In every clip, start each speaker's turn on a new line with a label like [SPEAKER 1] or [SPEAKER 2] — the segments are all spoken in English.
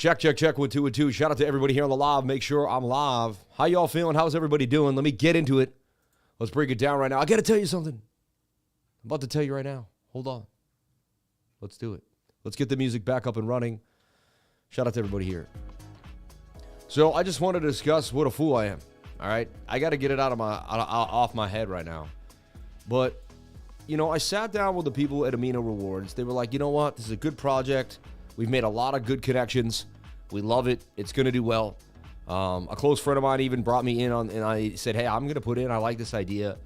[SPEAKER 1] Check, 1, 2, 1, 2. Shout out to everybody here on the live. Make sure I'm live. How y'all feeling? How's everybody doing? Let me get into it. Let's break it down right now. I got to tell you something. I'm about to tell you right now. Hold on. Let's do it. Let's get the music back up and running. Shout out to everybody here. So I just wanted to discuss what a fool I am. All right, I got to get it off my head right now. But you know, I sat down with the people at Amino Rewards. They were like, you know what? This is a good project. We've made a lot of good connections. We love it. It's going to do well. A close friend of mine even brought me in on, and I said, hey, I'm going to put in. I like this idea.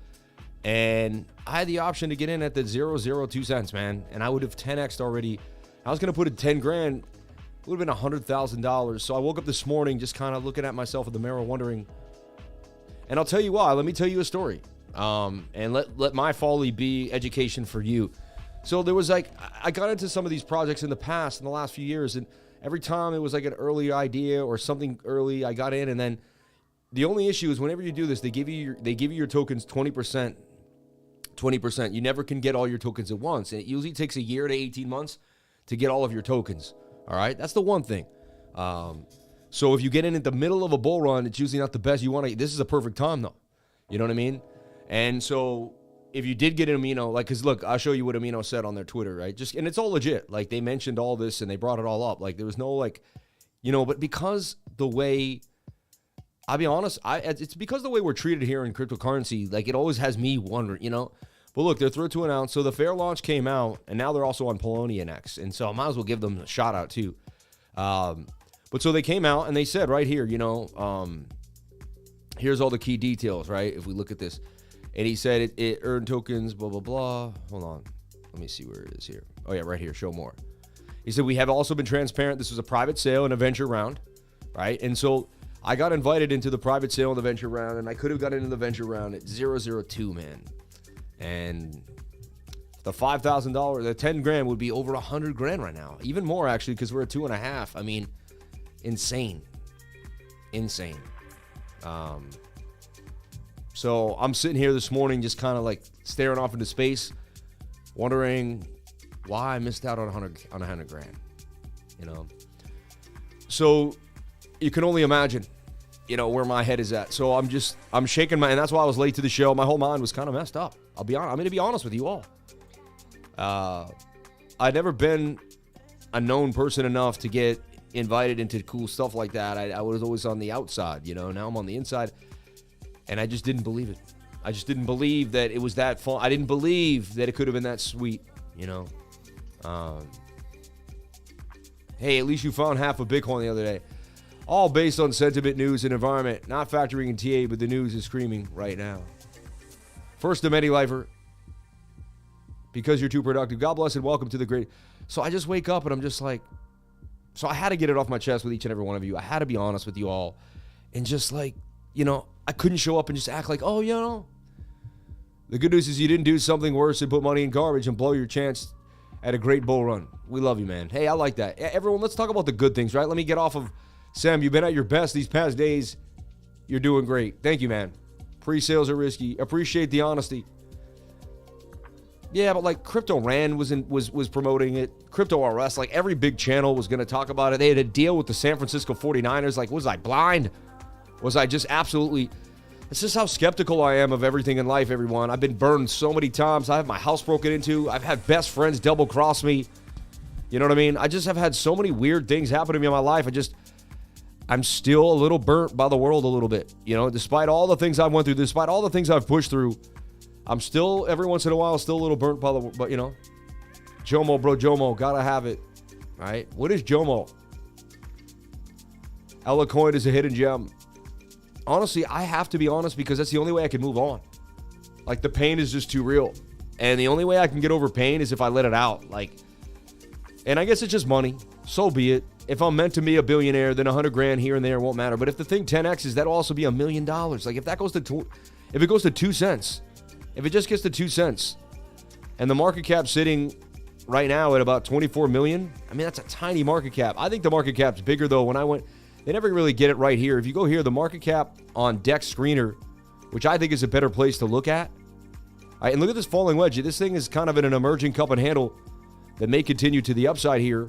[SPEAKER 1] And I had the option to get in at the 002 cents, man. And I would have 10x'd already. I was going to put in 10 grand. It would have been $100,000. So I woke up this morning just kind of looking at myself in the mirror wondering. And I'll tell you why. Let me tell you a story. And let my folly be education for you. So there was like, I got into some of these projects in the past, in the last few years, and every time it was like an early idea or something early, I got in, and then the only issue is whenever you do this, they give you your tokens 20%. You never can get all your tokens at once, and it usually takes a year to 18 months to get all of your tokens. All right, that's the one thing. So if you get in at the middle of a bull run, it's usually not the best. This is a perfect time though. You know what I mean? And so if you did get an Amino, like, because look, I'll show you what Amino said on their Twitter, right? And it's all legit. Like, they mentioned all this and they brought it all up. Like, there was no, like, you know, but because the way, I'll be honest, it's because the way we're treated here in cryptocurrency, like, it always has me wondering, you know? But look, they're thrilled to announce. So the fair launch came out, and now they're also on Polonian X. And so I might as well give them a shout out too. But so they came out and they said right here, you know, here's all the key details, right? If we look at this. And he said it earned tokens, blah, blah, blah. Hold on. Let me see where it is here. Oh, yeah, right here. Show more. He said, we have also been transparent. This was a private sale and a venture round, right? And so I got invited into the private sale and the venture round, and I could have got into the venture round at 002, man. And the $5,000, the 10 grand would be over 100 grand right now. Even more, actually, because we're at 2.5. I mean, insane. Insane. So I'm sitting here this morning just kind of like staring off into space, wondering why I missed out on 100 grand, you know? So you can only imagine, you know, where my head is at. So I'm shaking and that's why I was late to the show. My whole mind was kind of messed up. I'll be honest. I'm going to be honest with you all. I'd never been a known person enough to get invited into cool stuff like that. I was always on the outside, you know? Now I'm on the inside. And I just didn't believe it. I just didn't believe that it was that fun. I didn't believe that it could have been that sweet, you know. Hey, at least you found half a Bitcoin the other day. All based on sentiment, news, and environment. Not factoring in TA, but the news is screaming right now. First to many lifer. Because you're too productive. God bless and welcome to the great. So I just wake up and I'm just like. So I had to get it off my chest with each and every one of you. I had to be honest with you all. And just like, you know, I couldn't show up and just act like, oh, you know. The good news is you didn't do something worse than put money in garbage and blow your chance at a great bull run. We love you, man. Hey, I like that. Everyone, let's talk about the good things, right? Let me get off of Sam. You've been at your best these past days. You're doing great. Thank you, man. Pre-sales are risky. Appreciate the honesty. Yeah, but like Crypto Rand was promoting it. Crypto RS, like every big channel was going to talk about it. They had a deal with the San Francisco 49ers. Like, was I blind? Was I just absolutely... It's just how skeptical I am of everything in life, everyone. I've been burned so many times. I have my house broken into. I've had best friends double-cross me. You know what I mean? I just have had so many weird things happen to me in my life. I'm still a little burnt by the world a little bit. You know, despite all the things I've went through, despite all the things I've pushed through, I'm still, every once in a while, still a little burnt by the world. But, you know, Jomo, bro, Jomo, gotta have it. All right? What is Jomo? Ella Coin is a hidden gem. Honestly, I have to be honest because that's the only way I can move on. Like, the pain is just too real. And the only way I can get over pain is if I let it out. Like, and I guess it's just money. So be it. If I'm meant to be a billionaire, then 100 grand here and there won't matter. But if the thing 10X is, that'll also be $1 million. Like, if that goes to, if it goes to 2 cents, if it just gets to 2 cents, and the market cap sitting right now at about 24 million, I mean, that's a tiny market cap. I think the market cap's bigger, though. When I went, they never really get it right here. If you go here, the market cap on Dex Screener, which I think is a better place to look at. All right, and look at this falling wedge. This thing is kind of in an emerging cup and handle that may continue to the upside here.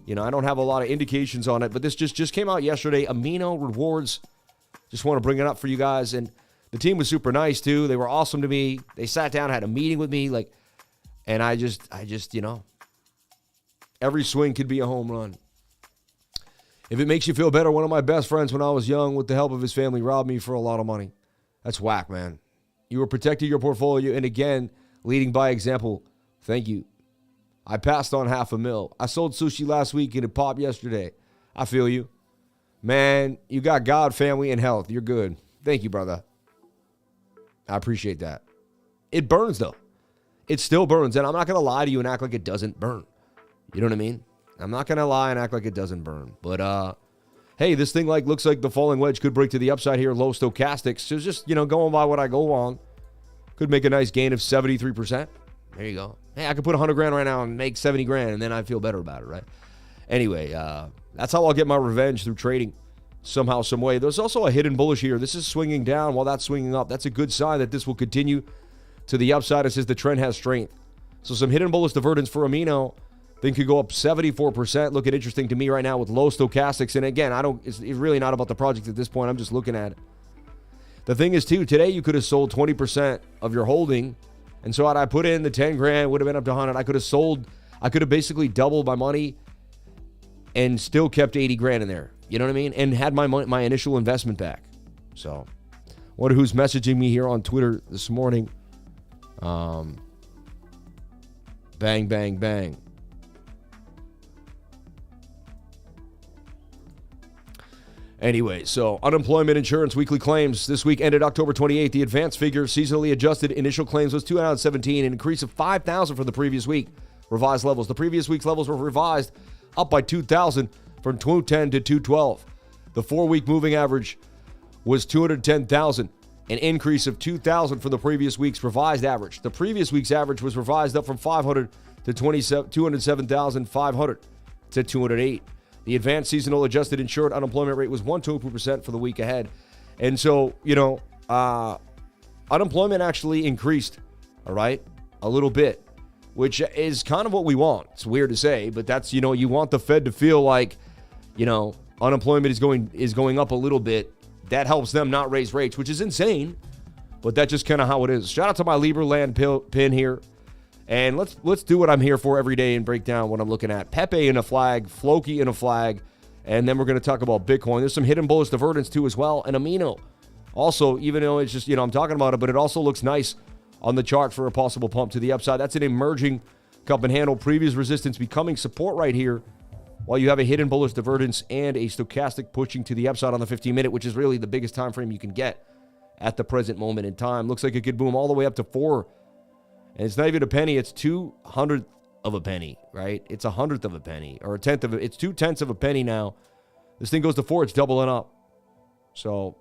[SPEAKER 1] You know, I don't have a lot of indications on it, but this just came out yesterday. Amino Rewards. Just want to bring it up for you guys. And the team was super nice, too. They were awesome to me. They sat down, had a meeting with me, and I just, you know, every swing could be a home run. If it makes you feel better, one of my best friends when I was young, with the help of his family, robbed me for a lot of money. That's whack, man. You were protecting your portfolio, and again, leading by example. Thank you. I passed on $500,000. I sold sushi last week and it popped yesterday. I feel you. Man, you got God, family, and health. You're good. Thank you, brother. I appreciate that. It burns, though. It still burns, and I'm not going to lie to you and act like it doesn't burn. You know what I mean? I'm not going to lie and act like it doesn't burn. But, hey, this thing looks like the falling wedge could break to the upside here, low stochastics. So just, you know, going by what I go on, could make a nice gain of 73%. There you go. Hey, I could put $100,000 right now and make $70,000, and then I feel better about it, right? Anyway, that's how I'll get my revenge, through trading somehow, some way. There's also a hidden bullish here. This is swinging down while that's swinging up. That's a good sign that this will continue to the upside. It says the trend has strength. So some hidden bullish divergence for Amino. Thing could go up 74%. Looking interesting to me right now with low stochastics. And again, it's really not about the project at this point. I'm just looking at it. The thing is, too, today you could have sold 20% of your holding. And so had I put in the $10,000, would have been up to 100. I could have basically doubled my money and still kept $80,000 in there. You know what I mean? And had my initial investment back. So, wonder who's messaging me here on Twitter this morning. Bang, bang, bang. Anyway, so unemployment insurance weekly claims this week ended October 28th. The advanced figure, seasonally adjusted initial claims, was 217, an increase of 5,000 from the previous week. Revised levels. The previous week's levels were revised up by 2,000 from 210 to 212. The 4-week moving average was 210,000, an increase of 2,000 from the previous week's revised average. The previous week's average was revised up from 500 to 207,500 to 208. The advanced seasonal adjusted insured unemployment rate was 1.2% for the week ahead. And so, you know, unemployment actually increased, all right, a little bit, which is kind of what we want. It's weird to say, but that's, you know, you want the Fed to feel like, you know, unemployment is going up a little bit. That helps them not raise rates, which is insane, but that's just kind of how it is. Shout out to my Lieberland pin here. And let's do what I'm here for every day and break down what I'm looking at. PEPE in a flag, FLOKI in a flag, and then we're going to talk about Bitcoin. There's some hidden bullish divergence too as well, and Amino. Also, even though it's just, you know, I'm talking about it, but it also looks nice on the chart for a possible pump to the upside. That's an emerging cup and handle. Previous resistance becoming support right here, while you have a hidden bullish divergence and a stochastic pushing to the upside on the 15-minute, which is really the biggest time frame you can get at the present moment in time. Looks like it could boom all the way up to 4. And it's not even a penny, it's 2/100th of a penny, right? It's 100th of a penny, or it's 2/10 of a penny now. This thing goes to 4, it's doubling up. So,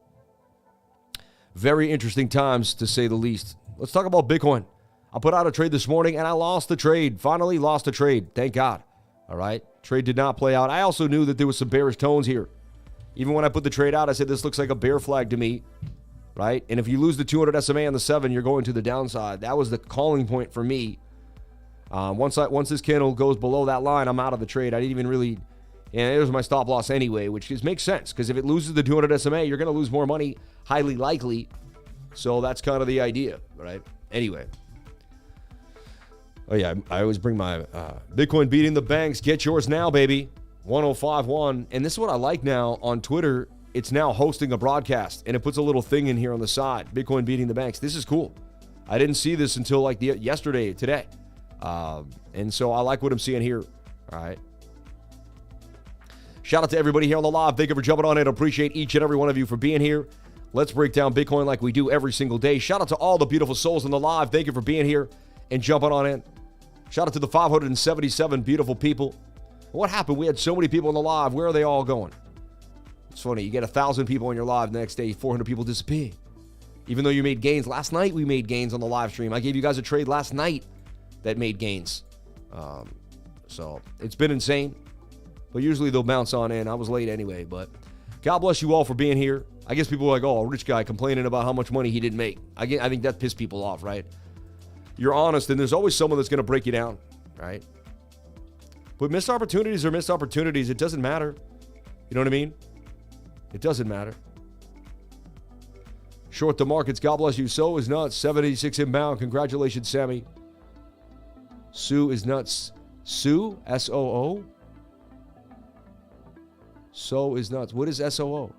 [SPEAKER 1] very interesting times, to say the least. Let's talk about Bitcoin. I put out a trade this morning, and I lost the trade. Finally lost a trade. Thank God. All right? Trade did not play out. I also knew that there was some bearish tones here. Even when I put the trade out, I said, this looks like a bear flag to me. Right? And if you lose the 200 SMA on the 7, you're going to the downside. That was the calling point for me. Once this candle goes below that line, I'm out of the trade. I didn't even really, and it was my stop loss anyway, which makes sense, because if it loses the 200 SMA, you're going to lose more money, highly likely. So that's kind of the idea, right? Anyway. Oh yeah, I always bring my Bitcoin beating the banks. Get yours now, baby. 1051. And this is what I like now on Twitter. It's now hosting a broadcast, and it puts a little thing in here on the side. Bitcoin beating the banks. This is cool. I didn't see this until like today. And so I like what I'm seeing here. All right. Shout out to everybody here on the live. Thank you for jumping on in. Appreciate each and every one of you for being here. Let's break down Bitcoin like we do every single day. Shout out to all the beautiful souls in the live. Thank you for being here and jumping on in. Shout out to the 577 beautiful people. What happened? We had so many people in the live. Where are they all going? It's funny, you get 1,000 people on your live, the next day 400 people disappear. Even though you made gains. Last night we made gains on the live stream. I gave you guys a trade last night that made gains. So it's been insane. But usually they'll bounce on in. I was late anyway, but God bless you all for being here. I guess people are like, oh, a rich guy complaining about how much money he didn't make. I think that pissed people off, right? You're honest, and there's always someone that's going to break you down, right? But missed opportunities are missed opportunities. It doesn't matter. You know what I mean? It doesn't matter. Short the markets. God bless you. So is nuts. 76 inbound. Congratulations, Sammy. Sue is nuts. Sue? S-O-O? So is nuts. What is S-O-O?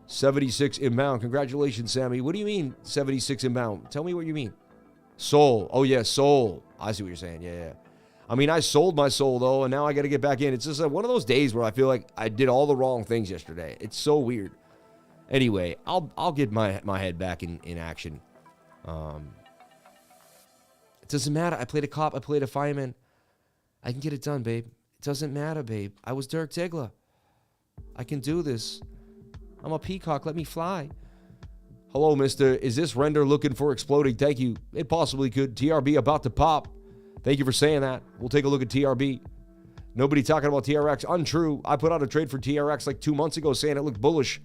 [SPEAKER 1] 76 inbound. Congratulations, Sammy. What do you mean 76 inbound? Tell me what you mean. Soul. Oh, yeah, soul. I see what you're saying. Yeah. I mean, I sold my soul, though, and now I got to get back in. It's just one of those days where I feel like I did all the wrong things yesterday. It's so weird. Anyway, I'll get my head back in action. It doesn't matter. I played a cop. I played a fireman. I can get it done, babe. It doesn't matter, babe. I was Dirk Ziegler. I can do this. I'm a peacock. Let me fly. Hello, mister. Is this render looking for exploding? Thank you. It possibly could. TRB about to pop. Thank you for saying that. We'll take a look at TRB. Nobody talking about TRX. Untrue. I put out a trade for TRX like 2 months ago saying it looked bullish.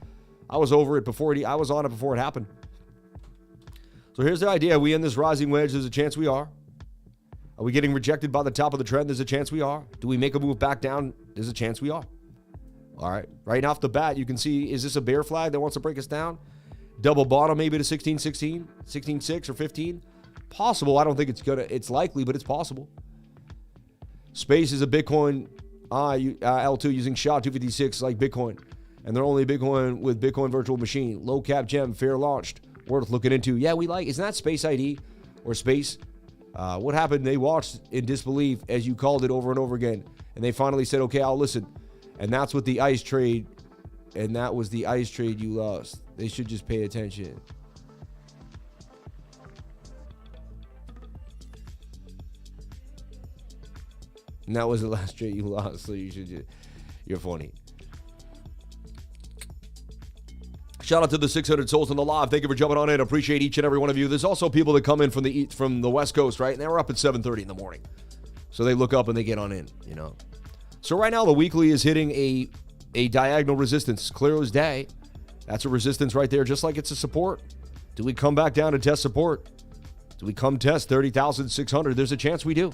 [SPEAKER 1] I was over it before I was on it before it happened. So here's the idea. We in this rising wedge. There's a chance we are. Are we getting rejected by the top of the trend? There's a chance we are. Do we make a move back down? There's a chance we are. All right. Right off the bat, you can see, is this a bear flag that wants to break us down? Double bottom maybe to 16.16, 16.6 or 15? Possible. I don't think it's likely, but it's possible. Space is a Bitcoin L2 using SHA-256 like Bitcoin. And they're only Bitcoin with Bitcoin virtual machine. Low cap gem, fair launched. Worth looking into. Yeah, we like. Isn't that Space ID or Space? What happened? They watched in disbelief as you called it over and over again. And they finally said, okay, I'll listen. And that's what the ICE trade. And that was the ICE trade you lost. They should just pay attention. And that was the last trade you lost. So you should just, you're funny. Shout out to the 600 souls on the live. Thank you for jumping on in. Appreciate each and every one of you. There's also people that come in from the West Coast, right? And they were up at 7:30 in the morning. So they look up and they get on in, you know. So right now the weekly is hitting a diagonal resistance. Clear as day. That's a resistance right there, just like it's a support. Do we come back down to test support? Do we come test 30,600? There's a chance we do.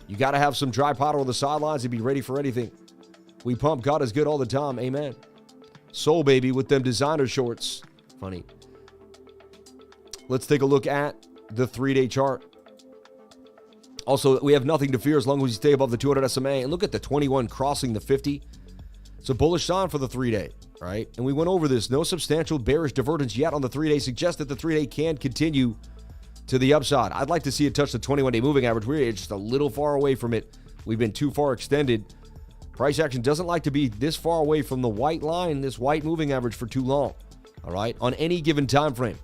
[SPEAKER 1] You got to have some dry powder on the sidelines and be ready for anything. We pump. God is good all the time. Amen. Soul baby with them designer shorts. Funny. Let's take a look at the 3-day chart. Also, we have nothing to fear as long as we stay above the 200 SMA. And look at the 21 crossing the 50. It's a bullish sign for the 3-day, right? And we went over this. No substantial bearish divergence yet on the 3-day. Suggests that the 3-day can continue to the upside. I'd like to see it touch the 21-day moving average. We're just a little far away from it. We've been too far extended. Price action doesn't like to be this far away from the white line, this white moving average for too long, all right, on any given time frame.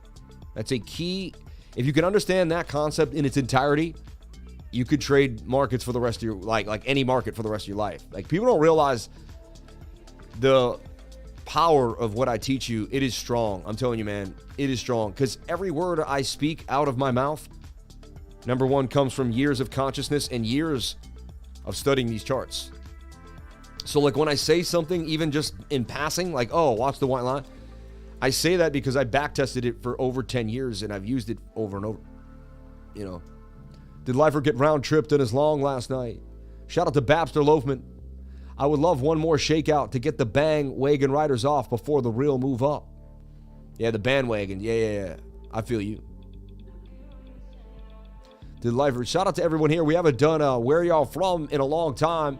[SPEAKER 1] That's a key. If you can understand that concept in its entirety, you could trade markets for the rest of your, like any market for the rest of your life. Like, people don't realize the power of what I teach you. It is strong. I'm telling you, man, it is strong, because every word I speak out of my mouth, number one, comes from years of consciousness and years of studying these charts. So like when I say something, even just in passing, like, oh, watch the white line, I say that because I back tested it for over 10 years and I've used it over and over. You know, did Lifer get round tripped in his long last night? Shout out to Babster Loafman. I would love one more shakeout to get the bandwagon riders off before the real move up. Yeah, the bandwagon. Yeah. I feel you. Did Lifer, shout out to everyone here. We haven't done where y'all from in a long time.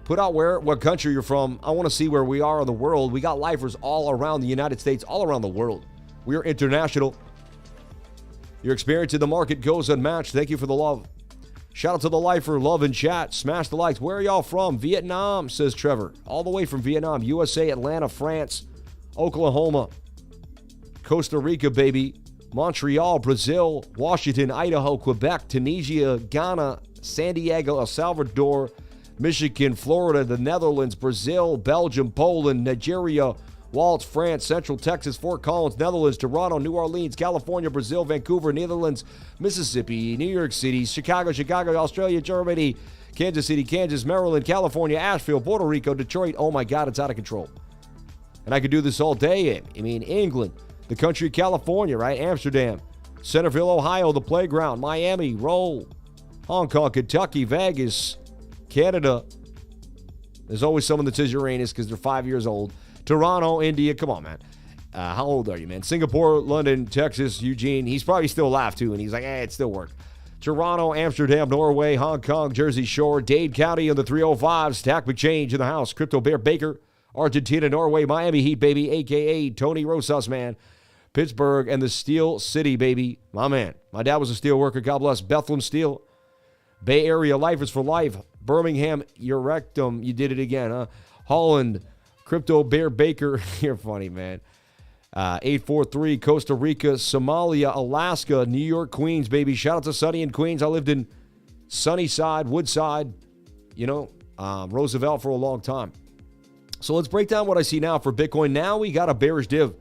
[SPEAKER 1] Put out what country you're from. I want to see where we are in the world. We got lifers all around the United States, all around the world. We are international. Your experience in the market goes unmatched. Thank you for the love. Shout out to the lifer. Love and chat. Smash the likes. Where are y'all from? Vietnam, says Trevor. All the way from Vietnam. USA, Atlanta, France, Oklahoma, Costa Rica, baby. Montreal, Brazil, Washington, Idaho, Quebec, Tunisia, Ghana, San Diego, El Salvador, Michigan, Florida, the Netherlands, Brazil, Belgium, Poland, Nigeria, Waltz, France, Central Texas, Fort Collins, Netherlands, Toronto, New Orleans, California, Brazil, Vancouver, Netherlands, Mississippi, New York City, Chicago, Australia, Germany, Kansas City, Kansas, Maryland, California, Asheville, Puerto Rico, Detroit. Oh my God, it's out of control. And I could do this all day. I mean, England, the country of California, right? Amsterdam, Centerville, Ohio, the playground, Miami, Roll, Hong Kong, Kentucky, Vegas, Canada, there's always someone that says Uranus because they're 5 years old. Toronto, India, come on, man. How old are you, man? Singapore, London, Texas, Eugene. He's probably still laughed, too, and he's like, it still worked. Toronto, Amsterdam, Norway, Hong Kong, Jersey Shore, Dade County in the 305s, Stack McChange in the house, Crypto Bear Baker, Argentina, Norway, Miami Heat, baby, a.k.a. Tony Rosas, man. Pittsburgh and the Steel City, baby. My man. My dad was a steel worker. God bless. Bethlehem Steel. Bay Area, Lifers for Life. Birmingham, your rectum. You did it again, huh? Holland, Crypto Bear Baker. You're funny, man. 843, Costa Rica, Somalia, Alaska, New York, Queens, baby. Shout out to Sunny in Queens. I lived in Sunnyside, Woodside, Roosevelt for a long time. So let's break down what I see now for Bitcoin. Now we got a bearish div.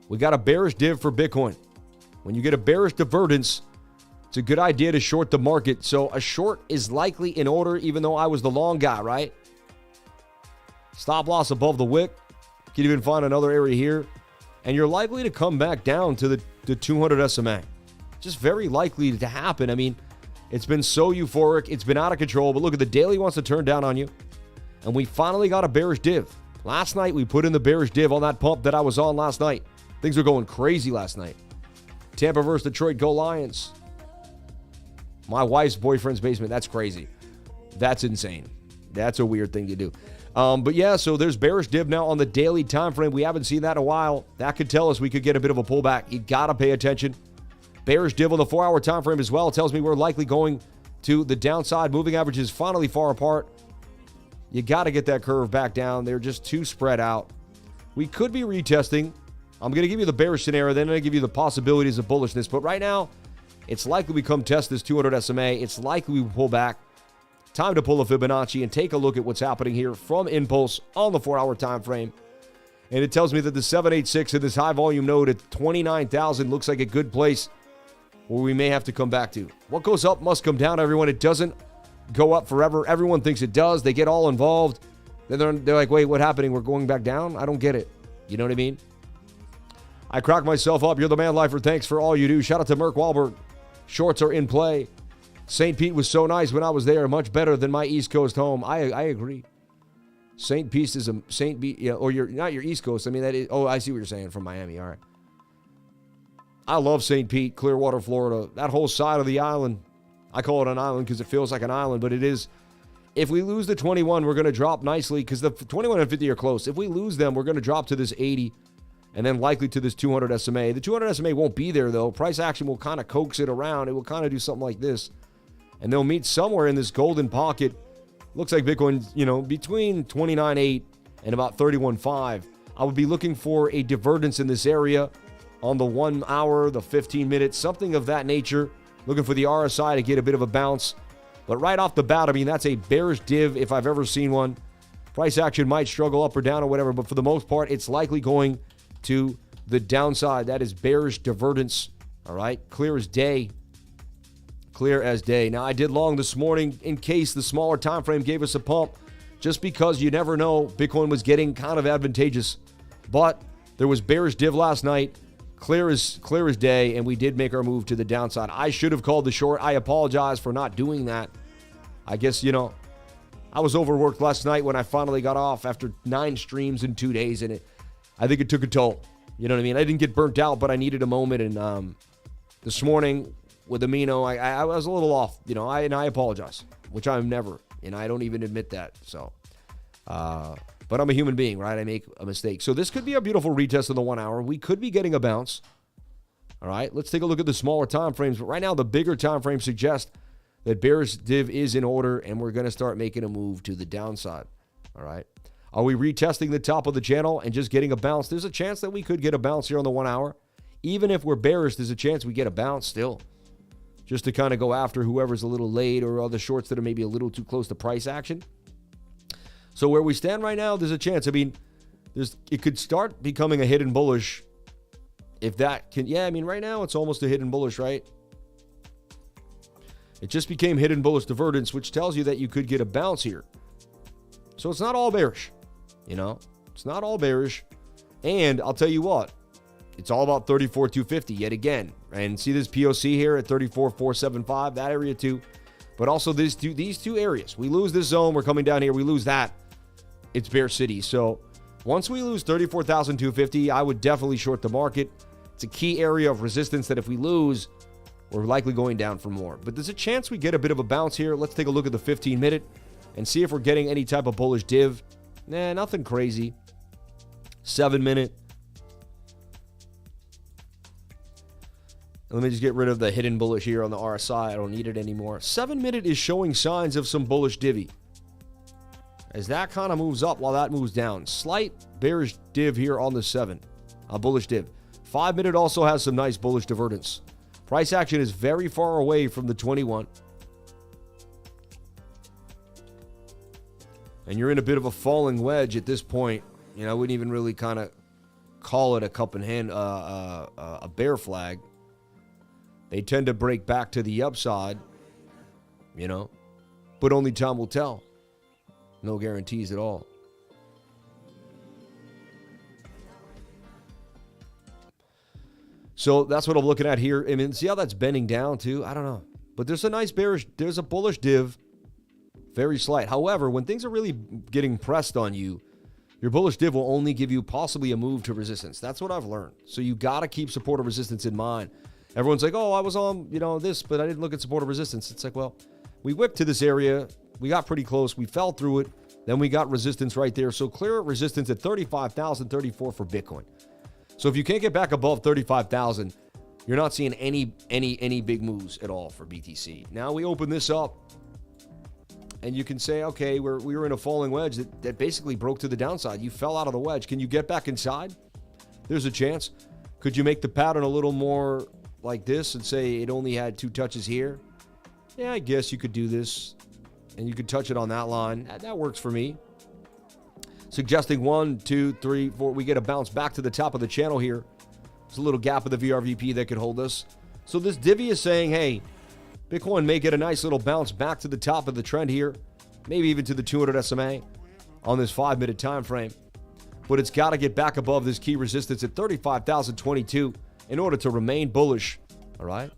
[SPEAKER 1] We got a bearish div for Bitcoin. When you get a bearish divergence, it's a good idea to short the market. So a short is likely in order, even though I was the long guy, right? Stop loss above the wick. You can even find another area here. And you're likely to come back down to the 200 SMA. Just very likely to happen. I mean, it's been so euphoric. It's been out of control. But look, at the daily wants to turn down on you. And we finally got a bearish div. Last night, we put in the bearish div on that pump that I was on last night. Things were going crazy last night. Tampa versus Detroit, go Lions. My wife's boyfriend's basement. That's crazy. That's insane. That's a weird thing to do. But yeah, so there's bearish div now on the daily time frame. We haven't seen that in a while. That could tell us we could get a bit of a pullback. You got to pay attention. Bearish div on the 4-hour time frame as well. It tells me we're likely going to the downside. Moving average is finally far apart. You got to get that curve back down. They're just too spread out. We could be retesting. I'm going to give you the bearish scenario, then I'm going to give you the possibilities of bullishness. But right now, it's likely we come test this 200 SMA. It's likely we pull back. Time to pull a Fibonacci and take a look at what's happening here from Impulse on the 4-hour time frame. And it tells me that the 786 in this high volume node at 29,000 looks like a good place where we may have to come back to. What goes up must come down, everyone. It doesn't go up forever. Everyone thinks it does. They get all involved. Then they're like, wait, what's happening? We're going back down? I don't get it. You know what I mean? I crack myself up. You're the man, Lifer. Thanks for all you do. Shout out to Merk Wahlberg. Shorts are in play. St. Pete was so nice when I was there. Much better than my East Coast home. I agree. St. Pete is a St. Pete, yeah, or you're not your East Coast. I mean, that is, oh, I see what you're saying from Miami. All right. I love St. Pete, Clearwater, Florida. That whole side of the island. I call it an island because it feels like an island, but it is. If we lose the 21, we're going to drop nicely because the 21 and 50 are close. If we lose them, we're going to drop to this 80 and then likely to this 200 SMA. The 200 SMA won't be there, though. Price action will kind of coax it around. It will kind of do something like this. And they'll meet somewhere in this golden pocket. Looks like Bitcoin, between 29.8 and about 31.5. I would be looking for a divergence in this area on the 1 hour, the 15 minutes, something of that nature. Looking for the RSI to get a bit of a bounce. But right off the bat, I mean, that's a bearish div if I've ever seen one. Price action might struggle up or down or whatever, but for the most part, it's likely going to the downside. That is bearish divergence. All right, clear as day. Clear as day. Now, I did long this morning in case the smaller time frame gave us a pump, just because you never know. Bitcoin was getting kind of advantageous, but there was bearish div last night. Clear as day, and we did make our move to the downside. I should have called the short. I apologize for not doing that. I guess, I was overworked last night when I finally got off after 9 streams in 2 days, and I think it took a toll. You know what I mean? I didn't get burnt out, but I needed a moment, and this morning with Amino, I was a little off, and I apologize, which I'm never, and I don't even admit that, so... But I'm a human being, right? I make a mistake. So this could be a beautiful retest of the 1 hour. We could be getting a bounce. All right, let's take a look at the smaller time frames. But right now, the bigger time frames suggest that bearish div is in order, and we're going to start making a move to the downside. All right. Are we retesting the top of the channel and just getting a bounce? There's a chance that we could get a bounce here on the 1 hour. Even if we're bearish, there's a chance we get a bounce still. Just to kind of go after whoever's a little late or other shorts that are maybe a little too close to price action. So where we stand right now, there's a chance. I mean, it could start becoming a hidden bullish. If that can, right now it's almost a hidden bullish, right? It just became hidden bullish divergence, which tells you that you could get a bounce here. So it's not all bearish, It's not all bearish. And I'll tell you what, it's all about 34,250 yet again. And see this POC here at 34,475, that area too. But also these two areas. We lose this zone, we're coming down here. We lose that, it's bear city. So once we lose 34,250, I would definitely short the market. It's a key area of resistance that if we lose, we're likely going down for more. But there's a chance we get a bit of a bounce here. Let's take a look at the 15-minute and see if we're getting any type of bullish div. Nah, nothing crazy. 7-minute. Let me just get rid of the hidden bullish here on the RSI. I don't need it anymore. 7-minute is showing signs of some bullish divvy. As that kind of moves up while that moves down. Slight bearish div here on the 7. A bullish div. 5-minute also has some nice bullish divergence. Price action is very far away from the 21. And you're in a bit of a falling wedge at this point. You know, I wouldn't even really kind of call it a cup in hand, a bear flag. They tend to break back to the upside, you know, but only time will tell. No guarantees at all. So that's what I'm looking at here. I mean, see how that's bending down too? I don't know. But there's a nice bearish, there's a bullish div. Very slight. However, when things are really getting pressed on you, your bullish div will only give you possibly a move to resistance. That's what I've learned. So you got to keep support or resistance in mind. Everyone's like, oh, I was on, you know, this, but I didn't look at support or resistance. It's like, well, we whipped to this area. We got pretty close. We fell through it. Then we got resistance right there. So clear resistance at 35,034 for Bitcoin. So if you can't get back above 35,000, you're not seeing any big moves at all for BTC. Now we open this up. And you can say, okay, we were in a falling wedge that basically broke to the downside. You fell out of the wedge. Can you get back inside? There's a chance. Could you make the pattern a little more like this and say it only had 2 touches here? Yeah, I guess you could do this. And you could touch it on that line. That works for me. Suggesting 1, 2, 3, 4. We get a bounce back to the top of the channel here. There's a little gap of the VRVP that could hold us. So this divvy is saying, hey, Bitcoin may get a nice little bounce back to the top of the trend here, maybe even to the 200 SMA on this 5-minute time frame. But it's got to get back above this key resistance at 35,022 in order to remain bullish. All right.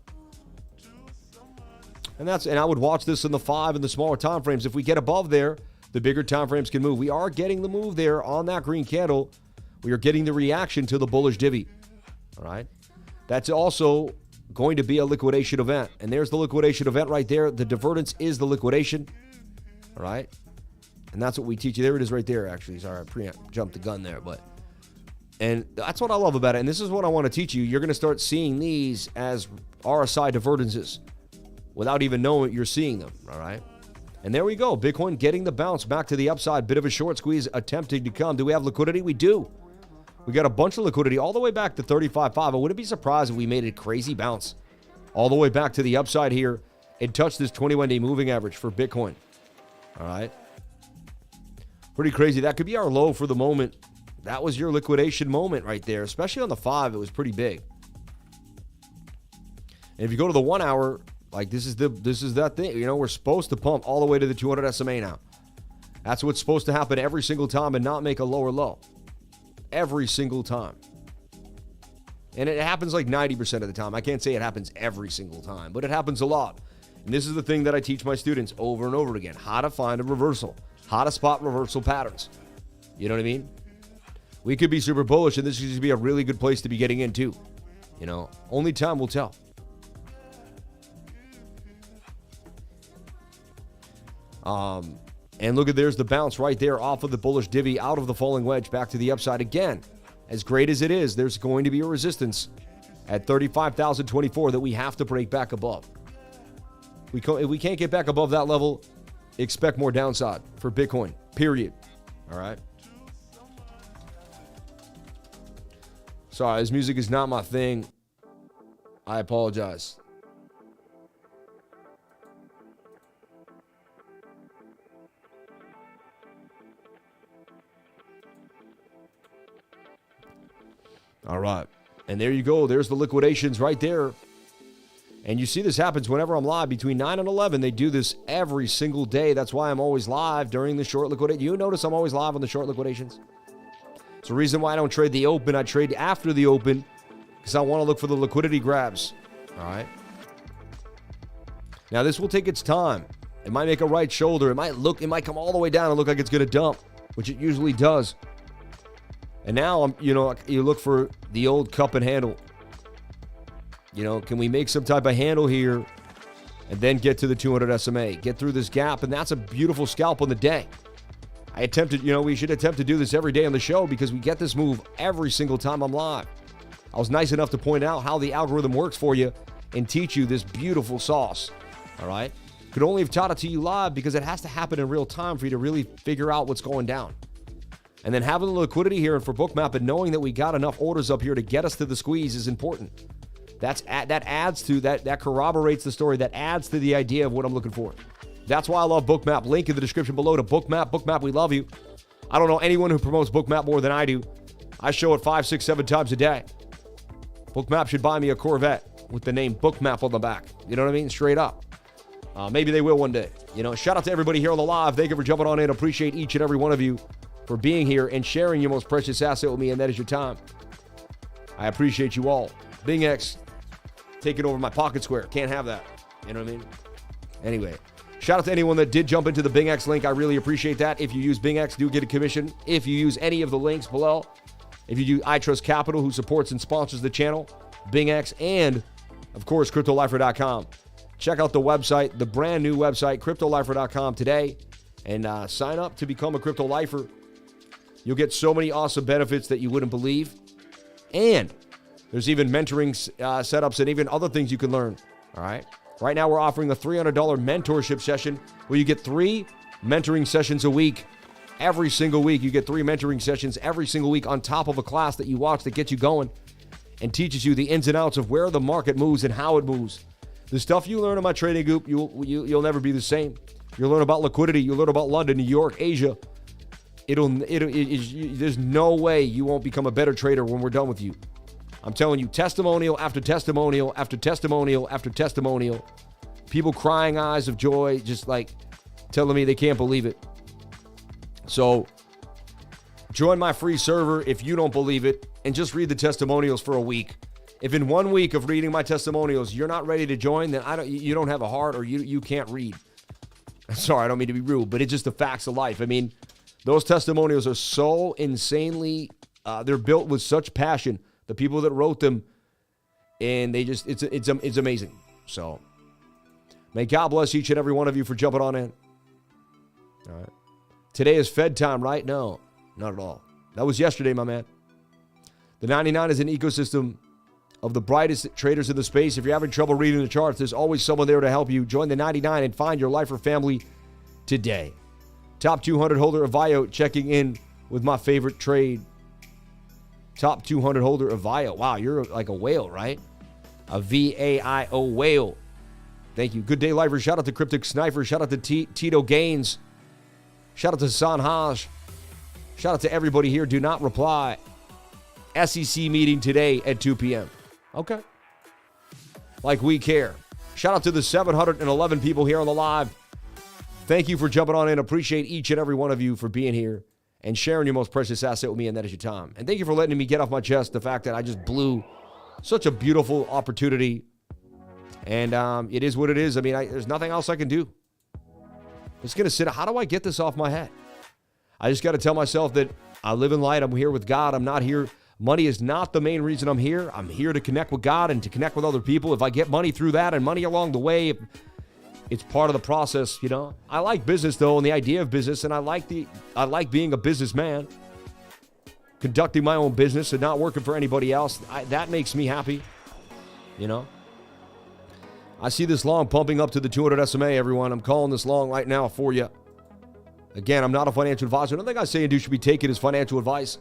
[SPEAKER 1] And I would watch this in the 5 and the smaller time frames. If we get above there, the bigger time frames can move. We are getting the move there on that green candle. We are getting the reaction to the bullish divvy. All right. That's also going to be a liquidation event. And there's the liquidation event right there. The divergence is the liquidation. All right. And that's what we teach you. There it is right there, actually. Sorry, I jumped the gun there. And that's what I love about it. And this is what I want to teach you. You're going to start seeing these as RSI divergences without even knowing you're seeing them. All right. And there we go. Bitcoin getting the bounce back to the upside. Bit of a short squeeze attempting to come. Do we have liquidity? We do. We got a bunch of liquidity all the way back to 35.5. I wouldn't be surprised if we made a crazy bounce all the way back to the upside here and touched this 21-day moving average for Bitcoin. All right. Pretty crazy. That could be our low for the moment. That was your liquidation moment right there, especially on the 5. It was pretty big. And if you go to the 1 hour, like this is that thing. You know, we're supposed to pump all the way to the 200 SMA now. That's what's supposed to happen every single time and not make a lower low. Every single time. And it happens like 90% of the time. I can't say it happens every single time, but it happens a lot. And this is the thing that I teach my students over and over again. How to find a reversal. How to spot reversal patterns. You know what I mean? We could be super bullish, and this could be a really good place to be getting into. You know, only time will tell. And look at, there's the bounce right there off of the bullish divvy out of the falling wedge back to the upside again. As great as it is, there's going to be a resistance at 35,024 that we have to break back above. If we can't get back above that level, expect more downside for Bitcoin, period. All right. Sorry, this music is not my thing. I apologize. All right. And there you go. There's the liquidations right there. And you see this happens whenever I'm live between 9 and 11. They do this every single day. That's why I'm always live during the short liquidation. You notice I'm always live on the short liquidations. It's the reason why I don't trade the open. I trade after the open because I want to look for the liquidity grabs. All right. Now, this will take its time. It might make a right shoulder. It might come all the way down and look like it's going to dump, which it usually does. And now, you look for the old cup and handle. Can we make some type of handle here and then get to the 200 SMA? Get through this gap, and that's a beautiful scalp on the day. We should attempt to do this every day on the show because we get this move every single time I'm live. I was nice enough to point out how the algorithm works for you and teach you this beautiful sauce. All right? Could only have taught it to you live because it has to happen in real time for you to really figure out what's going down. And then having the liquidity here for BOOKMAP and knowing that we got enough orders up here to get us to the squeeze is important. That corroborates the story. That adds to the idea of what I'm looking for. That's why I love BOOKMAP. Link in the description below to BOOKMAP. BOOKMAP, we love you. I don't know anyone who promotes BOOKMAP more than I do. I show it 5, 6, 7 times a day. BOOKMAP should buy me a Corvette with the name BOOKMAP on the back. You know what I mean? Straight up. Maybe they will one day. Shout out to everybody here on the live. Thank you for jumping on in. Appreciate each and every one of you for being here and sharing your most precious asset with me, and that is your time. I appreciate you all. BingX taking over my pocket square. Can't have that. You know what I mean? Anyway, shout out to anyone that did jump into the BingX link. I really appreciate that. If you use BingX, do get a commission. If you use any of the links below, if you do ITrust Capital, who supports and sponsors the channel, BingX, and, of course, CryptoLifer.com. Check out the website, the brand new website, CryptoLifer.com today, and sign up to become a Crypto Lifer. You'll get so many awesome benefits that you wouldn't believe. And there's even mentoring setups and even other things you can learn. All right. Right now, we're offering a $300 mentorship session where you get 3 mentoring sessions a week. Every single week, you get 3 mentoring sessions every single week on top of a class that you watch that gets you going and teaches you the ins and outs of where the market moves and how it moves. The stuff you learn in my trading group, you'll never be the same. You'll learn about liquidity. You'll learn about London, New York, Asia. There's no way you won't become a better trader when we're done with you. I'm telling you, testimonial after testimonial after testimonial after testimonial. People crying eyes of joy, just like telling me they can't believe it. So join my free server if you don't believe it, and just read the testimonials for a week. If in 1 week of reading my testimonials you're not ready to join, then you don't have a heart, or you can't read. Sorry, I don't mean to be rude, but it's just the facts of life. I mean, those testimonials are so insanely, they're built with such passion. The people that wrote them, and it's amazing. So, may God bless each and every one of you for jumping on in. All right. Today is Fed time, right? No, not at all. That was yesterday, my man. The 99 is an ecosystem of the brightest traders in the space. If you're having trouble reading the charts, there's always someone there to help you. Join the 99 and find your lifer family today. Top 200 holder of VIO checking in with my favorite trade. Top 200 holder of VIO. Wow, you're like a whale, right? A VAIO whale. Thank you. Good day, lifer. Shout out to Cryptic Sniper. Shout out to Tito Gaines. Shout out to Sanhaj. Shout out to everybody here. Do not reply. SEC meeting today at 2 p.m. Okay. Like we care. Shout out to the 711 people here on the live. Thank you for jumping on in. Appreciate each and every one of you for being here and sharing your most precious asset with me, and that is your time. And thank you for letting me get off my chest the fact that I just blew such a beautiful opportunity. And it is what it is. I mean, there's nothing else I can do. I'm just going to sit. How do I get this off my head? I just got to tell myself that I live in light. I'm here with God. I'm not here. Money is not the main reason I'm here. I'm here to connect with God and to connect with other people. If I get money through that and money along the way, it's part of the process, you know. I like business, though, and the idea of business, and I like being a businessman, conducting my own business and not working for anybody else. That makes me happy, you know. I see this long pumping up to the 200 SMA, everyone. I'm calling this long right now for you. Again, I'm not a financial advisor. Nothing I say and do should be taken as financial advice.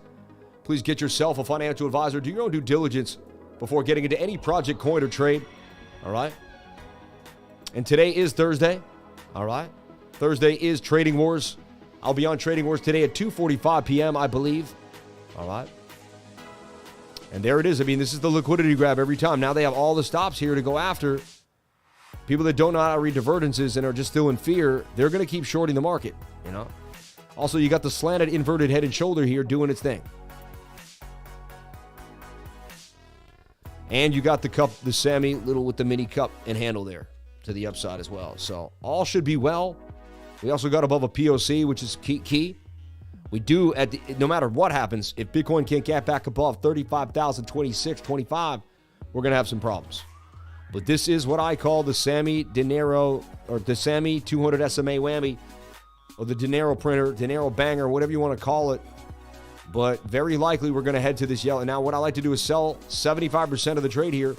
[SPEAKER 1] Please get yourself a financial advisor. Do your own due diligence before getting into any project, coin, or trade. All right? And today is Thursday. All right? Thursday is Trading Wars. I'll be on Trading Wars today at 2:45 p.m., I believe. All right? And there it is. I mean, this is the liquidity grab every time. Now they have all the stops here to go after. People that don't know how to read divergences and are just still in fear, they're going to keep shorting the market, you know? Also, you got the slanted inverted head and shoulder here doing its thing. And you got the cup, the Sammy little with the mini cup and handle there. to the upside as well. So all should be well. We also got above a POC, which is key. We do, no matter what happens, if Bitcoin can't get back above 35,026.25, we're going to have some problems. But this is what I call the Sammy Dinero, or the Sammy 200 SMA whammy, or the Dinero printer, Dinero banger, whatever you want to call it. But very likely we're going to head to this yellow. Now, what I like to do is sell 75% of the trade here,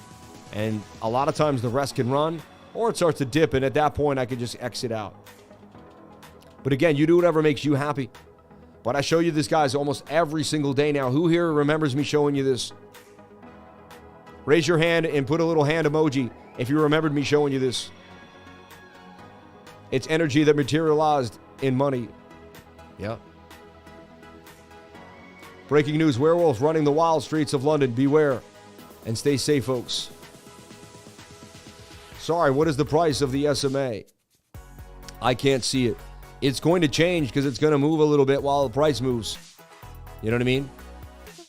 [SPEAKER 1] and a lot of times the rest can run, or it starts to dip, and at that point I can just exit out. But again, you do whatever makes you happy. But I show you this, guys, almost every single day now. Who here remembers me showing you this? Raise your hand and put a little hand emoji if you remembered me showing you this. It's energy that materialized in money. Yeah. Breaking news, werewolves running the wild streets of London. Beware and stay safe, folks. Sorry, what is the price of the SMA? I can't see it. It's going to change because it's going to move a little bit while the price moves. You know what I mean?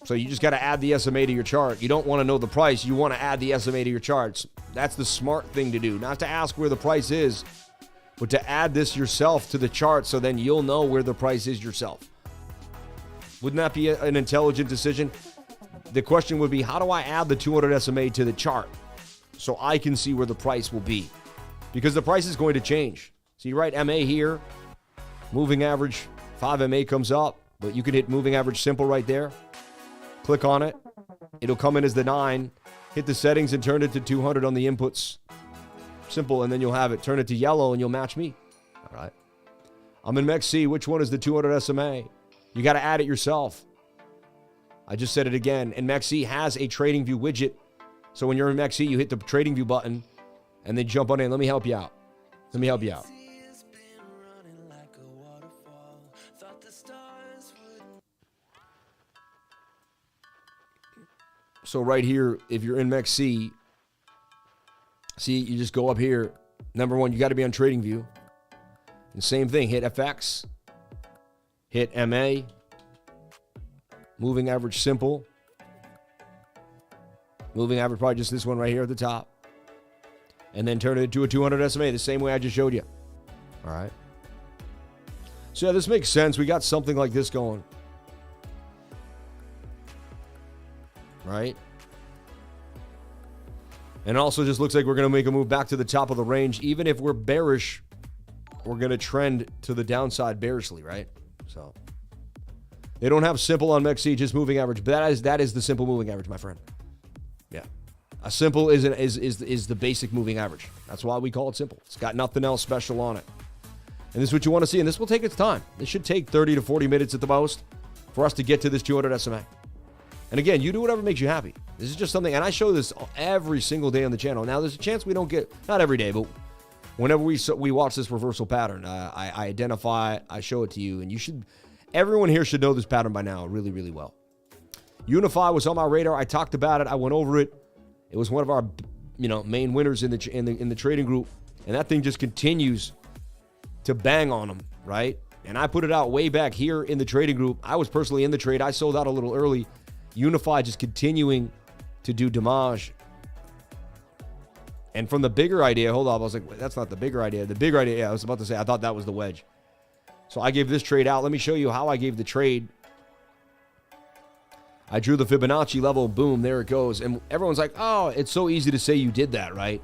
[SPEAKER 1] So you just got to add the SMA to your chart. You don't want to know the price. You want to add the SMA to your charts. That's the smart thing to do. Not to ask where the price is, but to add this yourself to the chart so then you'll know where the price is yourself. Wouldn't that be an intelligent decision? The question would be, how do I add the 200 SMA to the chart so I can see where the price will be? Because the price is going to change. So you write MA here. Moving average 5 MA comes up, but you can hit moving average simple right there. Click on it. It'll come in as the 9. Hit the settings and turn it to 200 on the inputs. Simple, and then you'll have it. Turn it to yellow and you'll match me. All right. I'm in MEXC. Which one is the 200 SMA? You got to add it yourself. I just said it again. And MEXC has a trading view widget. So when you're in MEXC, you hit the trading view button and then jump on in. Let me help you out. Let me help you out. So right here, if you're in MEXC, see, you just go up here. Number one, you got to be on Trading View. And same thing, hit FX, hit MA, moving average simple, moving average probably just this one right here at the top, and then turn it into a 200 SMA the same way I just showed you. All right. So yeah, this makes sense. We got something like this going. Right? And also just looks like we're going to make a move back to the top of the range. Even if we're bearish, we're going to trend to the downside bearishly, right? So they don't have simple on MEXC, just moving average. But that is the simple moving average, my friend. Yeah. A simple is the basic moving average. That's why we call it simple. It's got nothing else special on it. And this is what you want to see. And this will take its time. This should take 30 to 40 minutes at the most for us to get to this 200 SMA. And again, you do whatever makes you happy. This is just something, and I show this every single day on the channel. Now, there's a chance we don't get, not every day, but whenever we watch this reversal pattern, I identify it, I show it to you, and everyone here should know this pattern by now really, really well. UNFI was on my radar. I talked about it. I went over it. It was one of our, main winners in the trading group, and that thing just continues to bang on them, right? And I put it out way back here in the trading group. I was personally in the trade. I sold out a little early. UNFI just continuing to do damage. And from the bigger idea, hold on, I was like, that's not the bigger idea. The bigger idea, I was about to say, I thought that was the wedge. So I gave this trade out. Let me show you how I gave the trade. I drew the Fibonacci level, boom, there it goes. And everyone's like, oh, it's so easy to say you did that, right?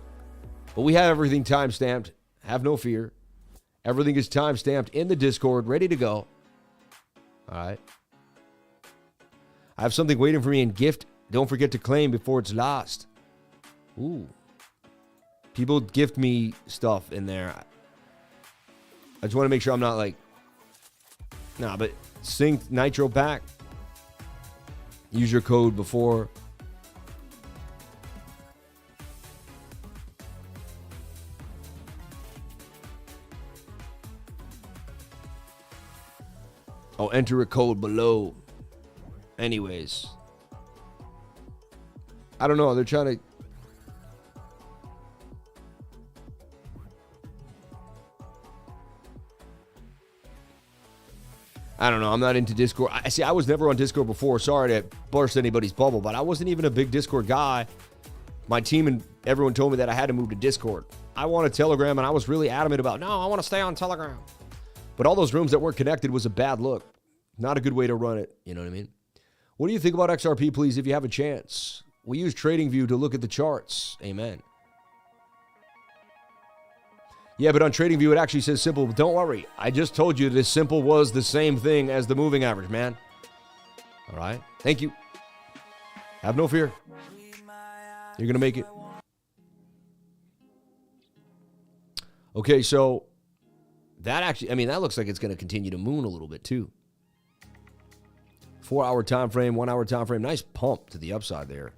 [SPEAKER 1] But we have everything time-stamped. Have no fear. Everything is time-stamped in the Discord, ready to go. All right. I have something waiting for me in gift. Don't forget to claim before it's lost. Ooh. People gift me stuff in there. I just want to make sure I'm not like... Nah, but sync Nitro pack. Use your code before. Oh, enter a code below. Anyways, I don't know. They're trying to. I don't know. I'm not into Discord. I was never on Discord before. Sorry to burst anybody's bubble, but I wasn't even a big Discord guy. My team and everyone told me that I had to move to Discord. I want a Telegram, and I was really adamant about, no, I want to stay on Telegram. But all those rooms that weren't connected was a bad look. Not a good way to run it. You know what I mean? What do you think about XRP, please, if you have a chance? We use TradingView to look at the charts. Amen. Yeah, but on TradingView, it actually says simple. But don't worry. I just told you this simple was the same thing as the moving average, man. All right? Thank you. Have no fear. You're going to make it. Okay, so that actually, I mean, that looks like it's going to continue to moon a little bit too. 4-hour time frame, 1-hour time frame. Nice pump to the upside there.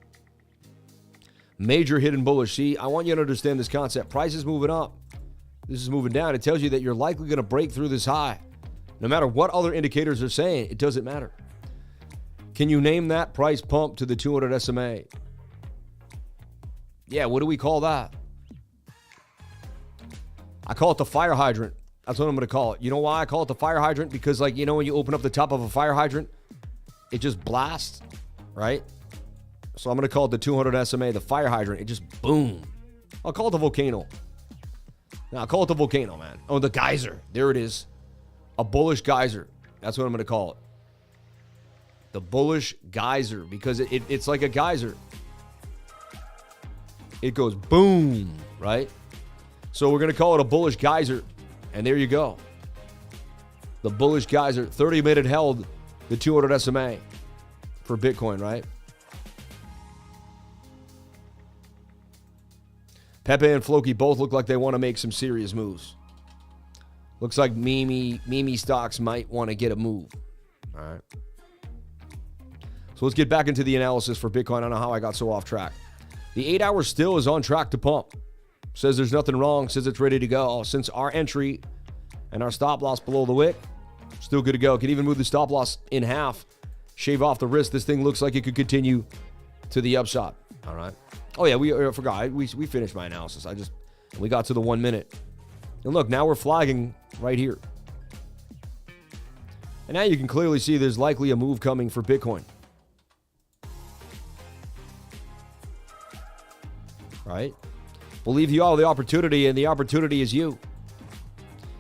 [SPEAKER 1] Major hidden bullish. See, I want you to understand this concept. Price is moving up. This is moving down. It tells you that you're likely going to break through this high. No matter what other indicators are saying, it doesn't matter. Can you name that price pump to the 200 SMA? Yeah, what do we call that? I call it the fire hydrant. That's what I'm going to call it. You know why I call it the fire hydrant? Because, like, you know when you open up the top of a fire hydrant, it just blasts, right? So I'm going to call it the 200 SMA, the fire hydrant. It just boom. I'll call it the volcano. No, I'll call it the volcano, man. Oh, the geyser. There it is. A bullish geyser. That's what I'm going to call it. The bullish geyser, because it's like a geyser. It goes boom, right? So we're going to call it a bullish geyser. And there you go. The bullish geyser, 30-minute held the 200 SMA for Bitcoin, right? Pepe and FLOKI both look like they want to make some serious moves. Looks like Mimi stocks might want to get a move. All right. So let's get back into the analysis for Bitcoin. I don't know how I got so off track. The 8-hour still is on track to pump. Says there's nothing wrong. Says it's ready to go. Since our entry and our stop loss below the wick, still good to go. Could even move the stop loss in half. Shave off the risk. This thing looks like it could continue to the upside. All right. Oh, yeah, I forgot. We finished my analysis. We got to the 1 minute. And look, now we're flagging right here. And now you can clearly see there's likely a move coming for Bitcoin. Right? Believe you all the opportunity, and the opportunity is you.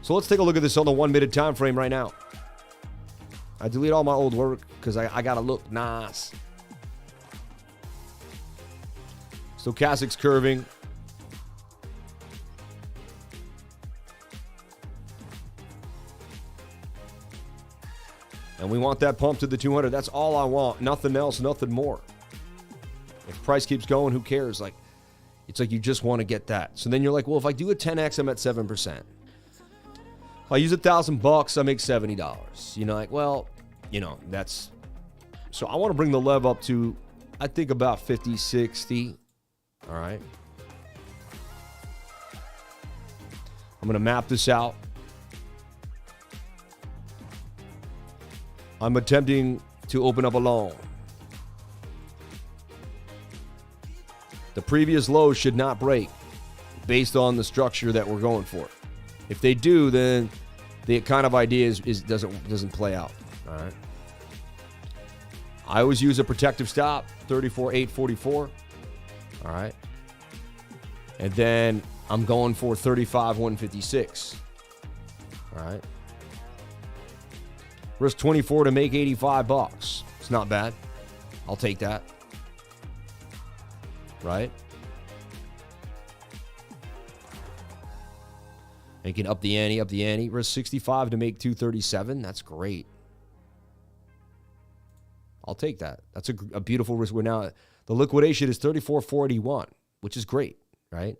[SPEAKER 1] So let's take a look at this on the 1 minute time frame right now. I delete all my old work because I got to look nice. Stochastics curving. And we want that pump to the 200. That's all I want. Nothing else, nothing more. If price keeps going, who cares? Like, it's like you just want to get that. So then you're like, well, if I do a 10x, I'm at 7%. If I use $1,000, I make $70. You know, like, well, you know, that's... So I want to bring the lev up to, I think, about 50, 60. All right. I'm going to map this out. I'm attempting to open up a loan. The previous low should not break based on the structure that we're going for. If they do, then the kind of idea doesn't play out. All right. I always use a protective stop, 34,844. All right. And then I'm going for 35,156. All right. Risk 24 to make $85. It's not bad. I'll take that. Right? And you can up the ante. Risk 65 to make 237. That's great. I'll take that. That's a beautiful risk. We're now, the liquidation is 34.41, which is great, right?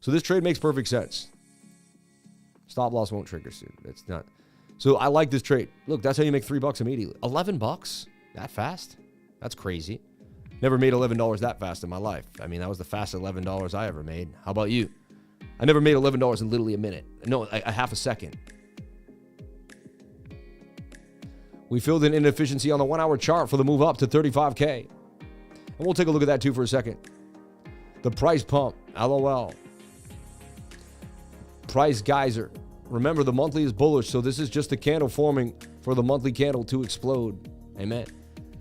[SPEAKER 1] So this trade makes perfect sense. Stop loss won't trigger soon. It's not. So I like this trade. Look, that's how you make $3 immediately. $11? That fast? That's crazy. Never made $11 that fast in my life. I mean, that was the fastest $11 I ever made. How about you? I never made $11 in literally a minute. No, a half a second. We filled in inefficiency on the 1 hour chart for the move up to 35K. And we'll take a look at that too for a second. The price pump, LOL. Price geyser. Remember, the monthly is bullish, so this is just a candle forming for the monthly candle to explode. Amen.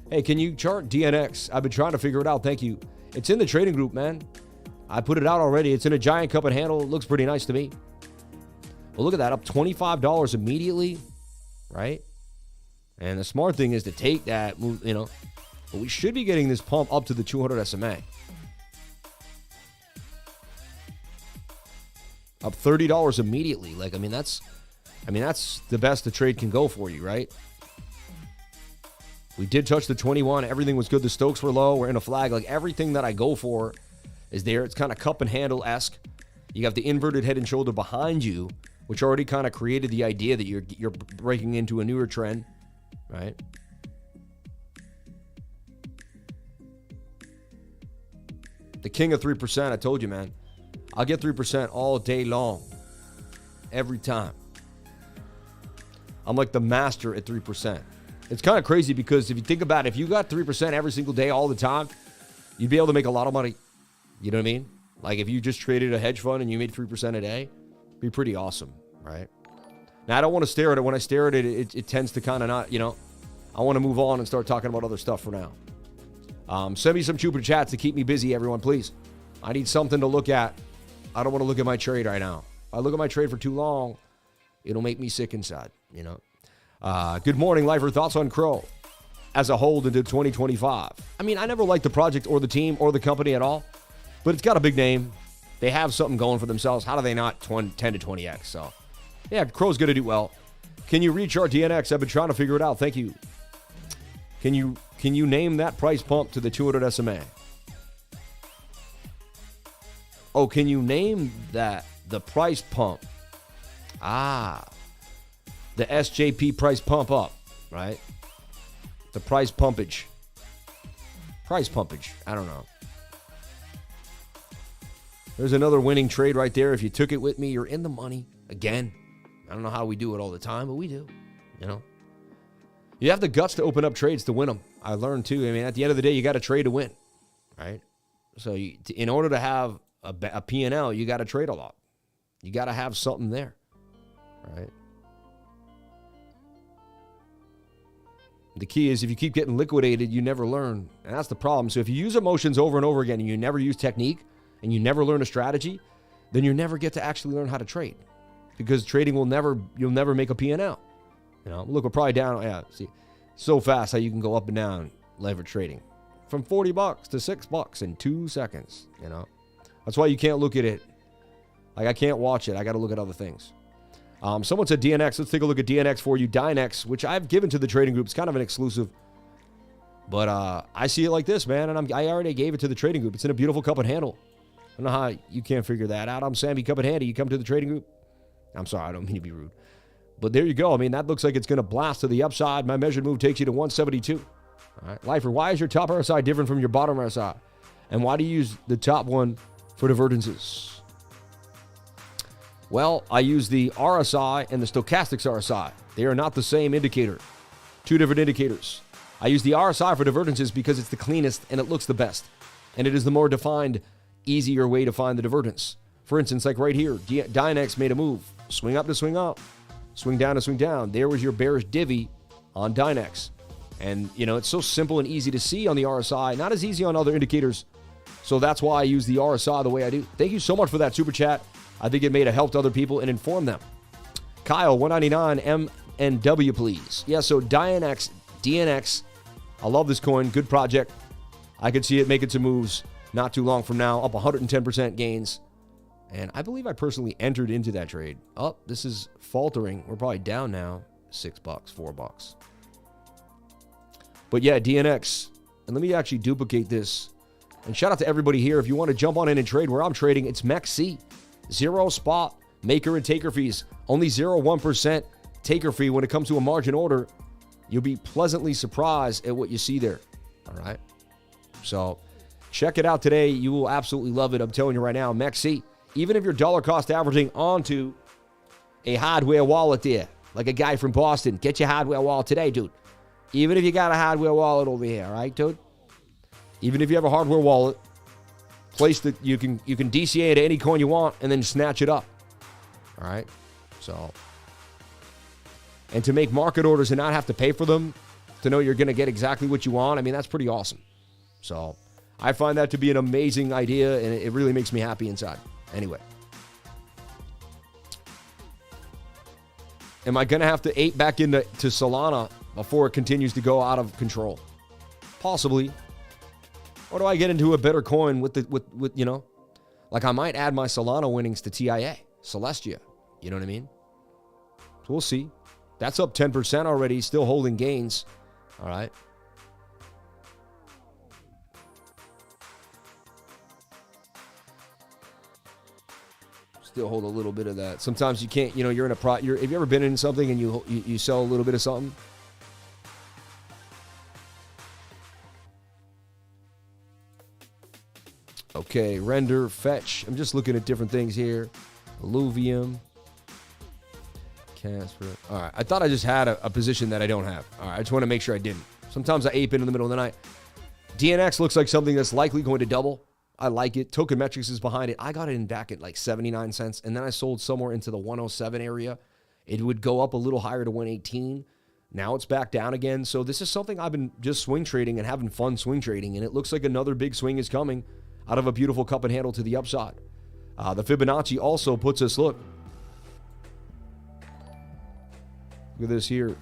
[SPEAKER 1] Hey, can you chart DNX? I've been trying to figure it out. Thank you. It's in the trading group, man. I put it out already. It's in a giant cup and handle. It looks pretty nice to me. Well, look at that. Up $25 immediately, right? And the smart thing is to take that, you know. But we should be getting this pump up to the 200 SMA. Up $30 immediately. Like, I mean, that's the best the trade can go for you, right? We did touch the 21. Everything was good. The Stokes were low. We're in a flag. Like, everything that I go for is there. It's kind of cup and handle-esque. You have the inverted head and shoulder behind you, which already kind of created the idea that you're breaking into a newer trend, right? The king of 3%, I told you, man. I'll get 3% all day long. Every time. I'm like the master at 3%. It's kind of crazy because if you think about it, if you got 3% every single day all the time, you'd be able to make a lot of money. You know what I mean? Like if you just traded a hedge fund and you made 3% a day, it'd be pretty awesome, right? Now, I don't want to stare at it. When I stare at it, it tends to kind of not, you know, I want to move on and start talking about other stuff for now. Send me some super chats to keep me busy, everyone, please. I need something to look at. I don't want to look at my trade right now. If I look at my trade for too long, it'll make me sick inside, you know. Good morning, Lifer. Thoughts on Crow as a hold into 2025? I mean, I never liked the project or the team or the company at all, but it's got a big name. They have something going for themselves. How do they not 10 to 20x? So, yeah, Crow's going to do well. Can you reach our DNX? I've been trying to figure it out. Thank you. Can you name that price pump to the 200 SMA? Oh, can you name that the price pump? The SJP price pump up, right? The price pumpage. Price pumpage. I don't know. There's another winning trade right there. If you took it with me, you're in the money. Again, I don't know how we do it all the time, but we do, you know. You have the guts to open up trades to win them. I learned too. I mean, at the end of the day, you got to trade to win, right? So in order to have a P&L, you got to trade a lot. You got to have something there, right? The key is if you keep getting liquidated, you never learn. And that's the problem. So if you use emotions over and over again and you never use technique and you never learn a strategy, then you never get to actually learn how to trade. Because trading you'll never make a P&L. You know, look, we're probably down. Yeah, see, so fast how you can go up and down leverage trading from $40 to $6 in 2 seconds. You know, that's why you can't look at it. Like I can't watch it. I got to look at other things. Someone said DNX. Let's take a look at DNX for you. DyneX, which I've given to the trading group. It's kind of an exclusive. But I see it like this, man. And I already gave it to the trading group. It's in a beautiful cup and handle. I don't know how you can't figure that out. I'm Sammy Cup and Handy. You come to the trading group. I'm sorry. I don't mean to be rude. But there you go. I mean, that looks like it's going to blast to the upside. My measured move takes you to 172. All right. Lifer, why is your top RSI different from your bottom RSI? And why do you use the top one for divergences? Well, I use the RSI and the stochastics RSI. They are not the same indicator. Two different indicators. I use the RSI for divergences because it's the cleanest and it looks the best. And it is the more defined, easier way to find the divergence. For instance, like right here, DyneX made a move. Swing up to swing up. Swing down to swing down. There was your bearish divvy on DyneX. And, you know, it's so simple and easy to see on the RSI. Not as easy on other indicators. So that's why I use the RSI the way I do. Thank you so much for that super chat. I think it may have helped other people and informed them. Kyle, 199 MNW, please. Yeah, so DyneX. I love this coin. Good project. I could see it making some moves not too long from now. Up 110% gains. And I believe I personally entered into that trade. Oh, this is faltering. We're probably down now. $6, $4. But yeah, DNX. And let me actually duplicate this. And shout out to everybody here. If you want to jump on in and trade where I'm trading, it's MEXC. 0 spot, maker and taker fees. Only 0.1% taker fee when it comes to a margin order. You'll be pleasantly surprised at what you see there. All right. So check it out today. You will absolutely love it. I'm telling you right now, MEXC. Even if you're dollar cost averaging onto a hardware wallet there, like a guy from Boston, get your hardware wallet today, dude. Even if you got a hardware wallet over here, all right, dude? Even if you have a hardware wallet, place that you can DCA to any coin you want and then snatch it up. All right? So, and to make market orders and not have to pay for them, to know you're going to get exactly what you want, I mean, that's pretty awesome. So, I find that to be an amazing idea, and it really makes me happy inside. Anyway. Am I going to have to ape back into Solana before it continues to go out of control? Possibly. Or do I get into a better coin with you know, like I might add my Solana winnings to TIA, Celestia. You know what I mean? So we'll see. That's up 10% already, still holding gains. All right. Still hold a little bit of that. Sometimes you can't, you know, you're in a have you ever been in something and you sell a little bit of something? Okay, render, fetch. I'm just looking at different things here. Alluvium. Casper. All right, I thought I just had a position that I don't have. All right, I just want to make sure I didn't. Sometimes I ape in the middle of the night. DNX looks like something that's likely going to double. I like it. Token Metrics is behind it. I got it in back at like 79 cents, and then I sold somewhere into the 107 area. It would go up a little higher to 118. Now it's back down again. So this is something I've been just swing trading and having fun swing trading, and it looks like another big swing is coming out of a beautiful cup and handle to the upside. The Fibonacci also puts us, look at this here.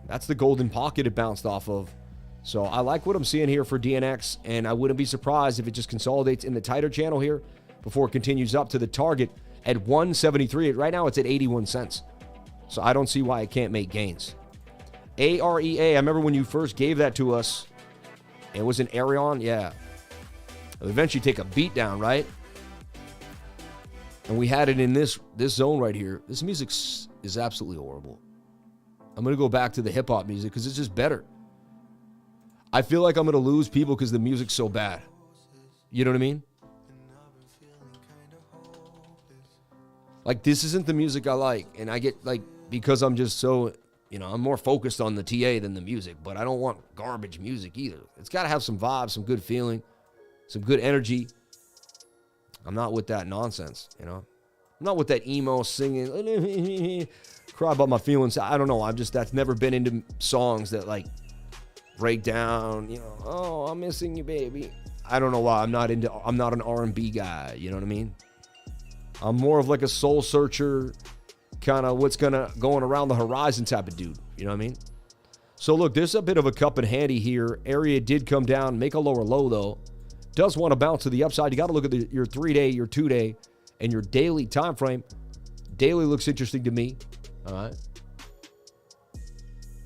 [SPEAKER 1] That's the golden pocket it bounced off of. So I like what I'm seeing here for DNX, and I wouldn't be surprised if it just consolidates in the tighter channel here before it continues up to the target at 173. Right now it's at 81 cents. So I don't see why it can't make gains. AREA, I remember when you first gave that to us. It was an Arion, yeah. It'll eventually take a beat down, right? And we had it in this zone right here. This music is absolutely horrible. I'm going to go back to the hip-hop music because it's just better. I feel like I'm going to lose people because the music's so bad. You know what I mean? Like, this isn't the music I like. And I get, like, because I'm just so, you know, I'm more focused on the TA than the music. But I don't want garbage music either. It's got to have some vibes, some good feeling, some good energy. I'm not with that nonsense, you know? I'm not with that emo singing, cry about my feelings. I don't know. That's never been into songs that, like, break down, you know, oh, I'm missing you, baby. I don't know why. I'm not an R&B guy, you know what I mean? I'm more of like a soul searcher, kind of going around the horizon type of dude, you know what I mean? So look, there's a bit of a cup and handy here. Area did come down, make a lower low though. Does want to bounce to the upside. You got to look at your 3-day, your 2-day, and your daily time frame. Daily looks interesting to me. All right.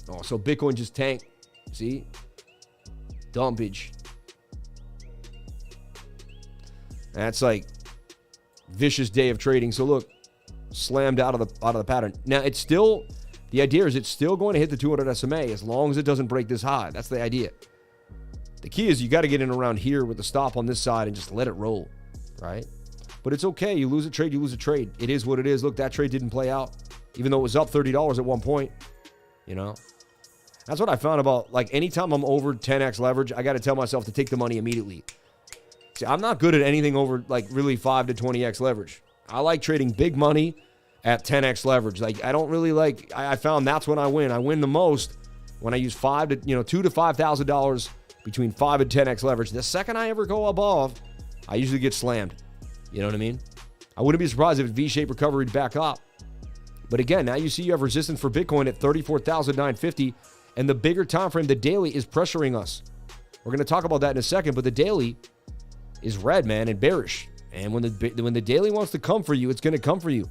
[SPEAKER 1] Oh, so Bitcoin just tanked. See? Dumpage. That's like vicious day of trading. So look, slammed out of the pattern. Now it's still, the idea is it's still going to hit the 200 SMA as long as it doesn't break this high. That's the idea. The key is you got to get in around here with the stop on this side and just let it roll, right? But it's okay. You lose a trade, you lose a trade. It is what it is. Look, that trade didn't play out, even though it was up $30 at one point, you know? That's what I found about, like, anytime I'm over 10x leverage, I got to tell myself to take the money immediately. See, I'm not good at anything over, like, really 5 to 20x leverage. I like trading big money at 10x leverage. Like, I don't really like, I found that's when I win. I win the most when I use $2,000 to $5,000 between 5 and 10x leverage. The second I ever go above, I usually get slammed. You know what I mean? I wouldn't be surprised if it's V-shaped recovery back up. But again, now you see you have resistance for Bitcoin at 34,950. And the bigger time frame, the daily, is pressuring us. We're going to talk about that in a second, but the daily is red, man, and bearish. And when the daily wants to come for you, it's going to come for you.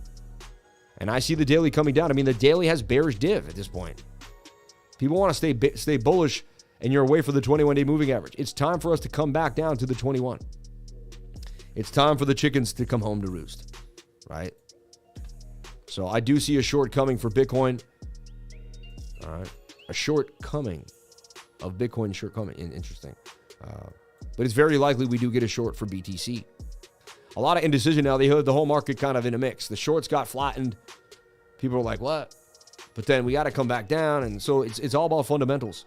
[SPEAKER 1] And I see the daily coming down. I mean, the daily has bearish div at this point. People want to stay bullish, and you're away from the 21-day moving average. It's time for us to come back down to the 21. It's time for the chickens to come home to roost, right? So I do see a short coming for Bitcoin. All right. A shortcoming of Bitcoin, shortcoming. Interesting. But it's very likely we do get a short for BTC. A lot of indecision now. They have the whole market kind of in a mix. The shorts got flattened. People are like, what? But then we got to come back down. And so it's all about fundamentals.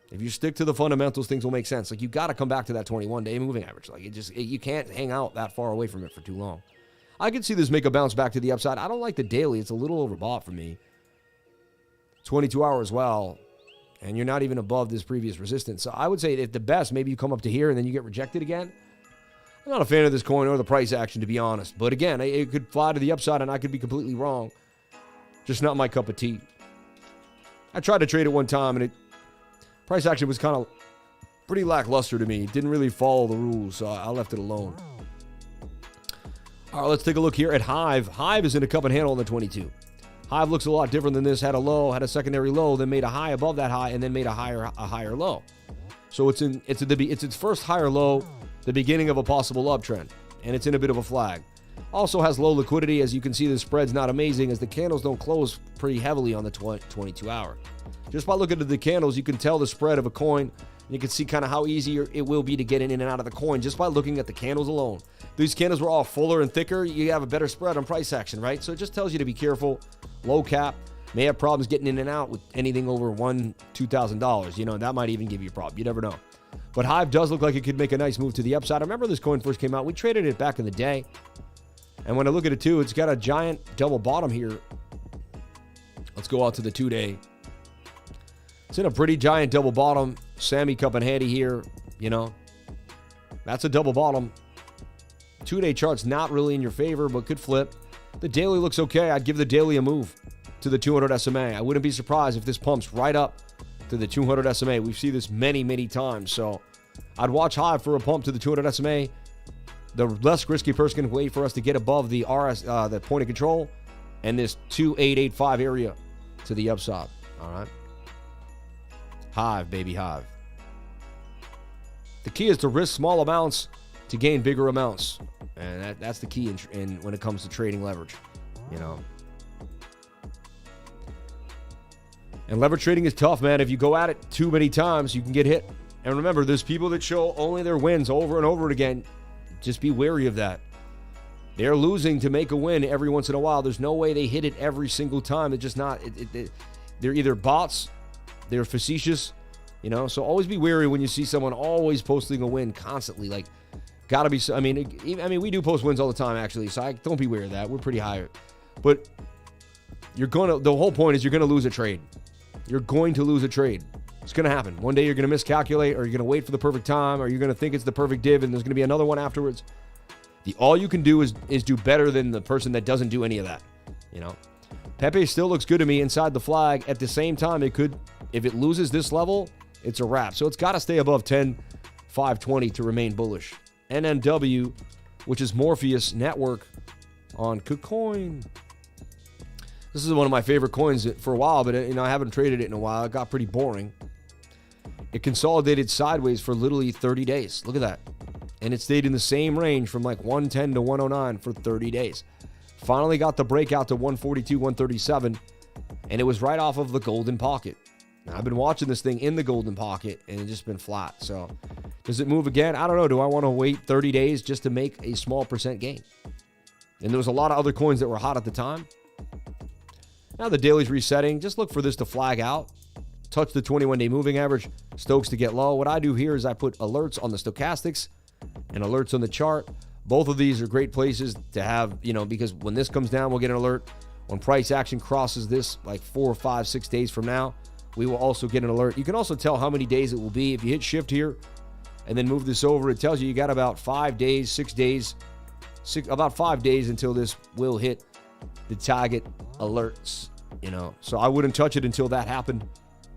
[SPEAKER 1] If you stick to the fundamentals, things will make sense. Like, you got to come back to that 21-day moving average. Like, you can't hang out that far away from it for too long. I could see this make a bounce back to the upside. I don't like the daily. It's a little overbought for me. 22 hours, well, And you're not even above this previous resistance. So I would say at the best, maybe you come up to here and then you get rejected again. I'm not a fan of this coin or the price action, to be honest. But again, it could fly to the upside and I could be completely wrong. Just not my cup of tea. I tried to trade it one time and price action was kind of pretty lackluster to me. It didn't really follow the rules, so I left it alone. All right, let's take a look here at HYVE. HYVE is in a cup and handle on the 22. HYVE looks a lot different than this. Had a low, had a secondary low, then made a high above that high, and then made a higher low. So it's its first higher low, the beginning of a possible uptrend, and it's in a bit of a flag. Also has low liquidity. As you can see, the spread's not amazing as the candles don't close pretty heavily on the 22 hour. Just by looking at the candles, you can tell the spread of a coin. You can see kind of how easy it will be to get in and out of the coin just by looking at the candles alone. If these candles were all fuller and thicker, you have a better spread on price action, right? So it just tells you to be careful. Low cap, may have problems getting in and out with anything over $2,000. You know, that might even give you a problem. You never know. But HYVE does look like it could make a nice move to the upside. I remember this coin first came out. We traded it back in the day. And when I look at it too, it's got a giant double bottom here. Let's go out to the 2-day. It's in a pretty giant double bottom. Sammy cup and handy here, you know. That's a double bottom. 2-day chart's not really in your favor, but could flip. The daily looks okay. I'd give the daily a move to the 200 SMA. I wouldn't be surprised if this pumps right up to the 200 SMA. We've seen this many, many times. So I'd watch HYVE for a pump to the 200 SMA. The less risky person can wait for us to get above the the point of control and this 2885 area to the upside. All right. HYVE, baby, HYVE. The key is to risk small amounts to gain bigger amounts. And that's the key in when it comes to trading leverage, you know. And leverage trading is tough, man. If you go at it too many times, you can get hit. And remember, there's people that show only their wins over and over again. Just be wary of that. They're losing to make a win every once in a while. There's no way they hit it every single time. It's just not. They're either bots, they're facetious, you know. So always be wary when you see someone always posting a win constantly. Like, gotta be. I mean, we do post wins all the time, actually. So don't be wary of that. We're pretty high, but the whole point is you're gonna lose a trade. You're going to lose a trade. It's going to happen. One day you're going to miscalculate, or you're going to wait for the perfect time, or you're going to think it's the perfect div and there's going to be another one afterwards. All you can do is do better than the person that doesn't do any of that. You know, PEPE still looks good to me inside the flag. At the same time, it could, if it loses this level, it's a wrap. So it's got to stay above 10,520 to remain bullish. NNW, which is Morpheus Network on KuCoin. This is one of my favorite coins for a while, but you know, I haven't traded it in a while. It got pretty boring. It consolidated sideways for literally 30 days. Look at that. And it stayed in the same range from like 110 to 109 for 30 days. Finally got the breakout to 142, 137, and it was right off of the golden pocket. Now, I've been watching this thing in the golden pocket, and it's just been flat. So does it move again? I don't know. Do I want to wait 30 days just to make a small percent gain? And there was a lot of other coins that were hot at the time. Now the daily's resetting. Just look for this to flag out. Touch the 21-day moving average. Stokes to get low. What I do here is I put alerts on the stochastics and alerts on the chart. Both of these are great places to have, you know, because when this comes down, we'll get an alert. When price action crosses this, like 4, 5, 6 days from now, we will also get an alert. You can also tell how many days it will be. If you hit shift here and then move this over, it tells you got about 5 days, 6 days, about 5 days until this will hit the target alerts, you know. So I wouldn't touch it until that happened.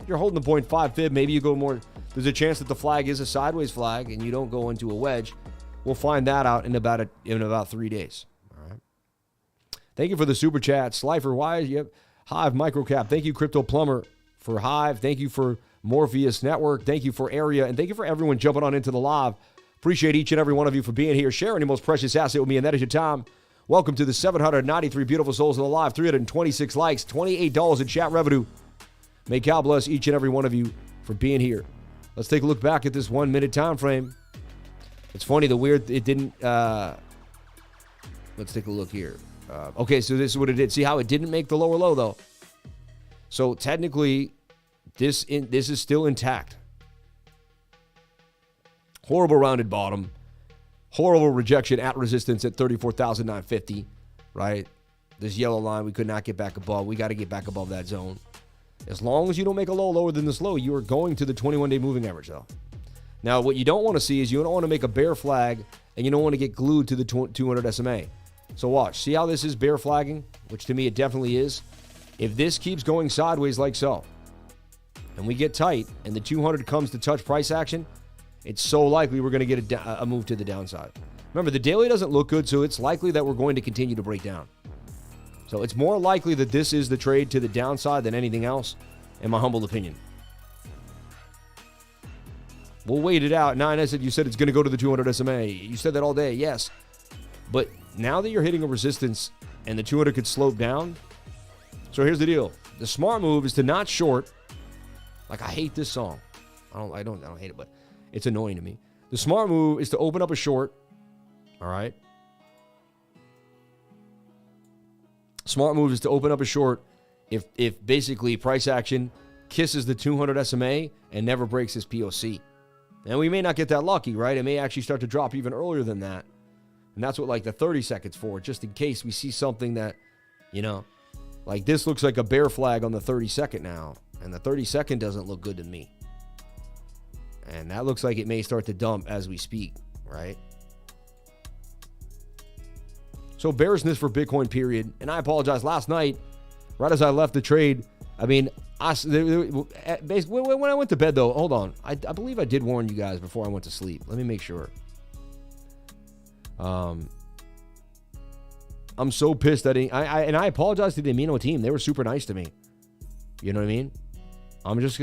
[SPEAKER 1] If you're holding the 0.5 fib, maybe you go more. There's a chance that the flag is a sideways flag and you don't go into a wedge. We'll find that out in about 3 days. All right. Thank you for the super chat. Slifer, why? Yep. HYVE Microcap. Thank you, Crypto Plumber, for HYVE. Thank you for Morpheus Network. Thank you for Area. And thank you for everyone jumping on into the live. Appreciate each and every one of you for being here, sharing your most precious asset with me, and that is your time. Welcome to the 793 beautiful souls in the live, 326 likes, $28 in chat revenue. May God bless each and every one of you for being here. Let's take a look back at this 1 minute time frame. It's funny, it didn't, let's take a look here. Okay, so this is what it did. See how it didn't make the lower low, though? So technically, this is still intact. Horrible rounded bottom. Horrible rejection at resistance at 34,950, right? This yellow line we could not get back above. We got to get back above that zone. As long as you don't make a low lower than this low, you are going to the 21-day moving average, though. Now, what you don't want to see is you don't want to make a bear flag, and you don't want to get glued to the 200 SMA. So watch. See how this is bear flagging, which to me it definitely is. If this keeps going sideways like so, and we get tight, and the 200 comes to touch price action, it's so likely we're going to get a move to the downside. Remember, the daily doesn't look good, so it's likely that we're going to continue to break down. So it's more likely that this is the trade to the downside than anything else, in my humble opinion. We'll wait it out. Nine, I said, you said it's going to go to the 200 SMA. You said that all day, yes. But now that you're hitting a resistance and the 200 could slope down, so here's the deal. The smart move is to not short. Like, I hate this song. I don't hate it, but it's annoying to me. The smart move is to open up a short. All right. Smart move is to open up a short if basically price action kisses the 200 SMA and never breaks this POC. And we may not get that lucky, right? It may actually start to drop even earlier than that. And that's what like the 30 seconds for, just in case we see something that, you know, like this looks like a bear flag on the 30 second now. And the 30 second doesn't look good to me. And that looks like it may start to dump as we speak, right? So bearishness for Bitcoin, period. And I apologize. Last night, right as I left the trade, I mean, basically, when I went to bed, though, hold on. I believe I did warn you guys before I went to sleep. Let me make sure. I'm so pissed that I apologize to the Amino team. They were super nice to me. You know what I mean? I'm just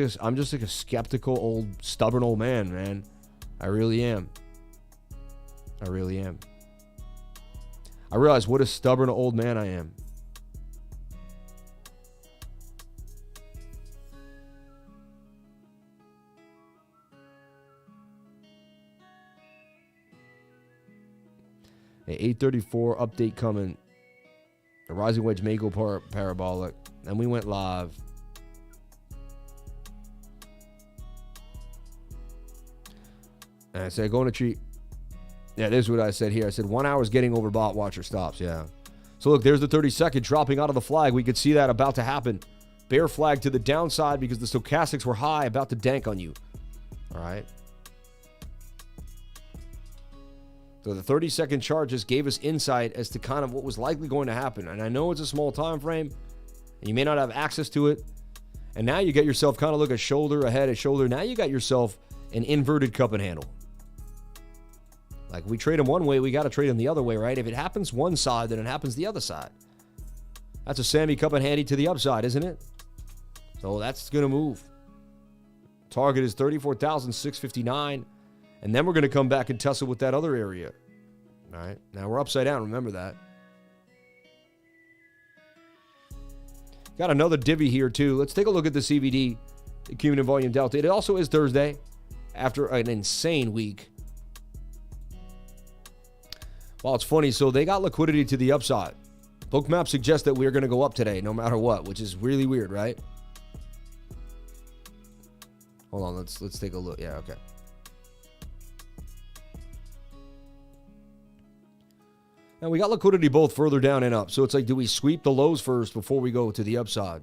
[SPEAKER 1] like a skeptical, stubborn old man. I really am. I really am. I realize what a stubborn old man I am. A 834 update coming. The rising wedge may go parabolic. And we went live. And I said, going to treat. Yeah, this is what I said here. I said 1 hour is getting overbought. Watch your stops. Yeah. So look, there's the 30 second dropping out of the flag. We could see that about to happen. Bear flag to the downside because the stochastics were high, about to dank on you. All right. So the 30 second chart just gave us insight as to kind of what was likely going to happen. And I know it's a small time frame, and you may not have access to it. And now you get yourself kind of look a shoulder ahead, a shoulder. Now you got yourself an inverted cup and handle. Like, we trade them one way, we got to trade them the other way, right? If it happens one side, then it happens the other side. That's a Sammy cup and handy to the upside, isn't it? So that's going to move. Target is 34,659. And then we're going to come back and tussle with that other area. All right. Now we're upside down. Remember that. Got another divvy here, too. Let's take a look at the CVD, the cumulative volume delta. It also is Thursday after an insane week. Well, it's funny. So they got liquidity to the upside. BookMap suggests that we're going to go up today no matter what, which is really weird, right? Hold on. Let's take a look. Yeah, okay. Now, we got liquidity both further down and up. So it's like, do we sweep the lows first before we go to the upside?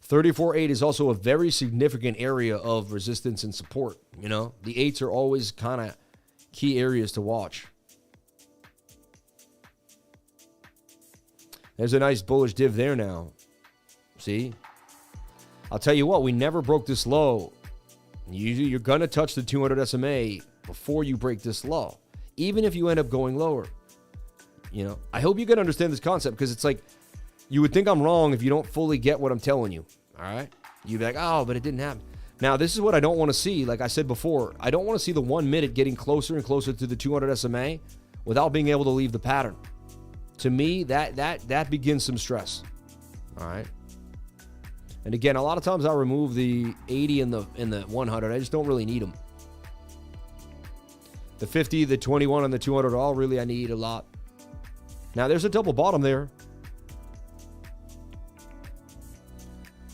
[SPEAKER 1] $34.8 is also a very significant area of resistance and support. You know, the 8s are always kind of key areas to watch. There's a nice bullish div there now. See? I'll tell you what, we never broke this low. Usually you're going to touch the 200 SMA before you break this low, even if you end up going lower. You know, I hope you can understand this concept, because it's like, you would think I'm wrong if you don't fully get what I'm telling you. All right? You'd be like, oh, but it didn't happen. Now, this is what I don't want to see. Like I said before, I don't want to see the 1 minute getting closer and closer to the 200 SMA without being able to leave the pattern. To me, that begins some stress. All right? And again, a lot of times I remove the 80 and the 100. I just don't really need them. The 50, the 21, and the 200 are all really I need a lot. Now, there's a double bottom there.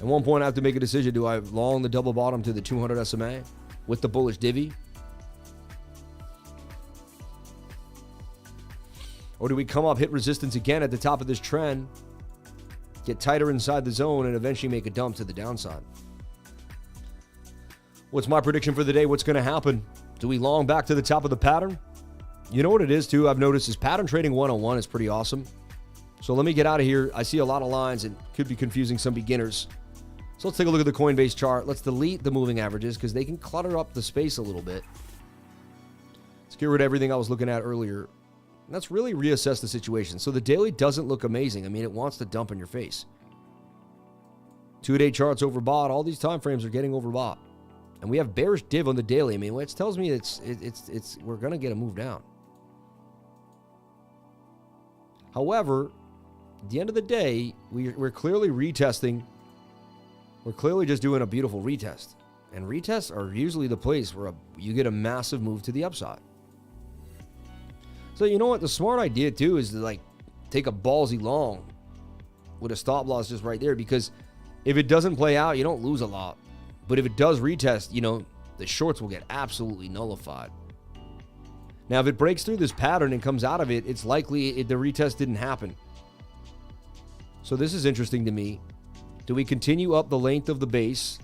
[SPEAKER 1] At one point, I have to make a decision. Do I long the double bottom to the 200 SMA with the bullish divvy? Or do we come up, hit resistance again at the top of this trend, get tighter inside the zone, and eventually make a dump to the downside? What's my prediction for the day? What's going to happen? Do we long back to the top of the pattern? You know what it is, too, I've noticed is pattern trading 101 is pretty awesome. So let me get out of here. I see a lot of lines and could be confusing some beginners. So let's take a look at the Coinbase chart. Let's delete the moving averages because they can clutter up the space a little bit. Let's get rid of everything I was looking at earlier. And let's really reassess the situation. So the daily doesn't look amazing. I mean, it wants to dump in your face. 2-day charts overbought. All these time frames are getting overbought. And we have bearish div on the daily. I mean, which tells me we're going to get a move down. However, at the end of the day, we're clearly retesting. We're clearly just doing a beautiful retest. And retests are usually the place where you get a massive move to the upside. So you know what? The smart idea, too, is to like take a ballsy long with a stop loss just right there. Because if it doesn't play out, you don't lose a lot. But if it does retest, you know, the shorts will get absolutely nullified. Now, if it breaks through this pattern and comes out of it, it's likely the retest didn't happen. So this is interesting to me. Do we continue up the length of the base?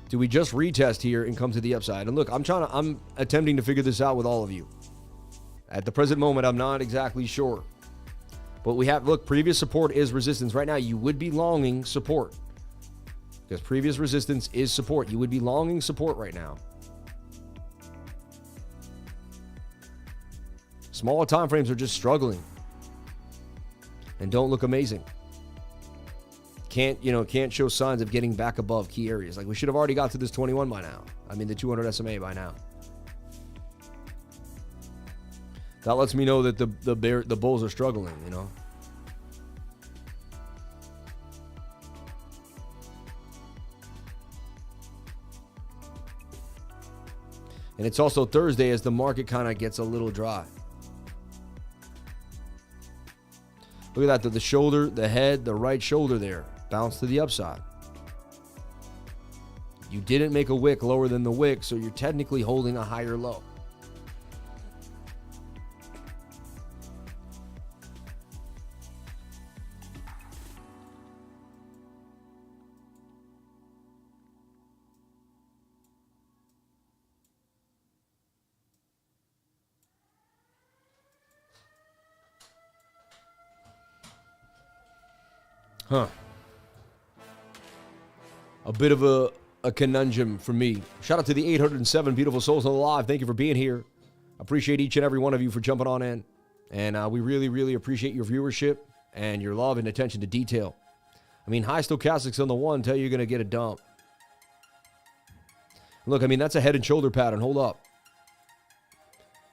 [SPEAKER 1] Do we just retest here and come to the upside? And look, I'm attempting to figure this out with all of you. At the present moment, I'm not exactly sure. But we have, look, previous support is resistance. Right now, you would be longing support. Because previous resistance is support. You would be longing support right now. Smaller time frames are just struggling and don't look amazing. Can't show signs of getting back above key areas. Like we should have already got to this 21 by now. I mean the 200 SMA by now. That lets me know that the bulls are struggling, you know. And it's also Thursday as the market kind of gets a little dry. Look at that, the shoulder, the head, the right shoulder there. Bounce to the upside. You didn't make a wick lower than the wick, so you're technically holding a higher low. Huh. A bit of a conundrum for me. Shout out to the 807 beautiful souls on the live. Thank you for being here. Appreciate each and every one of you for jumping on in. And we really, really appreciate your viewership and your love and attention to detail. I mean, high stochastics on the one tell you you're going to get a dump. Look, I mean, that's a head and shoulder pattern. Hold up.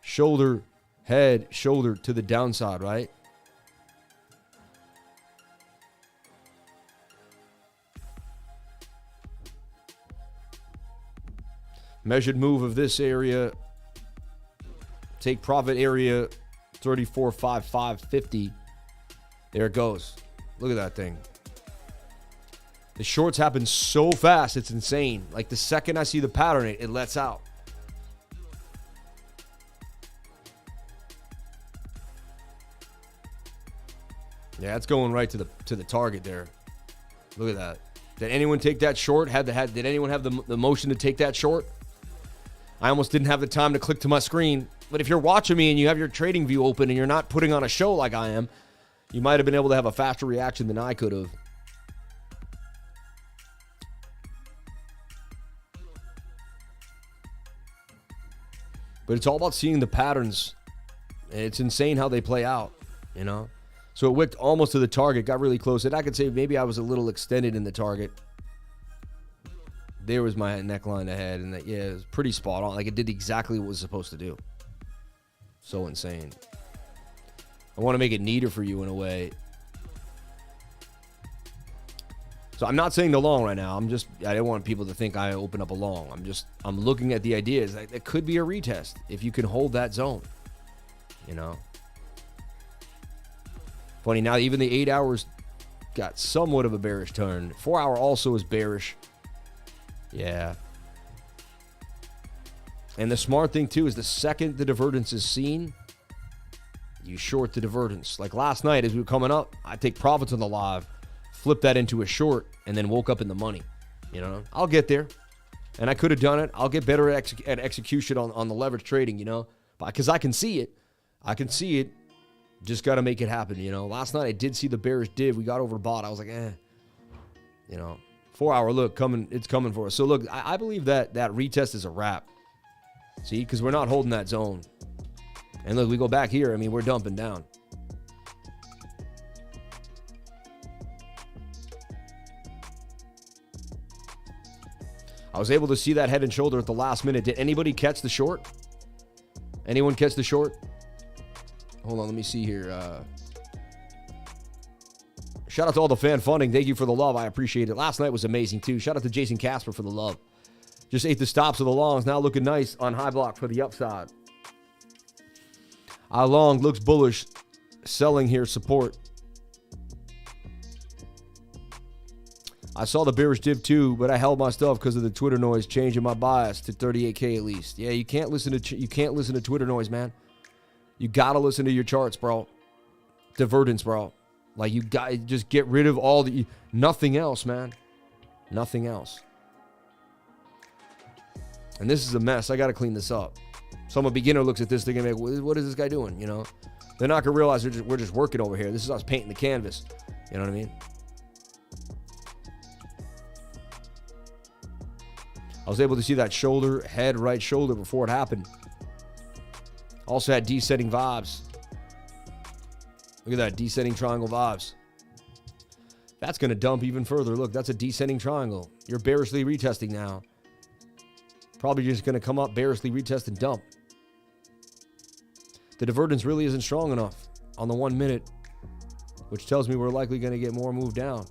[SPEAKER 1] Shoulder, head, shoulder to the downside, right? Measured move of this area. Take profit area 34.5550. There it goes. Look at that thing. The shorts happen so fast, it's insane. Like the second I see the pattern, it lets out. Yeah, it's going right to the target there. Look at that. Did anyone take that short? Did anyone have the motion to take that short? I almost didn't have the time to click to my screen. But if you're watching me and you have your trading view open and you're not putting on a show like I am, you might have been able to have a faster reaction than I could have. But it's all about seeing the patterns. And it's insane how they play out, you know? So it wicked almost to the target, got really close. And I could say maybe I was a little extended in the target. There was my neckline ahead, and that, yeah, it was pretty spot on. Like, it did exactly what it was supposed to do. So insane. I want to make it neater for you in a way. So I'm not saying the long right now. I don't want people to think I open up a long. I'm looking at the ideas. Like, it could be a retest if you can hold that zone, you know? Funny, now even the 8 hours got somewhat of a bearish turn. 4 hour also is bearish. Yeah. And the smart thing, too, is the second the divergence is seen, you short the divergence. Like last night as we were coming up, I take profits on the live, flip that into a short, and then woke up in the money. You know, I'll get there. And I could have done it. I'll get better at execution on the leverage trading, you know, because I can see it. I can see it. Just got to make it happen, you know. Last night I did see the bearish div. We got overbought. I was like, you know, 4-hour look coming. It's coming for us. So look, I believe that retest is a wrap. See, because we're not holding that zone. And look, we go back here. I mean, we're dumping down. I was able to see that head and shoulder at the last minute. Did anybody catch the short? Anyone catch the short? Hold on, let me see here. Shout out to all the fan funding. Thank you for the love. I appreciate it. Last night was amazing, too. Shout out to Jason Casper for the love. Just ate the stops of the longs. Now looking nice on high block for the upside. I long looks bullish. Selling here, support. I saw the bearish div too, but I held my stuff because of the Twitter noise, changing my bias to 38K at least. Yeah, you can't listen to Twitter noise, man. You gotta listen to your charts, bro. Divergence, bro. Like you got just get rid of all the nothing else, man. Nothing else. And this is a mess. I gotta clean this up. Some a beginner looks at this, they're gonna be like, what is this guy doing? You know, they're not gonna realize we're just working over here. This is us painting the canvas. You know what I mean? I was able to see that shoulder, head, right shoulder before it happened. Also had descending vibes. Look at that, descending triangle vibes. That's going to dump even further. Look, that's a descending triangle. You're bearishly retesting now. Probably just going to come up, bearishly retest and dump. The divergence really isn't strong enough on the 1 minute, which tells me we're likely going to get more move down.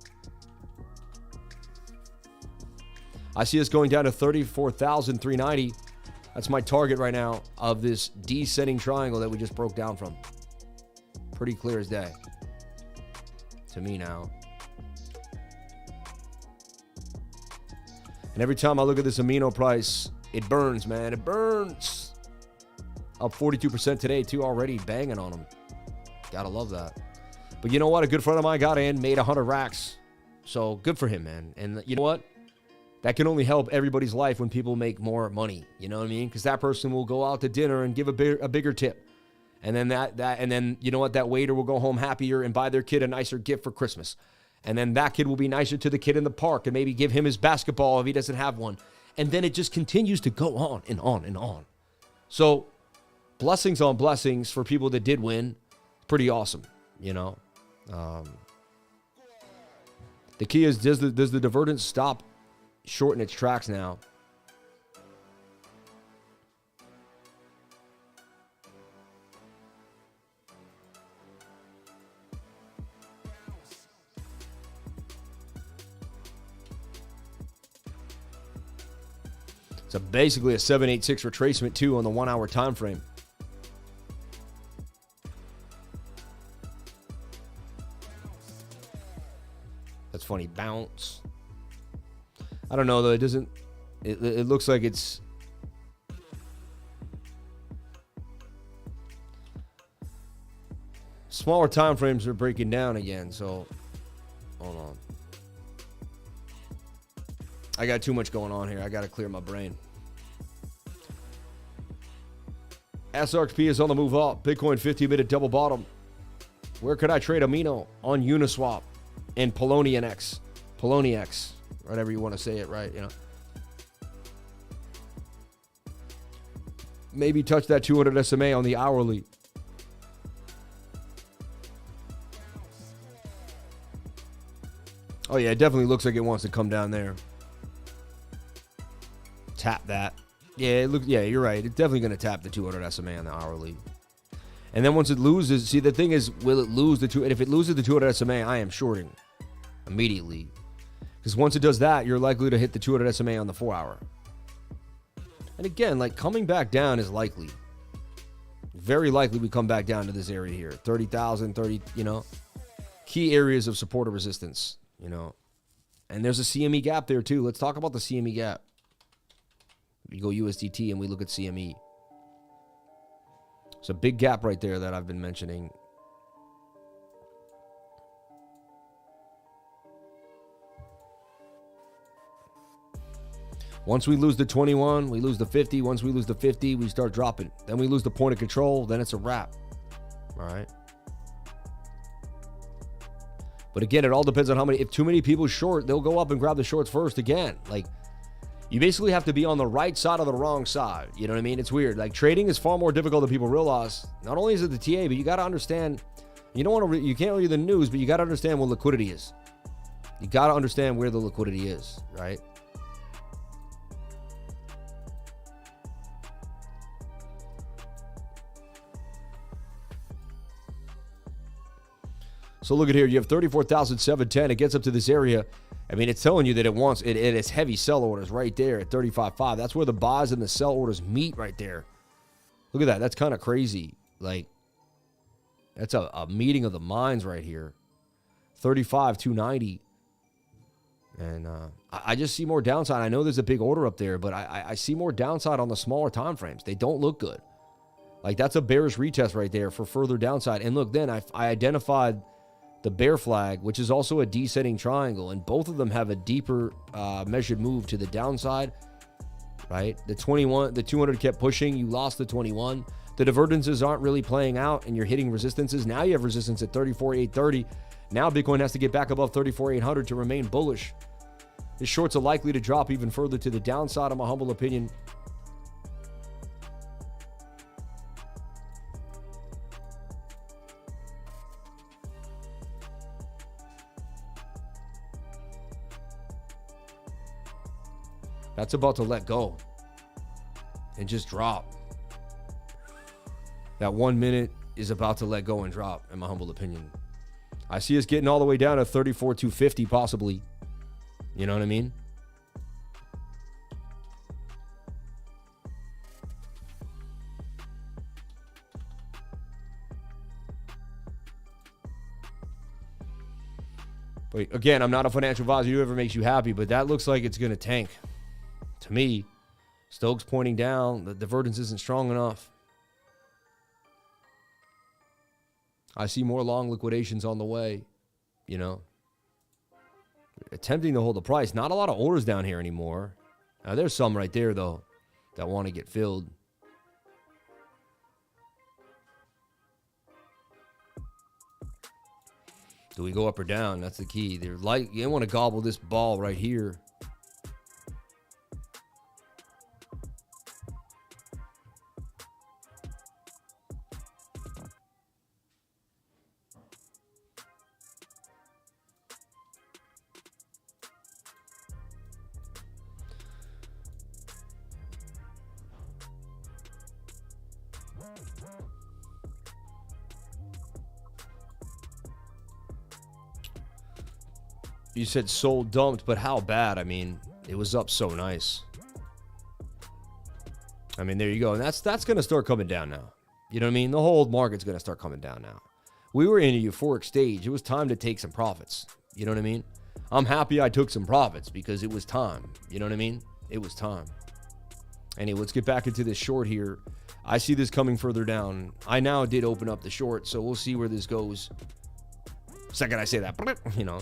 [SPEAKER 1] I see us going down to 34,390. That's my target right now of this descending triangle that we just broke down from. Pretty clear as day to me now. And every time I look at this amino price, it burns, man. It burns. Up 42% today, too, already banging on them. Gotta love that. But you know what? A good friend of mine got in, made 100 racks. So good for him, man. And you know what? That can only help everybody's life when people make more money. You know what I mean? Because that person will go out to dinner and give a bigger tip. And then and then you know what? That waiter will go home happier and buy their kid a nicer gift for Christmas. And then that kid will be nicer to the kid in the park and maybe give him his basketball if he doesn't have one. And then it just continues to go on and on and on. So blessings on blessings for people that did win. Pretty awesome, you know. The key is, does the divergence stop short in its tracks now? So basically a 786 retracement too on the 1 hour time frame. That's funny. Bounce. I don't know though. It doesn't. It looks like it's. Smaller time frames are breaking down again. So, hold on. I got too much going on here. I got to clear my brain. SRXP is on the move up. Bitcoin 50-minute double bottom. Where could I trade amino? On Uniswap and Poloniex. Poloniex. Whatever you want to say it, right? You know. Maybe touch that 200 SMA on the hourly. Oh yeah, it definitely looks like it wants to come down there. Tap that. Yeah, it looks. Yeah, you're right. It's definitely going to tap the 200 SMA on the hourly. And then once it loses, see the thing is, will it lose the two? And if it loses the 200 SMA, I am shorting immediately. Because once it does that, you're likely to hit the 200 SMA on the 4 hour. And again, like coming back down is likely. Very likely we come back down to this area here. 30,000, 30, you know. Key areas of support or resistance, you know. And there's a CME gap there too. Let's talk about the CME gap. We go USDT and we look at CME. It's a big gap right there that I've been mentioning. Once we lose the 21, we lose the 50. Once we lose the 50, we start dropping. Then we lose the point of control. Then it's a wrap. All right. But again, it all depends on how many. If too many people short, they'll go up and grab the shorts first again. Like, you basically have to be on the right side of the wrong side. You know what I mean? It's weird. Like, trading is far more difficult than people realize. Not only is it the TA, but you got to understand. You don't want to. You can't read the news, but you got to understand what liquidity is. You got to understand where the liquidity is, right? So look at here. You have 34,710. It gets up to this area. I mean, it's telling you that it is heavy sell orders right there at 35.5. That's where the buys and the sell orders meet right there. Look at that. That's kind of crazy. Like, that's a meeting of the minds right here. 35,290. And I just see more downside. I know there's a big order up there, but I see more downside on the smaller time frames. They don't look good. Like, that's a bearish retest right there for further downside. And look, then I identified the bear flag, which is also a descending triangle, and both of them have a deeper measured move to the downside, right? The 21, the 200 kept pushing. You lost the 21. The divergences aren't really playing out, and you're hitting resistances. Now you have resistance at 34,830. Now Bitcoin has to get back above 34,800 to remain bullish. The shorts are likely to drop even further to the downside, in my humble opinion. That's about to let go and just drop. That 1 minute is about to let go and drop, in my humble opinion. I see us getting all the way down to 34,250 possibly. You know what I mean? But again, I'm not a financial advisor. Whoever makes you happy, but that looks like it's going to tank. To me, Stokes pointing down. The divergence isn't strong enough. I see more long liquidations on the way, you know. Attempting to hold the price. Not a lot of orders down here anymore. Now, there's some right there, though, that want to get filled. Do we go up or down? That's the key. They're like, you want to gobble this ball right here. You said sold dumped, but how bad? I mean, it was up so nice. I mean, there you go. And that's going to start coming down now. You know what I mean? The whole market's going to start coming down now. We were in a euphoric stage. It was time to take some profits. You know what I mean? I'm happy I took some profits because it was time. You know what I mean? It was time. Anyway, let's get back into this short here. I see this coming further down. I now did open up the short, so we'll see where this goes. Second I say that, you know.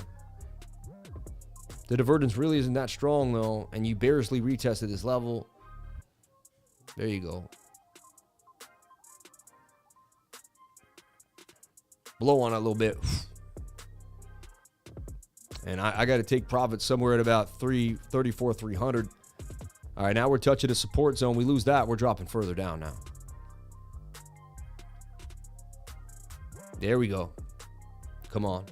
[SPEAKER 1] The divergence really isn't that strong, though, and you barely retested this level. There you go. Blow on it a little bit. And I got to take profits somewhere at about 34,300. All right, now we're touching the support zone. We lose that, we're dropping further down now. There we go. Come on.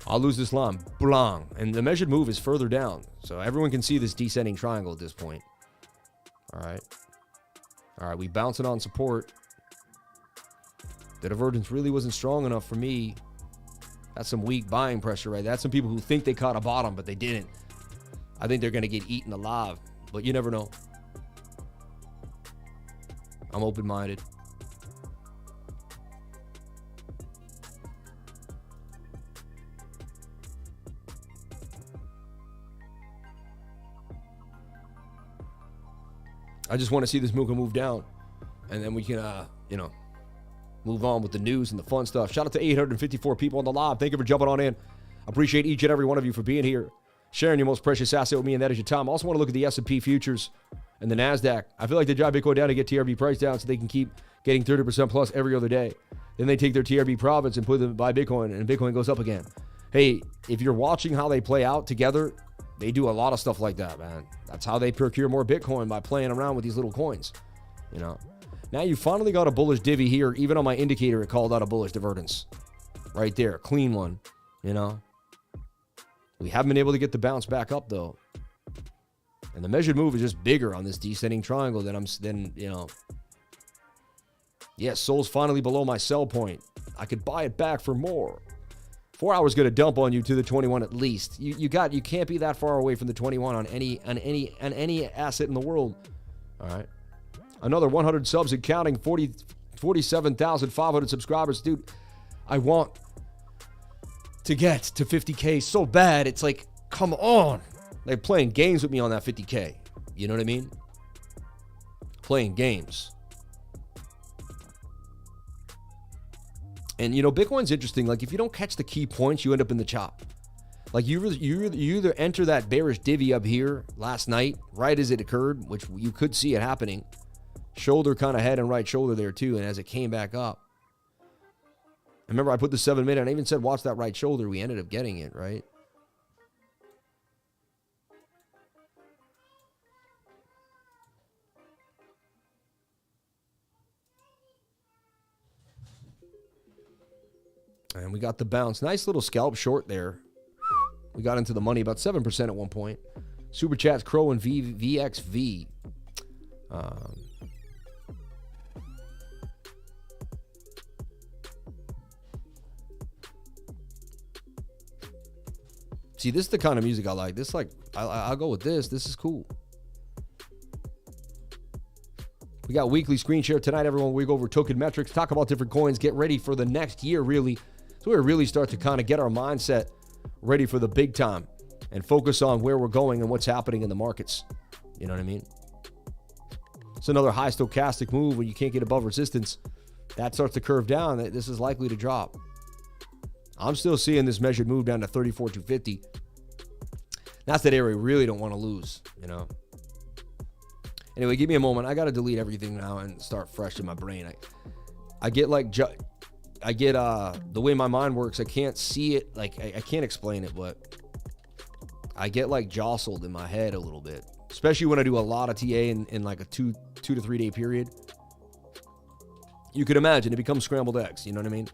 [SPEAKER 1] I'll lose this line. Blang. And the measured move is further down. So everyone can see this descending triangle at this point. All right. All right, we bouncing on support. The divergence really wasn't strong enough for me. That's some weak buying pressure, right? That's some people who think they caught a bottom, but they didn't. I think they're going to get eaten alive, but you never know. I'm open-minded. I just want to see this Mooka move down, and then we can, you know, move on with the news and the fun stuff. Shout out to 854 people on the live. Thank you for jumping on in. I appreciate each and every one of you for being here, sharing your most precious asset with me, and that is your time. I also want to look at the S&P futures and the NASDAQ. I feel like they drive Bitcoin down to get TRB price down so they can keep getting 30% plus every other day. Then they take their TRB profits and put them buy Bitcoin, and Bitcoin goes up again. Hey, if you're watching how they play out together, they do a lot of stuff like that, man. That's how they procure more Bitcoin, by playing around with these little coins, you know. Now you finally got a bullish divvy here. Even on my indicator, it called out a bullish divergence. Right there, clean one, you know. We haven't been able to get the bounce back up, though. And the measured move is just bigger on this descending triangle than you know. Yes, Sol's finally below my sell point. I could buy it back for more. 4 hours going to dump on you to the 21 at least. You can't be that far away from the 21 on any asset in the world. All right. Another 100 subs and counting, 47,500 subscribers. Dude, I want to get to 50K so bad. It's like, come on. They're playing games with me on that 50K. You know what I mean? Playing games. And, you know, Bitcoin's interesting. Like, if you don't catch the key points, you end up in the chop. Like, you either enter that bearish divvy up here last night, right as it occurred, which you could see it happening. Shoulder kind of head and right shoulder there, too. And as it came back up. Remember, I put the 7-minute, and I even said, watch that right shoulder. We ended up getting it, right? And we got the bounce. Nice little scalp short there. We got into the money, about 7% at one point. Super chats, Crow and VXV. See, this is the kind of music I like. This, like, I'll go with this. This is cool. We got weekly screen share tonight, everyone. We go over token metrics, talk about different coins, get ready for the next year, really. So we really start to kind of get our mindset ready for the big time and focus on where we're going and what's happening in the markets. You know what I mean? It's another high stochastic move when you can't get above resistance. That starts to curve down. This is likely to drop. I'm still seeing this measured move down to 34,250. That's that area we really don't want to lose, you know? Anyway, give me a moment. I got to delete everything now and start fresh in my brain. I get like... the way my mind works, I can't see it. Like, I can't explain it, but I get like jostled in my head a little bit, especially when I do a lot of TA in like a two to 3 day period. You could imagine it becomes scrambled eggs. You know what I mean?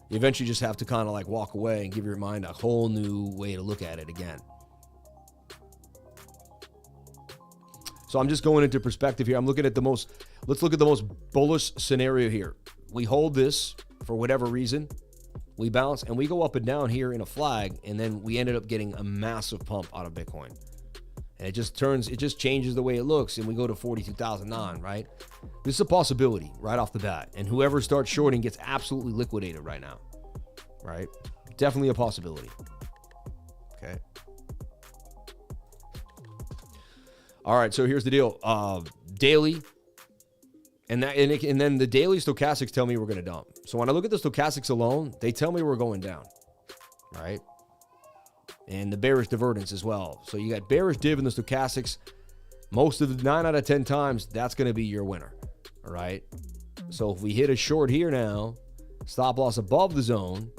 [SPEAKER 1] You eventually just have to kind of like walk away and give your mind a whole new way to look at it again. So I'm just going into perspective here. I'm looking at let's look at the most bullish scenario here. We hold this for whatever reason, we bounce and we go up and down here in a flag, and then we ended up getting a massive pump out of Bitcoin. And it just changes the way it looks, and we go to 42,009, right? This is a possibility right off the bat. And whoever starts shorting gets absolutely liquidated right now, right? Definitely a possibility. Okay. All right, so here's the deal. Daily. And then the daily stochastics tell me we're going to dump. So when I look at the stochastics alone, they tell me we're going down, right? And the bearish divergence as well. So you got bearish div in the stochastics. Most of the 9 out of 10 times, that's going to be your winner, all right? So if we hit a short here now, stop loss above the zone,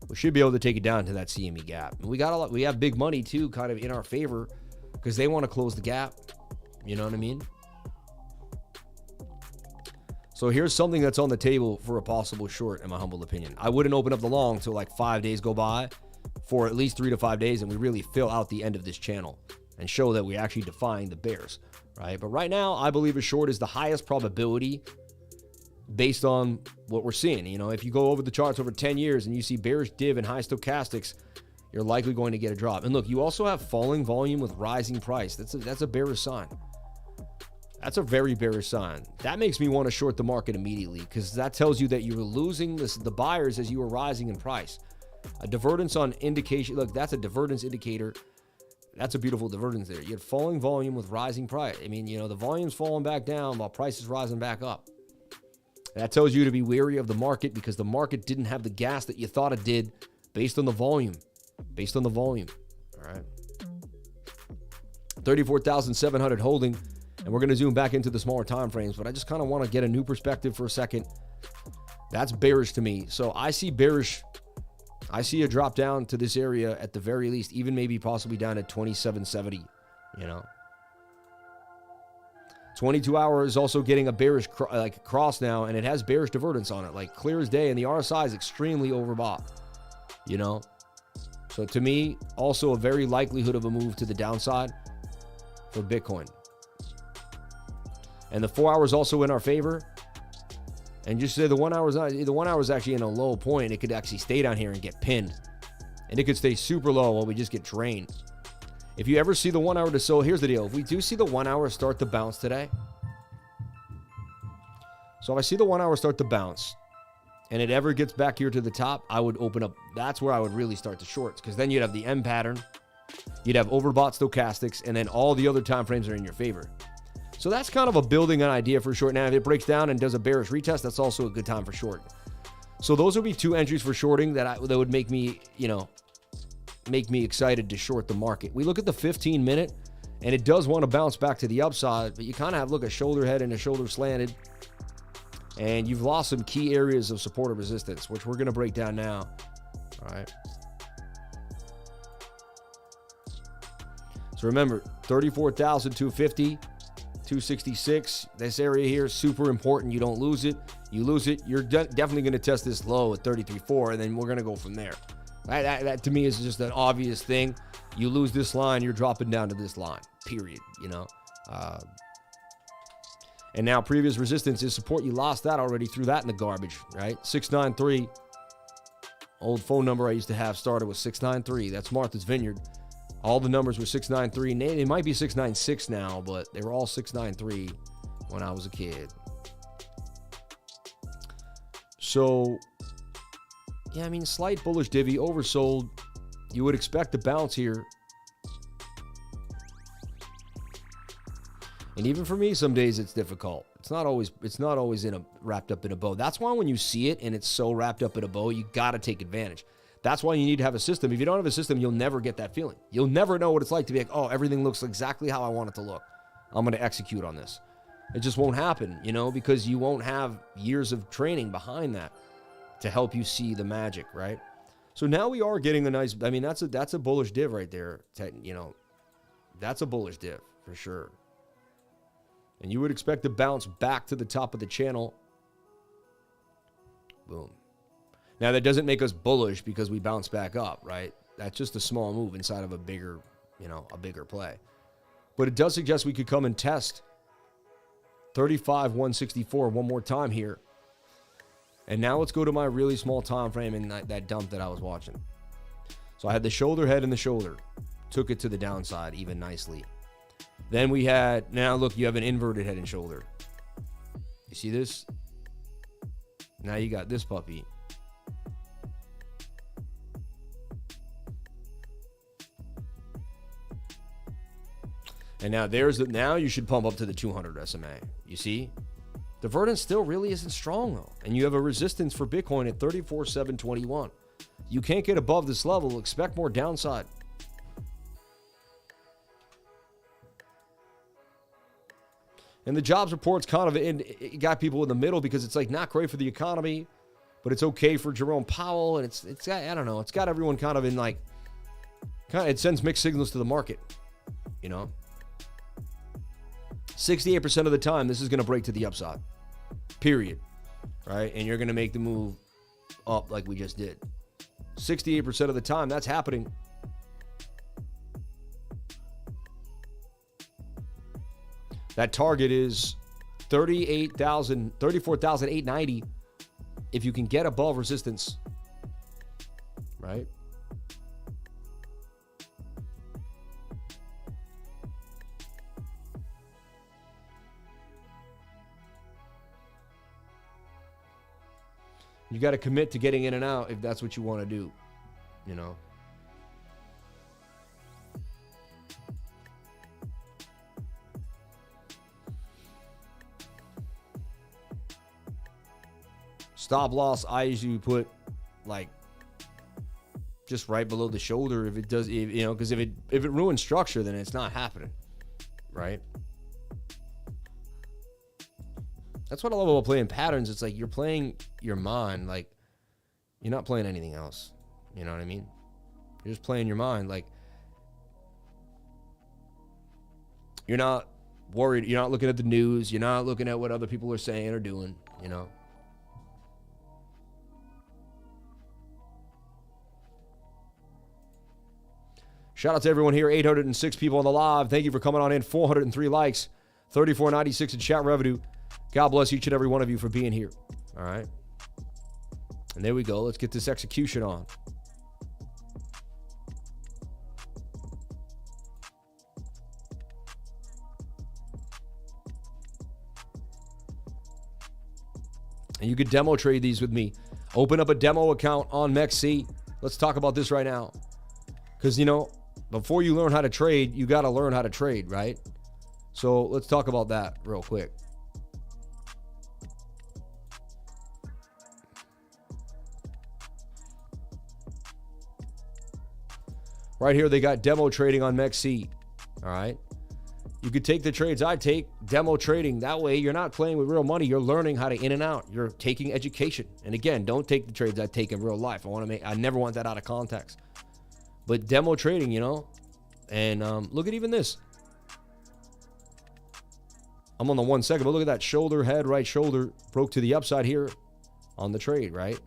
[SPEAKER 1] we should be able to take it down to that CME gap. And we have big money too, kind of in our favor, because they want to close the gap. You know what I mean? So here's something that's on the table for a possible short, in my humble opinion. I wouldn't open up the long until like 5 days go by, for at least 3 to 5 days, and we really fill out the end of this channel and show that we actually define the bears, right? But right now, I believe a short is the highest probability based on what we're seeing. You know, if you go over the charts over 10 years and you see bearish div and high stochastics, you're likely going to get a drop. And look, you also have falling volume with rising price. That's a bearish sign. That's a very bearish sign. That makes me want to short the market immediately, because that tells you that you were losing the buyers as you were rising in price. A divergence on indication. Look, that's a divergence indicator. That's a beautiful divergence there. You had falling volume with rising price. I mean, you know, the volume's falling back down while price is rising back up. That tells you to be wary of the market because the market didn't have the gas that you thought it did based on the volume. Based on the volume. All right. 34,700 holding. And we're going to zoom back into the smaller time frames, but I just kind of want to get a new perspective for a second. That's bearish to me. So I see bearish. I see a drop down to this area at the very least, even maybe possibly down at 2770, you know. 22 hour is also getting a bearish cross now, and it has bearish divergence on it, like clear as day, and the RSI is extremely overbought, you know. So to me, also a very likelihood of a move to the downside for Bitcoin. And the 4 hours also in our favor. And just say the 1 hour is actually in a low point. It could actually stay down here and get pinned. And it could stay super low while we just get drained. If you ever see the 1 hour to so, here's the deal. If we do see the 1 hour start to bounce today. So if I see the 1 hour start to bounce and it ever gets back here to the top, I would open up. That's where I would really start the shorts, because then you'd have the M pattern. You'd have overbought stochastics, and then all the other time frames are in your favor. So that's kind of a building an idea for short. Now, if it breaks down and does a bearish retest, that's also a good time for short. So those would be two entries for shorting that would make me, you know, make me excited to short the market. We look at the 15-minute, and it does want to bounce back to the upside, but you kind of have, look, a shoulder head and a shoulder slanted, and you've lost some key areas of support or resistance, which we're going to break down now. All right. So remember, 34,250. 266, this area here is super important. You don't lose it. You lose it, you're definitely going to test this low at 33.4, and then we're going to go from there. That to me is just an obvious thing. You lose this line, you're dropping down to this line, period, you know. And now previous resistance is support. You lost that already, threw that in the garbage, right? 693, old phone number I used to have started with 693. That's Martha's Vineyard. All the numbers were 693. It might be 696 now, but they were all 693 when I was a kid. So, yeah, I mean, slight bullish divvy, oversold. You would expect to bounce here. And even for me, some days it's difficult. It's not always wrapped up in a bow. That's why when you see it and it's so wrapped up in a bow, you got to take advantage. That's why you need to have a system. If you don't have a system, you'll never get that feeling. You'll never know what it's like to be like, oh, everything looks exactly how I want it to look. I'm going to execute on this. It just won't happen, you know, because you won't have years of training behind that to help you see the magic, right? So now we are getting a nice, I mean, that's a bullish div right there. You know, that's a bullish div for sure. And you would expect to bounce back to the top of the channel. Boom. Now, that doesn't make us bullish because we bounce back up, right? That's just a small move inside of a bigger, you know, a bigger play. But it does suggest we could come and test 35,164 one more time here. And now let's go to my really small time frame in that dump that I was watching. So I had the shoulder head and the shoulder. Took it to the downside even nicely. Then we had, now look, you have an inverted head and shoulder. You see this? Now you got this puppy. And now now you should pump up to the 200 SMA. You see? Divergence still really isn't strong though. And you have a resistance for Bitcoin at 34,721. You can't get above this level. Expect more downside. And the jobs report's kind of, it got people in the middle because it's like not great for the economy, but it's okay for Jerome Powell. And it's I don't know, it's got everyone kind of in like, it sends mixed signals to the market, you know? 68% of the time, this is going to break to the upside, period, right? And you're going to make the move up like we just did. 68% of the time, that's happening. That target is 34,890 if you can get above resistance, right? You got to commit to getting in and out if that's what you want to do, you know. Stop loss, I usually put like just right below the shoulder if it does, you know, because if it ruins structure, then it's not happening, right? That's what I love about playing patterns. It's like you're playing your mind, like you're not playing anything else. You know what I mean? You're just playing your mind. Like you're not worried. You're not looking at the news. You're not looking at what other people are saying or doing, you know? Shout out to everyone here. 806 people on the live. Thank you for coming on in. 403 likes. 3496 in chat revenue. God bless each and every one of you for being here. All right. And there we go. Let's get this execution on. And you could demo trade these with me. Open up a demo account on MEXC. Let's talk about this right now. Because, you know, before you learn how to trade, you got to learn how to trade, right? So let's talk about that real quick. Right here, they got demo trading on MEXC. All right. You could take the trades I take, demo trading. That way, you're not playing with real money. You're learning how to in and out. You're taking education. And again, don't take the trades I take in real life. I never want that out of context. But demo trading, you know, and look at even this. I'm on the 1 second, but look at that shoulder, head, right shoulder broke to the upside here on the trade, right?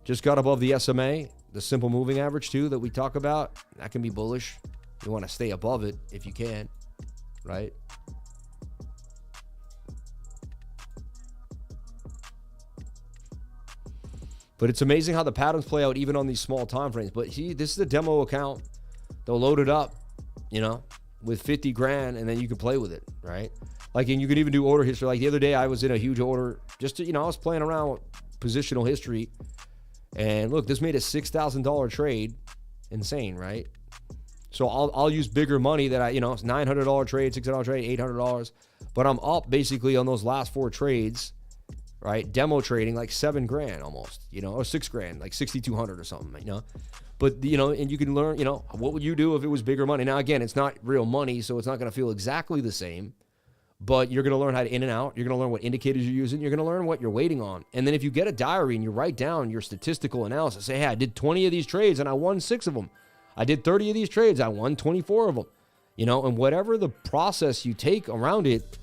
[SPEAKER 1] Just got above the SMA, the simple moving average too that we talk about. That can be bullish. You want to stay above it if you can, right? But it's amazing how the patterns play out even on these small time frames. But this is a demo account. They'll load it up, you know, with 50 grand, and then you can play with it, right? Like, and you can even do order history. Like the other day, I was in a huge order just to, you know, I was playing around with positional history. And look, this made a $6,000 trade. Insane, right? So I'll use bigger money that I, you know, it's $900 trade, $600 trade, $800. But I'm up basically on those last 4 trades. Right, demo trading like 7 grand almost, you know, or 6 grand, like 6,200 or something, you know. But you know, and you can learn, you know, what would you do if it was bigger money? Now again, it's not real money, so it's not going to feel exactly the same. But you're going to learn how to in and out. You're going to learn what indicators you're using. You're going to learn what you're waiting on. And then if you get a diary and you write down your statistical analysis, say, hey, I did 20 of these trades and I won 6 of them. I did 30 of these trades, I won 24 of them. You know, and whatever the process you take around it,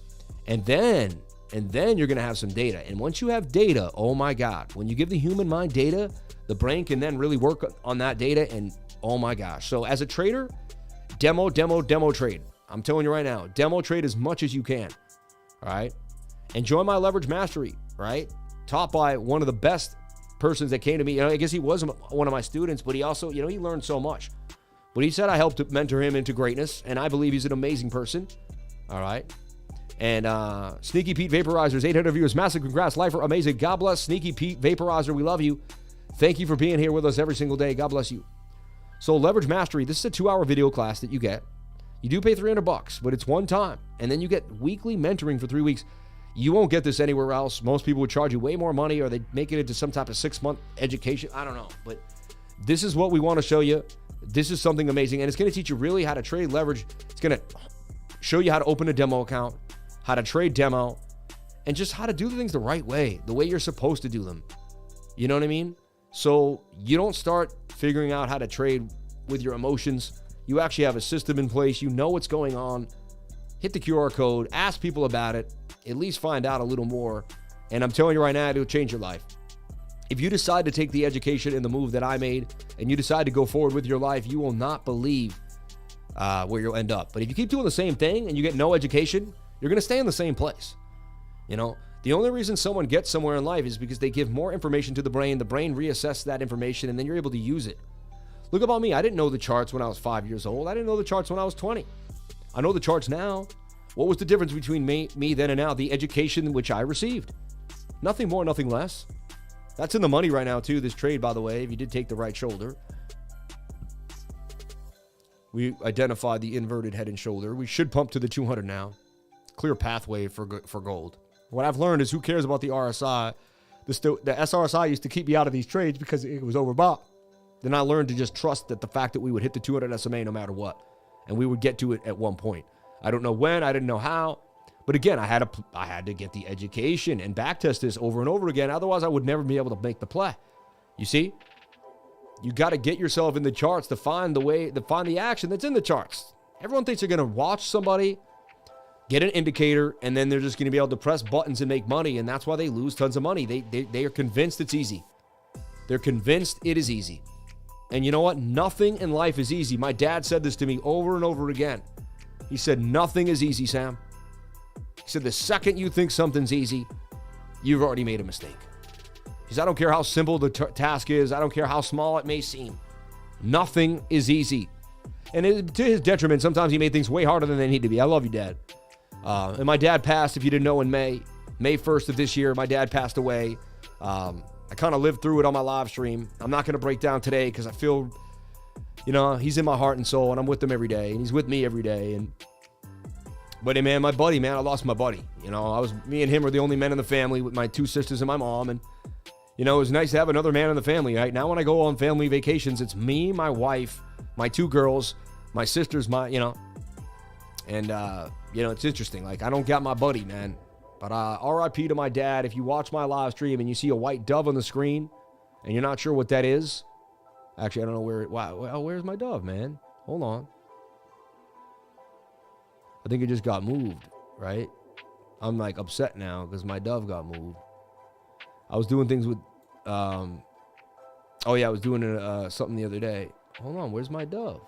[SPEAKER 1] and then you're going to have some data. And once you have data, oh my God, when you give the human mind data, the brain can then really work on that data. And oh my gosh. So as a trader, demo trade. I'm telling you right now, demo trade as much as you can. All right. And join my leverage mastery, right? Taught by one of the best persons that came to me. You know, I guess he was one of my students, but he also, you know, he learned so much. But he said I helped mentor him into greatness. And I believe he's an amazing person. All right. And Sneaky Pete Vaporizers, 800 viewers, massive congrats, lifer, amazing. God bless Sneaky Pete Vaporizer, we love you. Thank you for being here with us every single day. God bless you. So Leverage Mastery, this is a 2-hour video class that you get. You do pay $300, but it's one time, and then you get weekly mentoring for 3 weeks. You won't get this anywhere else. Most people would charge you way more money, or they make it into some type of 6-month education. I don't know, but this is what we want to show you. This is something amazing, and it's going to teach you really how to trade leverage. It's going to show you how to open a demo account, how to trade demo, and just how to do the things the right way, the way you're supposed to do them. You know what I mean? So you don't start figuring out how to trade with your emotions. You actually have a system in place. You know what's going on. Hit the QR code, ask people about it, at least find out a little more. And I'm telling you right now, it'll change your life. If you decide to take the education and the move that I made, and you decide to go forward with your life, you will not believe where you'll end up. But if you keep doing the same thing and you get no education, you're going to stay in the same place. You know, the only reason someone gets somewhere in life is because they give more information to the brain reassesses that information, and then you're able to use it. Look about me. I didn't know the charts when I was 5 years old. I didn't know the charts when I was 20. I know the charts now. What was the difference between me then and now? The education which I received. Nothing more, nothing less. That's in the money right now too, this trade, by the way, if you did take the right shoulder. We identified the inverted head and shoulder. We should pump to the 200 now. Clear pathway for gold. What I've learned is who cares about the RSI, the SRSI used to keep me out of these trades because it was overbought. Then I learned to just trust that the fact that we would hit the 200 SMA no matter what. And we would get to it at one point. I don't know when, I didn't know how. But again, I had to get the education and backtest this over and over again. Otherwise, I would never be able to make the play. You see? You got to get yourself in the charts to find the action that's in the charts. Everyone thinks they're going to watch somebody get an indicator, and then they're just going to be able to press buttons and make money, and that's why they lose tons of money. They are convinced it's easy. They're convinced it is easy. And you know what? Nothing in life is easy. My dad said this to me over and over again. He said, nothing is easy, Sam. He said, the second you think something's easy, you've already made a mistake. He said, I don't care how simple the task is. I don't care how small it may seem. Nothing is easy. And to his detriment, sometimes he made things way harder than they need to be. I love you, Dad. And my dad passed, if you didn't know, in May 1st of this year, my dad passed away. I kind of lived through it on my live stream. I'm not going to break down today because I feel, he's in my heart and soul, and I'm with him every day, and he's with me every day. But hey, man, my buddy, man, I lost my buddy. Me and him were the only men in the family with my two sisters and my mom, and it was nice to have another man in the family. Right now, when I go on family vacations, it's me, my wife, my two girls, my sisters, and it's interesting. Like, I don't got my buddy, man. But RIP to my dad. If you watch my live stream and you see a white dove on the screen and you're not sure what that is, actually, I don't know where. Wow, where's my dove, man? Hold on. I think it just got moved, right? I'm like upset now because my dove got moved. I was doing things with, I was doing something the other day. Hold on, where's my dove?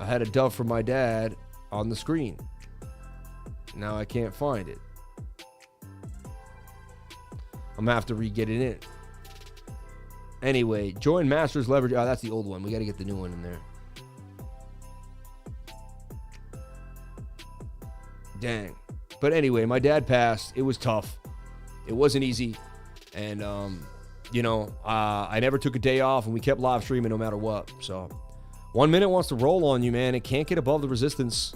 [SPEAKER 1] I had a dove from my dad on the screen. Now I can't find it. I'm gonna have to re-get it in. Anyway, join Masters Leverage. Oh, that's the old one. We got to get the new one in there. Dang. But anyway, my dad passed. It was tough. It wasn't easy. And, I never took a day off, and we kept live streaming no matter what. So 1 minute wants to roll on you, man. It can't get above the resistance.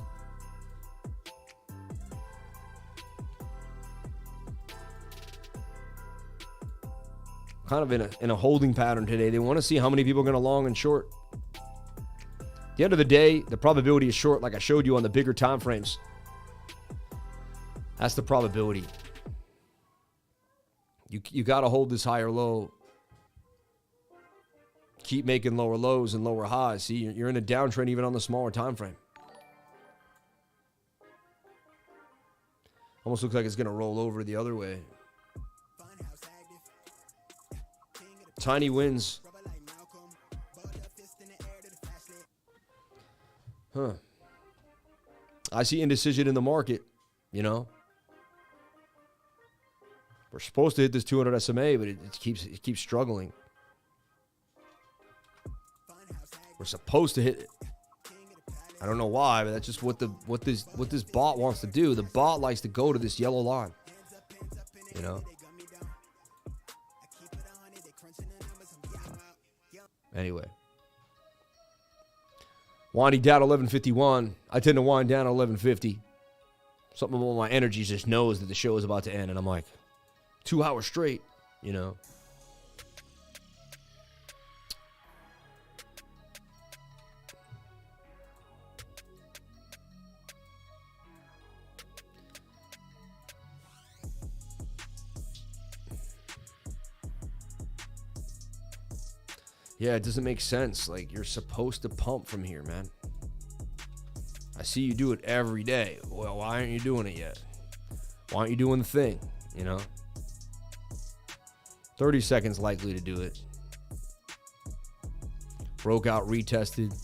[SPEAKER 1] Kind of in a holding pattern today. They want to see how many people are going to long and short. At the end of the day, the probability is short, like I showed you on the bigger time frames. That's the probability. You got to hold this higher low. Keep making lower lows and lower highs. See, you're in a downtrend even on the smaller time frame. Almost looks like it's going to roll over the other way. Tiny wins. Huh. I see indecision in the market, We're supposed to hit this 200 SMA, but it keeps struggling. We're supposed to hit it. I don't know why, but that's just what this bot wants to do. The bot likes to go to this yellow line. Anyway. Winding down 11:51. I tend to wind down at 11:50. Something about my energy just knows that the show is about to end, and I'm like, 2 hours straight, Yeah, it doesn't make sense. Like, you're supposed to pump from here, man. I see you do it every day. Well, why aren't you doing it yet? Why aren't you doing the thing, 30 seconds likely to do it. Broke out, retested.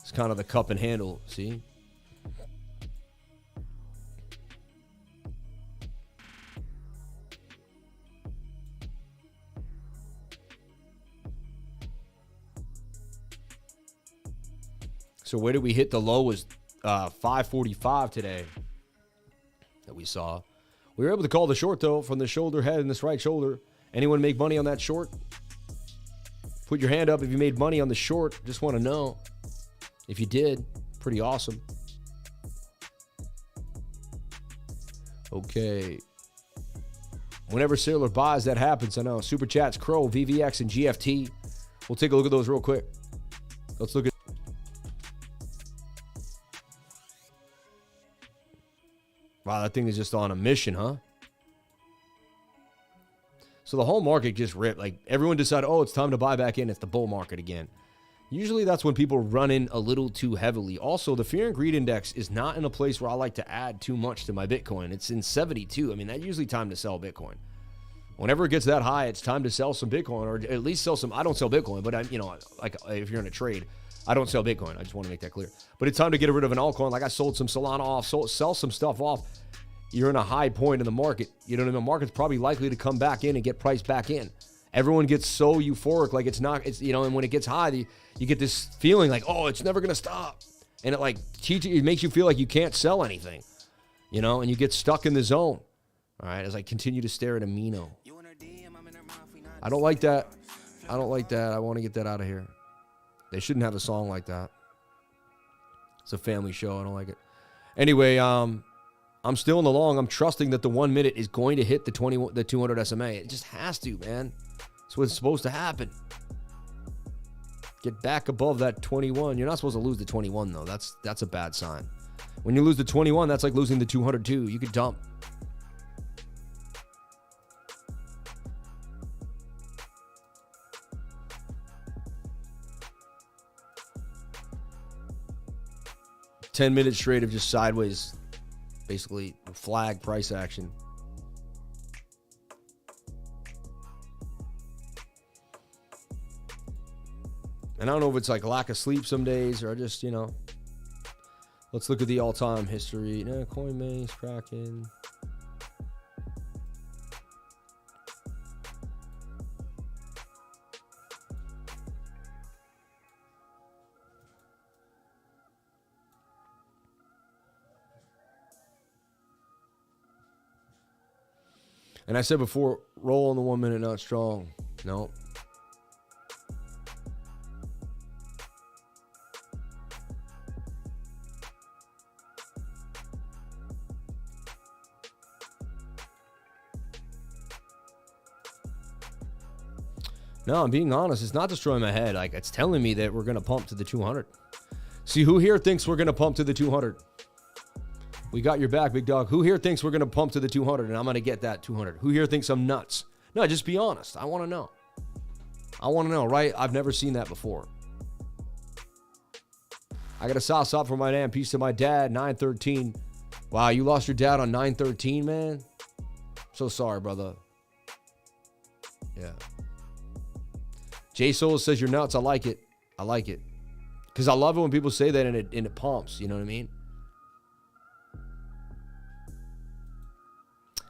[SPEAKER 1] It's kind of the cup and handle, see? So where did we hit the low was 545 today that we saw. We were able to call the short, though, from the shoulder head and this right shoulder. Anyone make money on that short? Put your hand up if you made money on the short. Just want to know if you did. Pretty awesome. Okay. Whenever Sailor buys, that happens. I know. Super Chats, Crow, VVX, and GFT. We'll take a look at those real quick. Let's look at. Wow, that thing is just on a mission, huh? So the whole market just ripped. Like, everyone decided, oh, it's time to buy back in. It's the bull market again. Usually that's when people run in a little too heavily. Also, the Fear and Greed Index is not in a place where I like to add too much to my Bitcoin. It's in 72. I mean, that's usually time to sell Bitcoin. Whenever it gets that high, it's time to sell some Bitcoin, or at least sell some. I don't sell Bitcoin, but like if you're in a trade, I don't sell Bitcoin. I just want to make that clear. But it's time to get rid of an altcoin. Like I sold some Solana off, sell some stuff off. You're in a high point in the market. You know what I mean? The market's probably likely to come back in and get priced back in. Everyone gets so euphoric, like and when it gets high, you get this feeling like, oh, it's never going to stop. And it makes you feel like you can't sell anything, and you get stuck in the zone. All right, as I continue to stare at Amino. I don't like that. I want to get that out of here. They shouldn't have a song like that. It's a family show. I don't like it. Anyway, I'm still in the long. I'm trusting that the 1 minute is going to hit the 200 SMA. It just has to, man. That's what's supposed to happen. Get back above that 21. You're not supposed to lose the 21, though. That's a bad sign. When you lose the 21, that's like losing the 202. You could dump. $10-minute straight of just sideways, basically flag price action. And I don't know if it's like lack of sleep some days or just, let's look at the all-time history. Coinbase, Kraken. And I said before, roll on the 1 minute, not strong. No. No, I'm being honest. It's not destroying my head. Like, it's telling me that we're going to pump to the 200. See, who here thinks we're going to pump to the 200? We got your back, big dog. Who here thinks we're going to pump to the 200 and I'm going to get that 200? Who here thinks I'm nuts? No, just be honest. I want to know. I want to know, right? I've never seen that before. I got a sauce up for my damn piece to my dad, 913. Wow, you lost your dad on 913, man? So sorry, brother. Yeah. J Soul says you're nuts. I like it. I like it. Because I love it when people say that and it pumps. You know what I mean?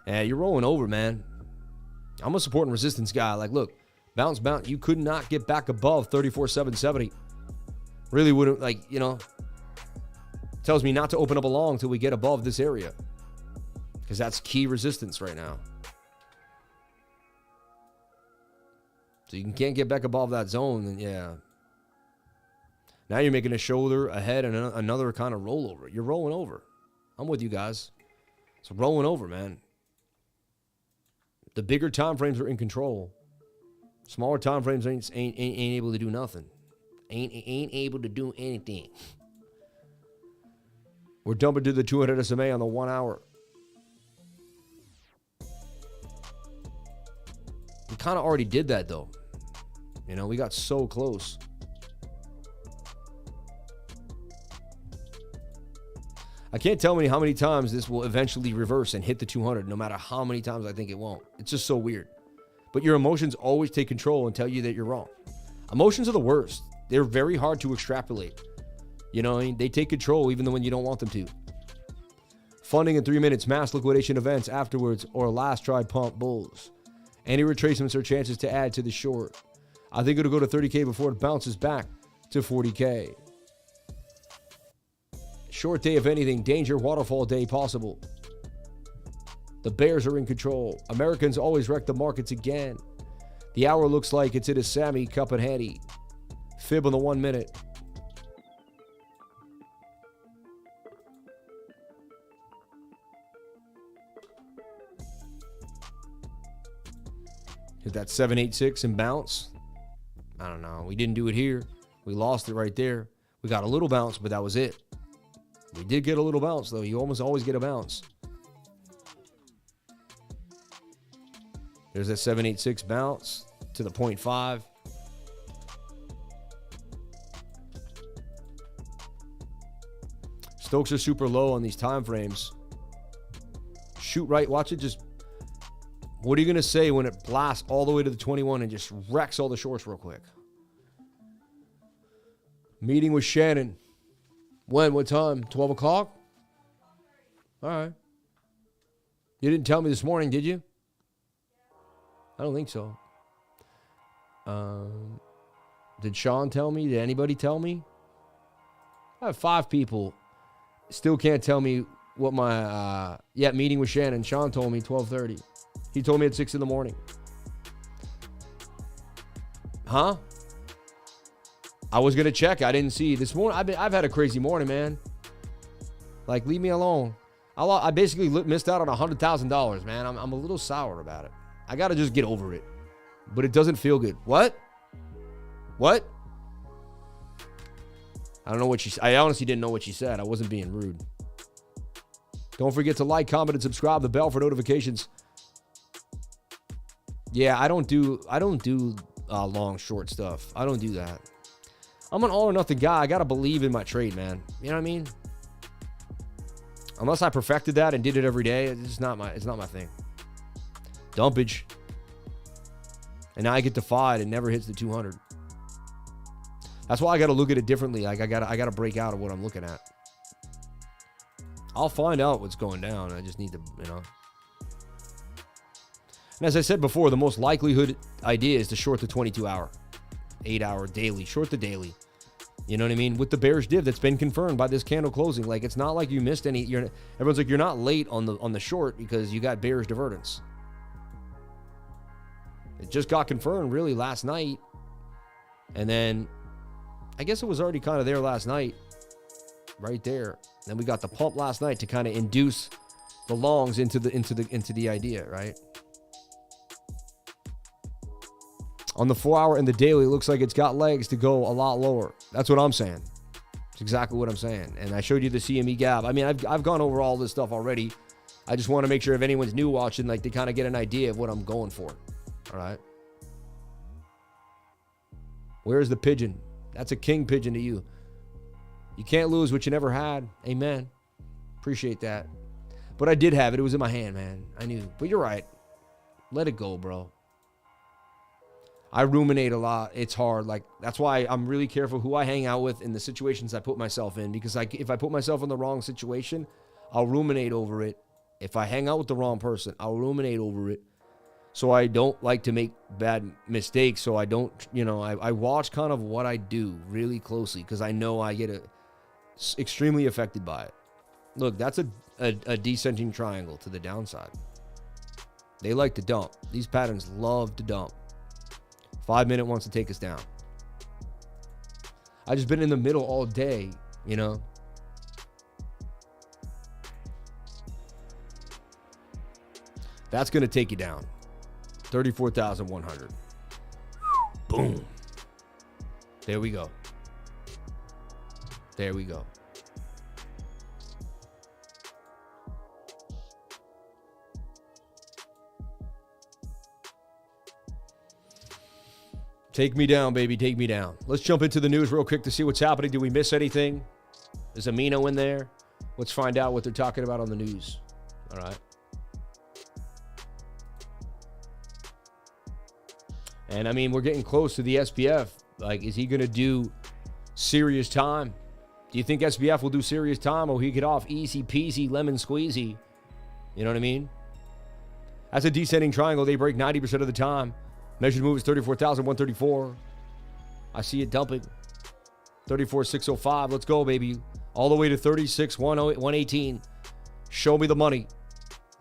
[SPEAKER 1] Yeah, you're rolling over, man. I'm a support and resistance guy. Like, look, bounce. You could not get back above 34,770. Really wouldn't, tells me not to open up a long until we get above this area. Because that's key resistance right now. So you can't get back above that zone, then yeah. Now you're making a shoulder, a head, and another kind of rollover. You're rolling over. I'm with you guys. It's rolling over, man. The bigger time frames are in control. Smaller time frames ain't able to do nothing. Ain't able to do anything. We're dumping to the 200 SMA on the 1 hour. We kind of already did that, though. We got so close. I can't tell you how many times this will eventually reverse and hit the 200, no matter how many times I think it won't. It's just so weird. But your emotions always take control and tell you that you're wrong. Emotions are the worst. They're very hard to extrapolate. They take control even when you don't want them to. Funding in 3 minutes, mass liquidation events afterwards, or last try pump bulls. Any retracements or chances to add to the short. I think it'll go to 30K before it bounces back to 40K. Short day, if anything. Danger, waterfall day possible. The bears are in control. Americans always wreck the markets again. The hour looks like it's in a Sammy cup and handy. Fib on the 1 minute. Hit that 786 and bounce. I don't know. We didn't do it here. We lost it right there. We got a little bounce, but that was it. We did get a little bounce, though. You almost always get a bounce. There's that 786 bounce to the 0.5. Stokes are super low on these time frames. Shoot right. Watch it just. What are you going to say when it blasts all the way to the 21 and just wrecks all the shorts real quick? Meeting with Shannon. When? What time? 12 o'clock? All right. You didn't tell me this morning, did you? I don't think so. Did Sean tell me? Did anybody tell me? I have 5 people. Still can't tell me what my, meeting with Shannon. Sean told me 12:30. He told me at 6 in the morning. Huh? I was going to check. I didn't see. This morning, I've had a crazy morning, man. Like, leave me alone. I basically missed out on $100,000, man. I'm a little sour about it. I got to just get over it. But it doesn't feel good. What? What? I don't know what I honestly didn't know what she said. I wasn't being rude. Don't forget to like, comment, and subscribe. The bell for notifications. Yeah, I don't do long, short stuff. I don't do that. I'm an all or nothing guy. I got to believe in my trade, man. You know what I mean? Unless I perfected that and did it every day, it's not my thing. Dumpage. And now I get defied and never hits the 200. That's why I got to look at it differently. Like I got to break out of what I'm looking at. I'll find out what's going down. I just need to, And as I said before, the most likelihood idea is to short the 22-hour, 8-hour daily. Short the daily. You know what I mean? With the bearish div that's been confirmed by this candle closing. Like, it's not like you missed any. Everyone's like, you're not late on the short because you got bearish divergence. It just got confirmed really last night. And then I guess it was already kind of there last night. Right there. Then we got the pump last night to kind of induce the longs into the idea, right? On the 4-hour and the daily, it looks like it's got legs to go a lot lower. That's what I'm saying. It's exactly what I'm saying. And I showed you the CME gap. I mean, I've gone over all this stuff already. I just want to make sure if anyone's new watching, like, they kind of get an idea of what I'm going for. All right. Where's the pigeon? That's a king pigeon to you. You can't lose what you never had. Amen. Appreciate that. But I did have it. It was in my hand, man. I knew. But you're right. Let it go, bro. I ruminate a lot. It's hard. Like, that's why I'm really careful who I hang out with in the situations I put myself in. Because if I put myself in the wrong situation, I'll ruminate over it. If I hang out with the wrong person, I'll ruminate over it. So I don't like to make bad mistakes. So I don't, I watch kind of what I do really closely because I know I get extremely affected by it. Look, that's a descending triangle to the downside. They like to dump. These patterns love to dump. 5 minute wants to take us down. I just been in the middle all day, That's going to take you down. 34,100. Boom. There we go. There we go. Take me down, baby. Take me down. Let's jump into the news real quick to see what's happening. Did we miss anything? Is Amino in there? Let's find out what they're talking about on the news. All right. And, I mean, we're getting close to the SPF. Like, is he going to do serious time? Do you think SPF will do serious time, or he get off easy peasy lemon squeezy? You know what I mean? That's a descending triangle. They break 90% of the time. Measured move is 34,134. I see it dumping. 34,605. Let's go, baby. All the way to 36,118. Show me the money.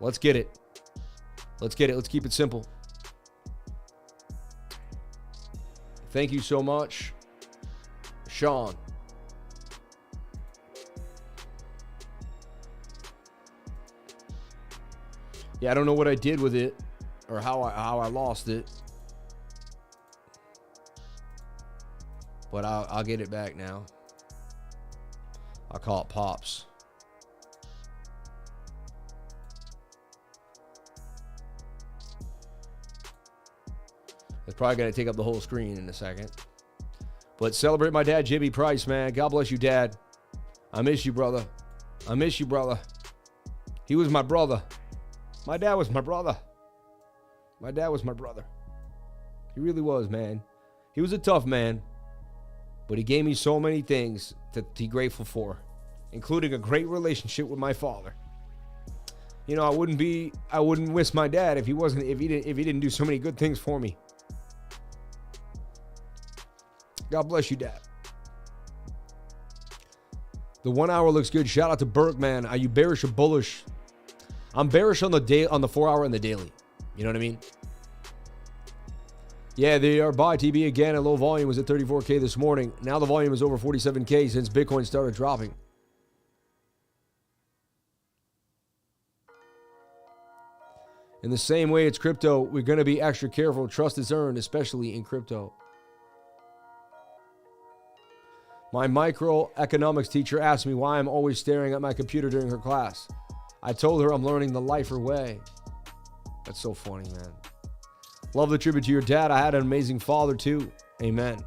[SPEAKER 1] Let's get it. Let's get it. Let's keep it simple. Thank you so much, Sean. Yeah, I don't know what I did with it or how I lost it. but I'll get it back now. I'll call it Pops. It's probably going to take up the whole screen in a second. But celebrate my dad, Jimmy Price, man. God bless you, Dad. I miss you, brother. I miss you, brother. He was my brother. My dad was my brother. My dad was my brother. He really was, man. He was a tough man, but he gave me so many things to be grateful for, including a great relationship with my father. You know, I wouldn't miss my dad if he didn't do so many good things for me. God bless you, Dad. The 1 hour looks good. Shout out to Berkman. Are you bearish or bullish? I'm bearish on the 4 hour and the daily. You know what I mean? Yeah, they are buy TB again at low volume was at 34K this morning. Now the volume is over 47K since Bitcoin started dropping. In the same way it's crypto, we're going to be extra careful. Trust is earned, especially in crypto. My microeconomics teacher asked me why I'm always staring at my computer during her class. I told her I'm learning the lifer way. That's so funny, man. Love the tribute to your dad. I had an amazing father too. Amen.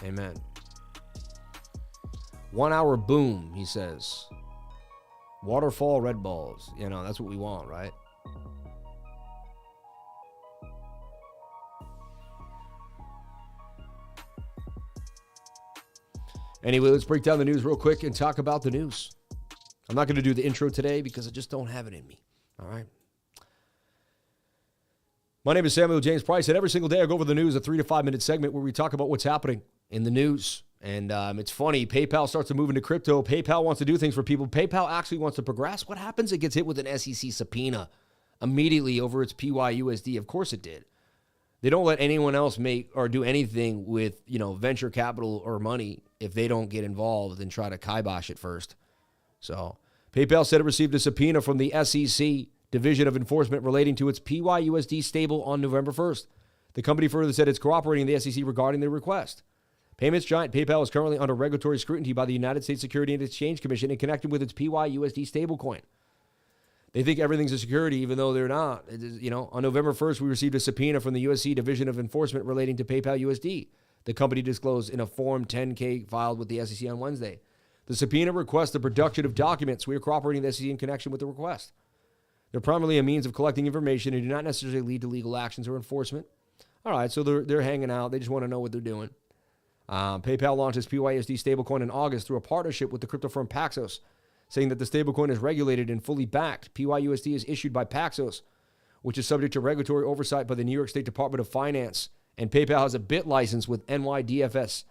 [SPEAKER 1] Amen. 1 hour boom, he says. Waterfall red balls. You know, that's what we want, right? Anyway, let's break down the news real quick and talk about the news. I'm not going to do the intro today because I just don't have it in me. All right. My name is Samuel James Price, and every single day I go over the news, a 3 to 5 minute segment where we talk about what's happening in the news. And it's funny, PayPal starts to move into crypto. PayPal wants to do things for people. PayPal actually wants to progress. What happens? It gets hit with an SEC subpoena immediately over its PYUSD. Of course it did. They don't let anyone else make or do anything with, you know, venture capital or money if they don't get involved and try to kibosh it first. So PayPal said it received a subpoena from the SEC Division of Enforcement relating to its PYUSD stable on November 1st. The company further said it's cooperating with the SEC regarding the request. Payments giant PayPal is currently under regulatory scrutiny by the United States Securities and Exchange Commission in connection with its PYUSD stablecoin. They think everything's a security, even though they're not. It is, you know, on November 1st, we received a subpoena from the USC Division of Enforcement relating to PayPal USD. The company disclosed in a Form 10-K filed with the SEC on Wednesday. The subpoena requests the production of documents. We are cooperating with the SEC in connection with the request. They're primarily a means of collecting information and do not necessarily lead to legal actions or enforcement. All right, so they're hanging out. They just want to know what they're doing. PayPal launched its PYUSD stablecoin in August through a partnership with the crypto firm Paxos, saying that the stablecoin is regulated and fully backed. PYUSD is issued by Paxos, which is subject to regulatory oversight by the New York State Department of Finance. And PayPal has a BIT license with NYDFS.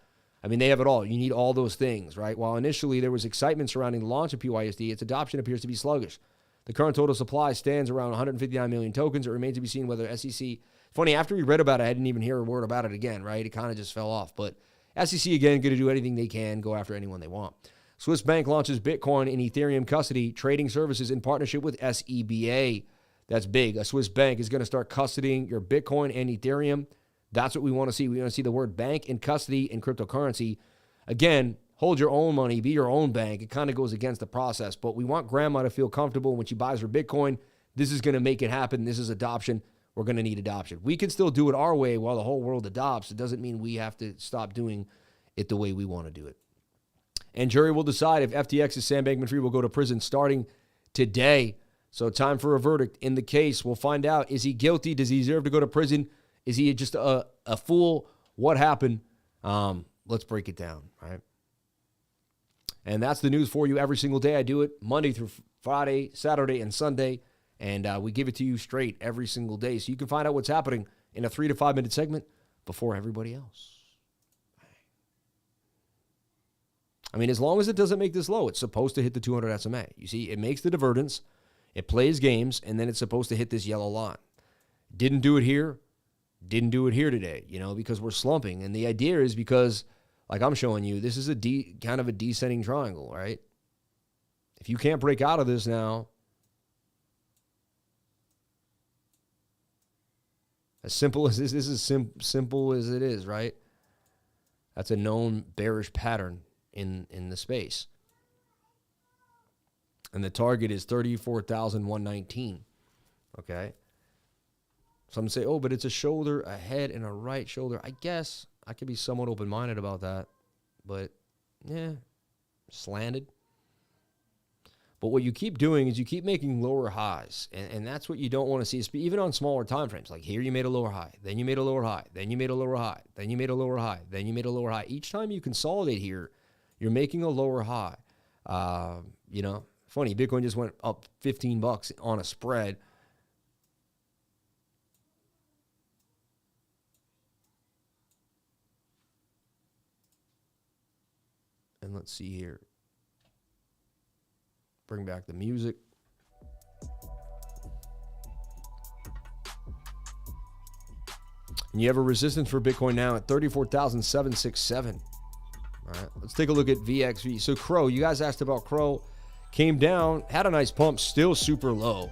[SPEAKER 1] I mean, they have it all. You need all those things, right? While initially there was excitement surrounding the launch of PYUSD, its adoption appears to be sluggish. The current total supply stands around 159 million tokens. It remains to be seen whether SEC... Funny, after we read about it, I didn't even hear a word about it again, right? It kind of just fell off. But SEC, again, going to do anything they can, go after anyone they want. Swiss Bank launches Bitcoin and Ethereum custody trading services in partnership with SEBA. That's big. A Swiss bank is going to start custodying your Bitcoin and Ethereum. That's what we want to see. We want to see the word bank and custody in cryptocurrency. Again, hold your own money, be your own bank. It kind of goes against the process, but we want grandma to feel comfortable when she buys her Bitcoin. This is going to make it happen. This is adoption. We're going to need adoption. We can still do it our way while the whole world adopts. It doesn't mean we have to stop doing it the way we want to do it. And jury will decide if FTX's Sam Bankman-Fried will go to prison starting today. So time for a verdict in the case. We'll find out. Is he guilty? Does he deserve to go to prison? Is he just a fool? What happened? Let's break it down, right? And that's the news for you every single day. I do it Monday through Friday, Saturday, and Sunday. And we give it to you straight every single day. So you can find out what's happening in a 3 to 5 minute segment before everybody else. I mean, as long as it doesn't make this low, it's supposed to hit the 200 SMA. You see, it makes the divergence, it plays games, and then it's supposed to hit this yellow line. Didn't do it here, didn't do it here today, you know, because we're slumping. And the idea is because, like I'm showing you, this is a kind of a descending triangle, right? If you can't break out of this now, as simple as this is simple as it is, right? That's a known bearish pattern in the space. And the target is 34,119. Okay. Some say, oh, but it's a shoulder, a head, and a right shoulder. I guess I could be somewhat open-minded about that. But, yeah, slanted. But what you keep doing is you keep making lower highs. And that's what you don't want to see, even on smaller time frames. Like here you made a lower high, then you made a lower high, then you made a lower high, then you made a lower high, then you made a lower high. Each time you consolidate here, you're making a lower high. You know, funny, Bitcoin just went up 15 bucks on a spread. And let's see here. Bring back the music. And you have a resistance for Bitcoin now at 34,767. All right, let's take a look at VXV. So Crow, you guys asked about Crow. Came down, had a nice pump, still super low.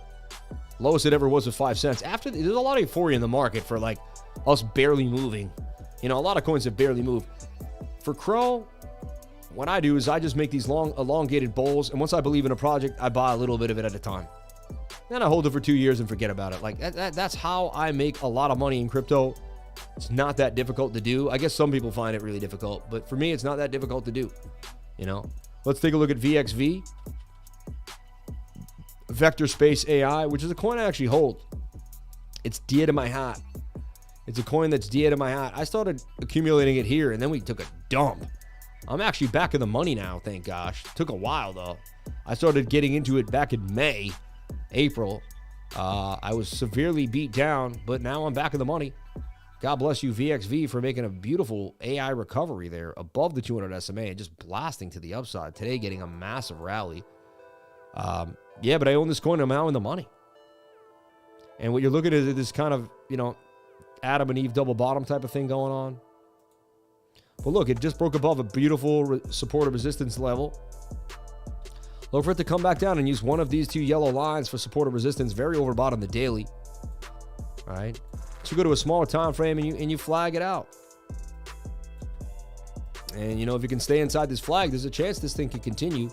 [SPEAKER 1] Lowest it ever was with 5 cents. After there's a lot of euphoria in the market for like us barely moving. You know, a lot of coins have barely moved. For Crow, what I do is I just make these long, elongated bowls, and once I believe in a project, I buy a little bit of it at a time. Then I hold it for 2 years and forget about it. Like that's how I make a lot of money in crypto. It's not that difficult to do. I guess some people find it really difficult, but for me, it's not that difficult to do. You know, let's take a look at VXV, Vector Space AI, which is a coin I actually hold. It's dear to my heart. It's a coin that's dear to my heart. I started accumulating it here, and then we took a dump. I'm actually back in the money now, thank gosh. Took a while, though. I started getting into it back in May, April. I was severely beat down, but now I'm back in the money. God bless you, VXV, for making a beautiful AI recovery there above the 200 SMA and just blasting to the upside. Today, getting a massive rally. Yeah, but I own this coin. I'm now in the money. And what you're looking at is this kind of, you know, Adam and Eve double bottom type of thing going on. But look, it just broke above a beautiful supportive resistance level. Look for it to come back down and use one of these two yellow lines for supportive resistance, very overbought on the daily. All right. So you go to a smaller time frame and you flag it out. And, you know, if you can stay inside this flag, there's a chance this thing can continue.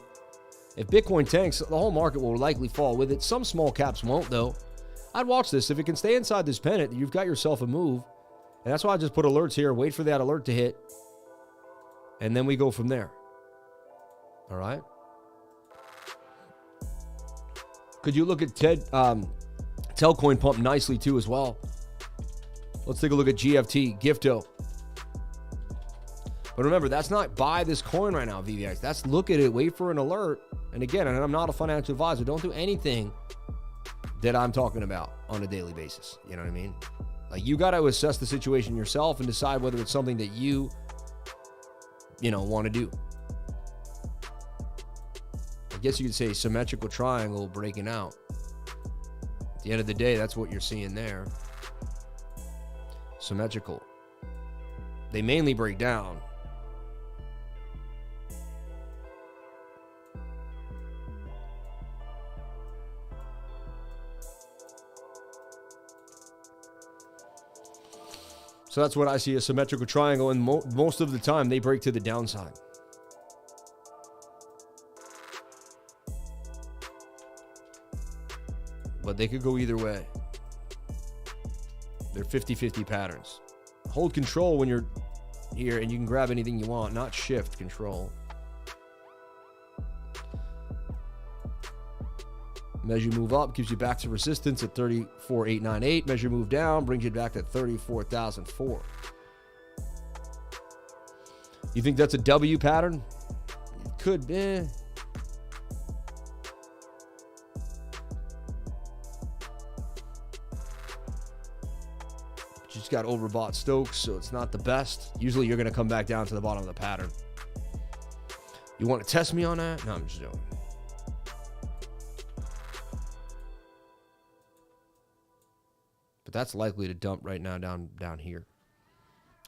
[SPEAKER 1] If Bitcoin tanks, the whole market will likely fall with it. Some small caps won't, though. I'd watch this. If it can stay inside this pennant, you've got yourself a move. And that's why I just put alerts here. Wait for that alert to hit. And then we go from there. All right. Could you look at Telcoin pump nicely too as well? Let's take a look at GFT, Gifto. But remember, that's not buy this coin right now, VVX. That's look at it, wait for an alert. And again, and I'm not a financial advisor. Don't do anything that I'm talking about on a daily basis. You know what I mean? Like, you got to assess the situation yourself and decide whether it's something that you want to do. I guess you could say symmetrical triangle breaking out. At the end of the day, that's what you're seeing there. Symmetrical. They mainly break down. So that's what I see, a symmetrical triangle, and most of the time they break to the downside. But they could go either way. They're 50-50 patterns. Hold control when you're here, and you can grab anything you want, not shift, control. Measure move up gives you back to resistance at 34,898. Measure move down brings you back to 34,004. You think that's a W pattern? It could be. Just got overbought Stokes, so it's not the best. Usually you're going to come back down to the bottom of the pattern. You want to test me on that? No, I'm just joking. But that's likely to dump right now down here.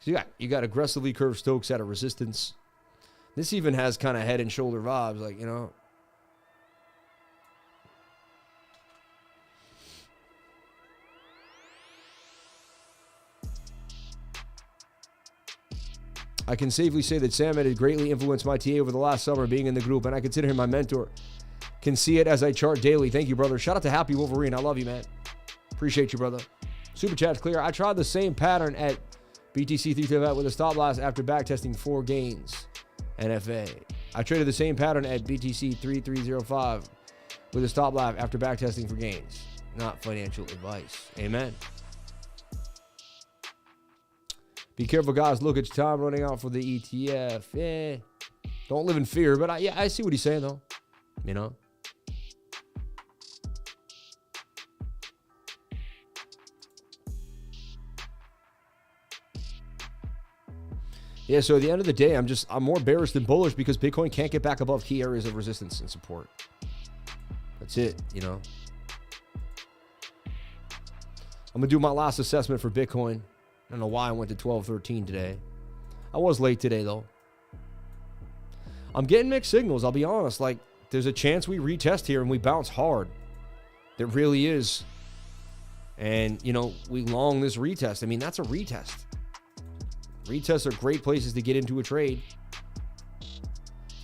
[SPEAKER 1] So you got aggressively curved Stokes at a resistance. This even has kind of head and shoulder vibes, like, you know. I can safely say that Sam had greatly influenced my TA over the last summer being in the group, and I consider him my mentor. Can see it as I chart daily. Thank you, brother. Shout out to Happy Wolverine. I love you, man. Appreciate you, brother. Super chat's clear. I tried the same pattern at BTC 335 with a stop loss after backtesting 4 gains. NFA. I traded the same pattern at BTC 3305 with a stop loss after backtesting for gains. Not financial advice. Amen. Be careful, guys. Look, it's time running out for the ETF. Yeah. Don't live in fear, but I see what he's saying, though. You know? Yeah, so at the end of the day, I'm more bearish than bullish because Bitcoin can't get back above key areas of resistance and support. That's it, you know? I'm going to do my last assessment for Bitcoin. I don't know why I went to 12.13 today. I was late today, though. I'm getting mixed signals, I'll be honest. Like, there's a chance we retest here and we bounce hard. There really is. And, you know, we long this retest. I mean, that's a retest. Retests are great places to get into a trade.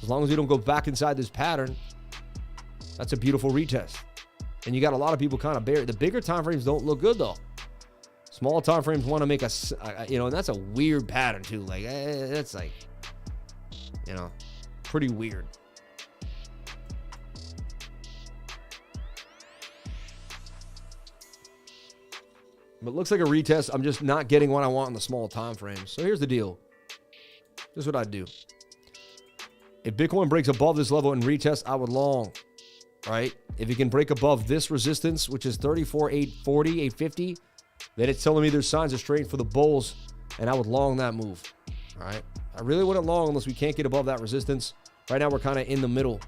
[SPEAKER 1] As long as we don't go back inside this pattern, that's a beautiful retest. And you got a lot of people kind of bear. The bigger time frames don't look good, though. Small time frames want to make a, you know, and that's a weird pattern, too. Like, that's like, you know, pretty weird. But it looks like a retest. I'm just not getting what I want in the small time frames. So here's the deal. This is what I'd do. If Bitcoin breaks above this level and retest, I would long, right? If it can break above this resistance, which is 34,840, 850, then it's telling me there's signs of strength for the bulls, and I would long that move, all right? I really wouldn't long unless we can't get above that resistance. Right now, we're kind of in the middle.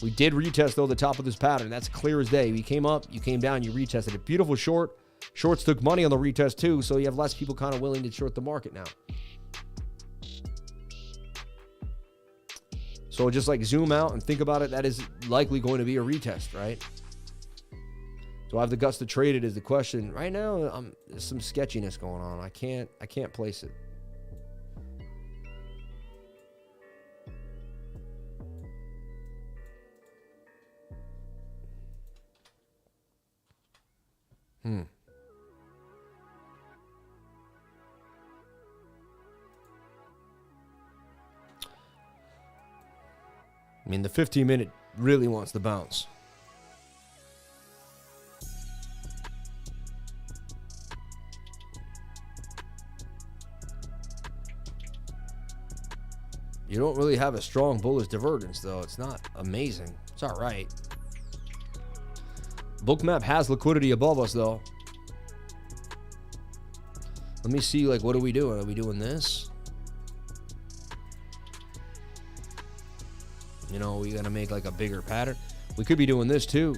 [SPEAKER 1] We did retest, though, the top of this pattern. That's clear as day. You came up, you came down, you retested it. Beautiful short. Shorts took money on the retest, too, so you have less people kind of willing to short the market now. So just like zoom out and think about it, that is likely going to be a retest, right? Do I have the guts to trade it is the question. Right now, there's some sketchiness going on. I can't place it. I mean, the 15-minute really wants to bounce. You don't really have a strong bullish divergence, though. It's not amazing. It's all right. BOOKMAP has liquidity above us, though. Let me see, like, what are we doing? Are we doing this? You know, we got to make, like, a bigger pattern. We could be doing this, too.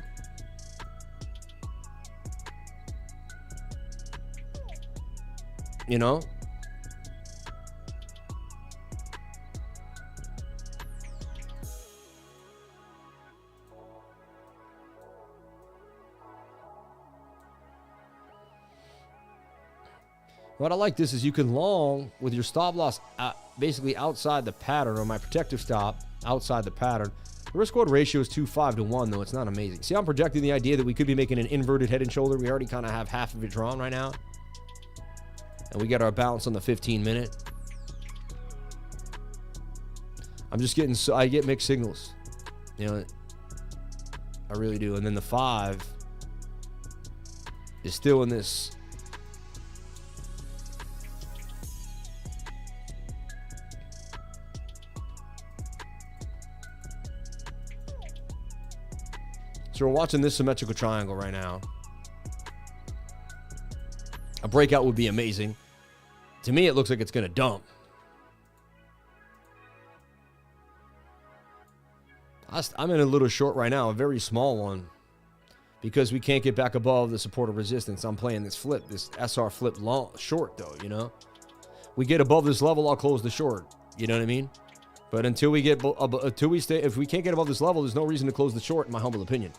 [SPEAKER 1] You know? What I like this is you can long with your stop loss basically outside the pattern, or my protective stop outside the pattern. The risk reward ratio is 2.5 to 1, though. It's not amazing. See, I'm projecting the idea that we could be making an inverted head and shoulder. We already kind of have half of it drawn right now. And we got our bounce on the 15-minute. I'm just getting, I get mixed signals. You know, I really do. And then the 5 is still in this. So we're watching this symmetrical triangle right now. A breakout would be amazing. To me, it looks like it's going to dump. I'm in a little short right now, a very small one, because we can't get back above the support of resistance. I'm playing this flip, this SR flip long, short, though, you know? We get above this level, I'll close the short. You know what I mean? But until we get, if we can't get above this level, there's no reason to close the short, in my humble opinion.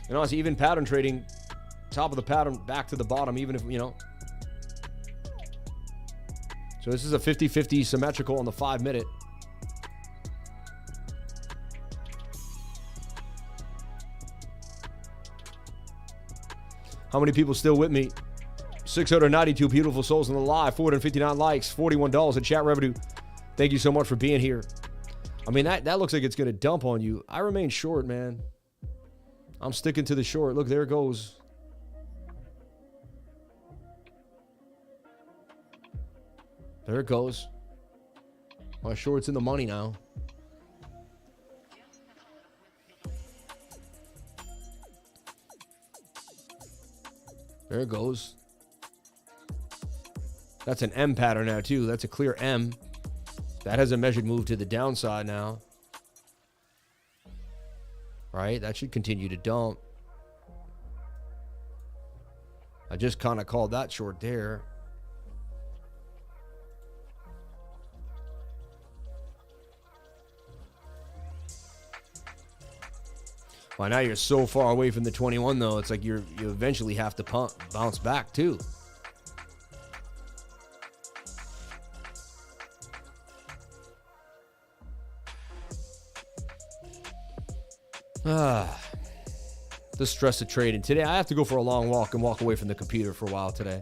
[SPEAKER 1] And honestly, even pattern trading, top of the pattern, back to the bottom, even if, you know, So this is a 50-50 symmetrical on the 5-minute. How many people still with me? 692 beautiful souls in the live, 459 likes, $41 in chat revenue. Thank you so much for being here. I mean, that looks like it's going to dump on you. I remain short, man. I'm sticking to the short. Look, there it goes. There it goes. My short's in the money now. There it goes. That's an M pattern now, too. That's a clear M. That has a measured move to the downside now. Right? That should continue to dump. I just kind of called that short there. Well, now you're so far away from the 21, though. It's like you eventually have to bounce back, too. The stress of trading. Today, I have to go for a long walk and walk away from the computer for a while today.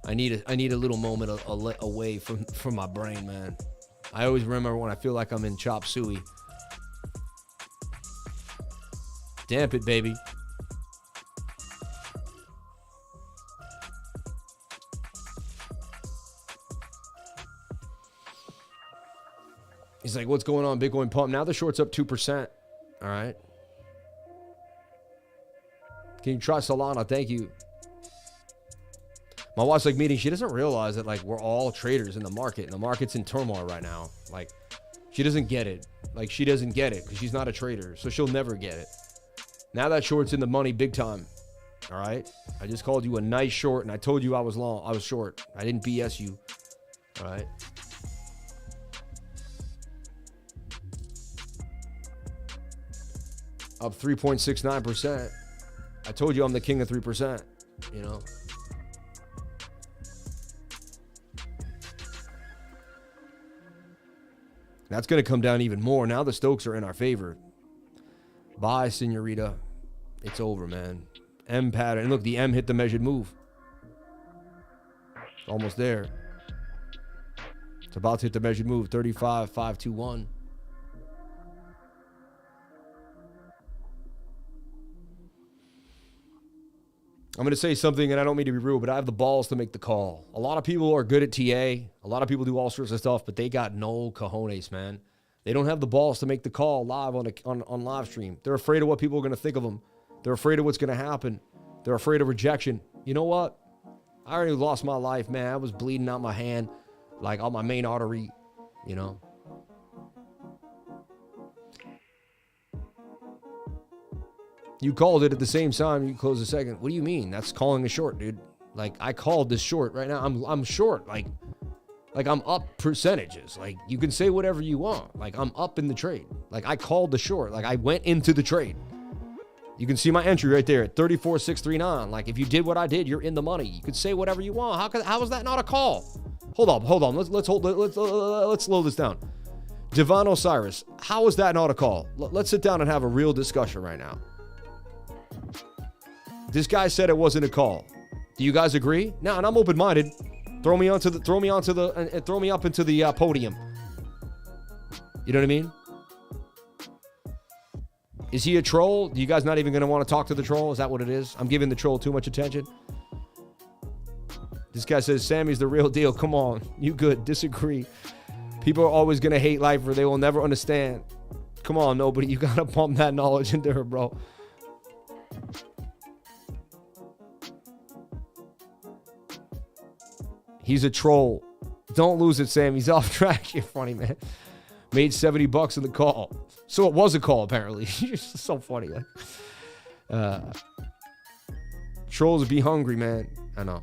[SPEAKER 1] I need a little moment away from my brain, man. I always remember when I feel like I'm in chop suey. Damp it, baby. He's like, what's going on, Bitcoin pump? Now the short's up 2%. All right. Can you try Solana? Thank you. My wife's like meeting. She doesn't realize that like we're all traders in the market, and the market's in turmoil right now. Like she doesn't get it. Like she doesn't get it because she's not a trader, so she'll never get it. Now that short's in the money big time. All right. I just called you a nice short, and I told you I was long. I was short. I didn't BS you. All right. Up 3.69%. I told you I'm the king of 3%, you know. That's going to come down even more. Now the Stokes are in our favor. Bye, senorita. It's over, man. M pattern. And look, the M hit the measured move. It's almost there. It's about to hit the measured move. 35,521. I'm going to say something, and I don't mean to be rude, but I have the balls to make the call. A lot of people are good at TA. A lot of people do all sorts of stuff, but they got no cojones, man. They don't have the balls to make the call live on live stream. They're afraid of what people are going to think of them. They're afraid of what's going to happen. They're afraid of rejection. You know what? I already lost my life, man. I was bleeding out my hand, like on my main artery, you know. You called it at the same time you closed the second. What do you mean? That's calling a short, dude. Like, I called this short right now. I'm short. Like I'm up percentages. Like, you can say whatever you want. Like, I'm up in the trade. Like, I called the short. Like, I went into the trade. You can see my entry right there at 34,639. Like, if you did what I did, you're in the money. You could say whatever you want. How is that not a call? Hold on. Let's slow this down. Devon Osiris, how is that not a call? Let's sit down and have a real discussion right now. This guy said it wasn't a call. Do you guys agree? Now, and I'm open-minded. Throw me up into the podium. You know what I mean? Is he a troll? Do you guys not even going to want to talk to the troll? Is that what it is? I'm giving the troll too much attention. This guy says Sammy's the real deal. Come on, you good? Disagree. People are always going to hate life, or they will never understand. Come on, nobody. You got to pump that knowledge into her, bro. He's a troll. Don't lose it, Sam. He's off track. You're funny, man. Made $70 in the call. So it was a call, apparently. You're so funny. Trolls be hungry, man. I know.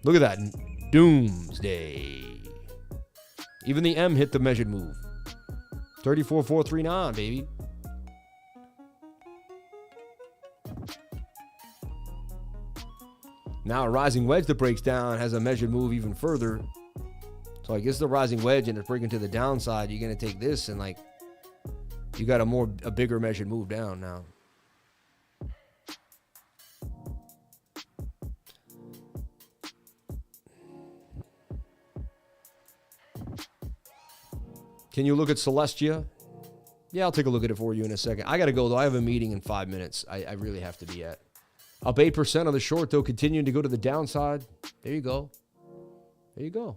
[SPEAKER 1] Look at that. Doomsday. Even the M hit the measured move. 34,439, baby. Now a rising wedge that breaks down has a measured move even further. So I guess the rising wedge and it's breaking to the downside. You're going to take this and like, you got a bigger measured move down now. Can you look at Celestia? Yeah, I'll take a look at it for you in a second. I got to go, though. I have a meeting in 5 minutes. I really have to be at. Up 8% on the short, though, continuing to go to the downside. There you go. There you go.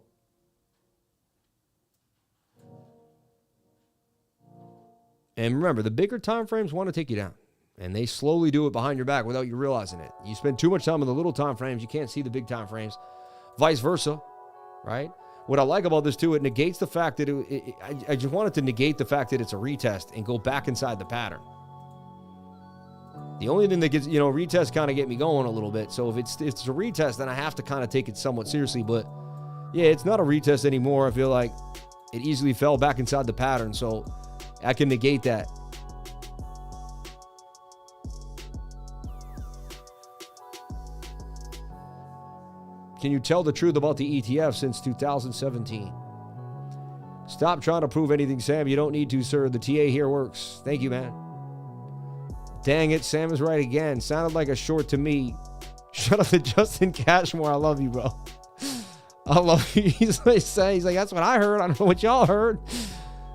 [SPEAKER 1] And remember, the bigger time frames want to take you down. And they slowly do it behind your back without you realizing it. You spend too much time in the little time frames, you can't see the big time frames. Vice versa, right? What I like about this, too, it negates the fact that I just wanted to negate the fact that it's a retest and go back inside the pattern. The only thing that gets, retests kind of get me going a little bit. So if it's a retest, then I have to kind of take it somewhat seriously. But, yeah, it's not a retest anymore. I feel like it easily fell back inside the pattern. So I can negate that. Can you tell the truth about the ETF since 2017? Stop trying to prove anything, Sam. You don't need to, sir. The TA here works. Thank you, man. Dang it, Sam is right again. Sounded like a short to me. Shut up to Justin Cashmore. I love you, bro. I love you. He's like, that's what I heard. I don't know what y'all heard.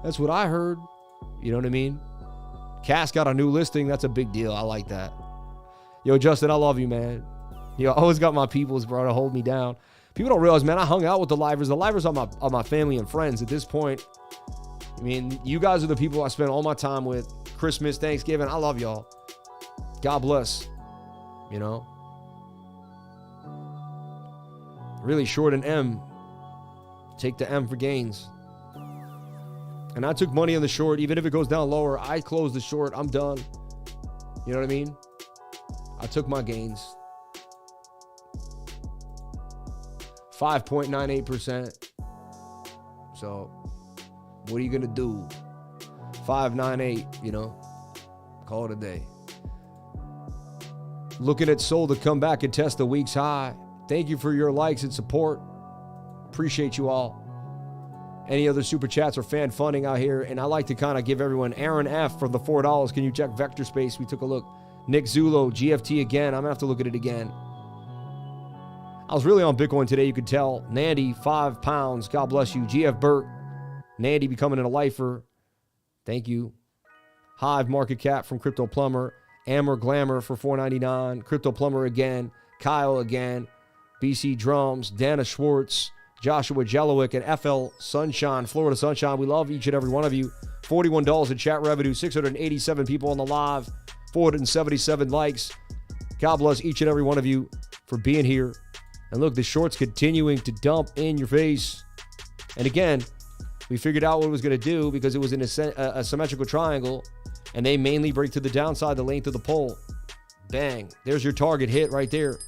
[SPEAKER 1] That's what I heard. You know what I mean? Cass got a new listing. That's a big deal. I like that. Yo, Justin, I love you, man. I always got my peoples, bro, to hold me down. People don't realize, man, I hung out with the livers. The livers are my family and friends at this point. I mean, you guys are the people I spend all my time with. Christmas, Thanksgiving. I love y'all. God bless. Really short an M. Take the M for gains. And I took money on the short. Even if it goes down lower, I close the short. I'm done. You know what I mean? I took my gains. 5.98%. So, what are you going to do? 598, call it a day. Looking at Sol to come back and test the week's high. Thank you for your likes and support. Appreciate you all. Any other super chats or fan funding out here? And I like to kind of give everyone Aaron F for the $4. Can you check Vector Space? We took a look. Nick Zulo, GFT again. I'm going to have to look at it again. I was really on Bitcoin today, you could tell. Nandy, 5 pounds. God bless you. GF Burt. Nandy becoming a lifer. Thank you. Hive market cap from Crypto Plumber. Amber Glamour for $4.99. Crypto Plumber again. Kyle again. BC Drums. Dana Schwartz. Joshua Jelowick and FL Sunshine. Florida Sunshine. We love each and every one of you. $41 in chat revenue. 687 people on the live. 477 likes. God bless each and every one of you for being here. And look, the short's continuing to dump in your face. And again, we figured out what it was going to do because it was in a symmetrical triangle. And they mainly break to the downside, the length of the pole. Bang. There's your target hit right there.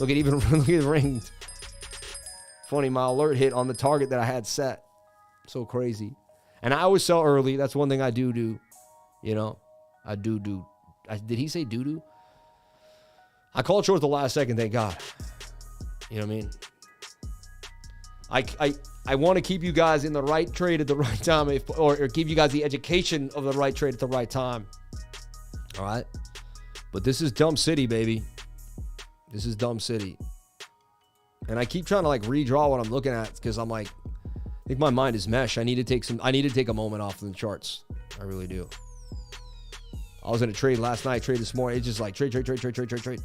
[SPEAKER 1] Look at the ring. Funny, my alert hit on the target that I had set. So crazy. And I always sell early. That's one thing I do. I do. Did he say do? I called short the last second, thank God. You know what I mean? I want to keep you guys in the right trade at the right time, or give you guys the education of the right trade at the right time. All right? But this is Dumb City, baby. This is Dumb City. And I keep trying to redraw what I'm looking at because I'm I think my mind is mesh. I need to take a moment off the charts. I really do. I was in a trade last night, trade this morning. It's just trade.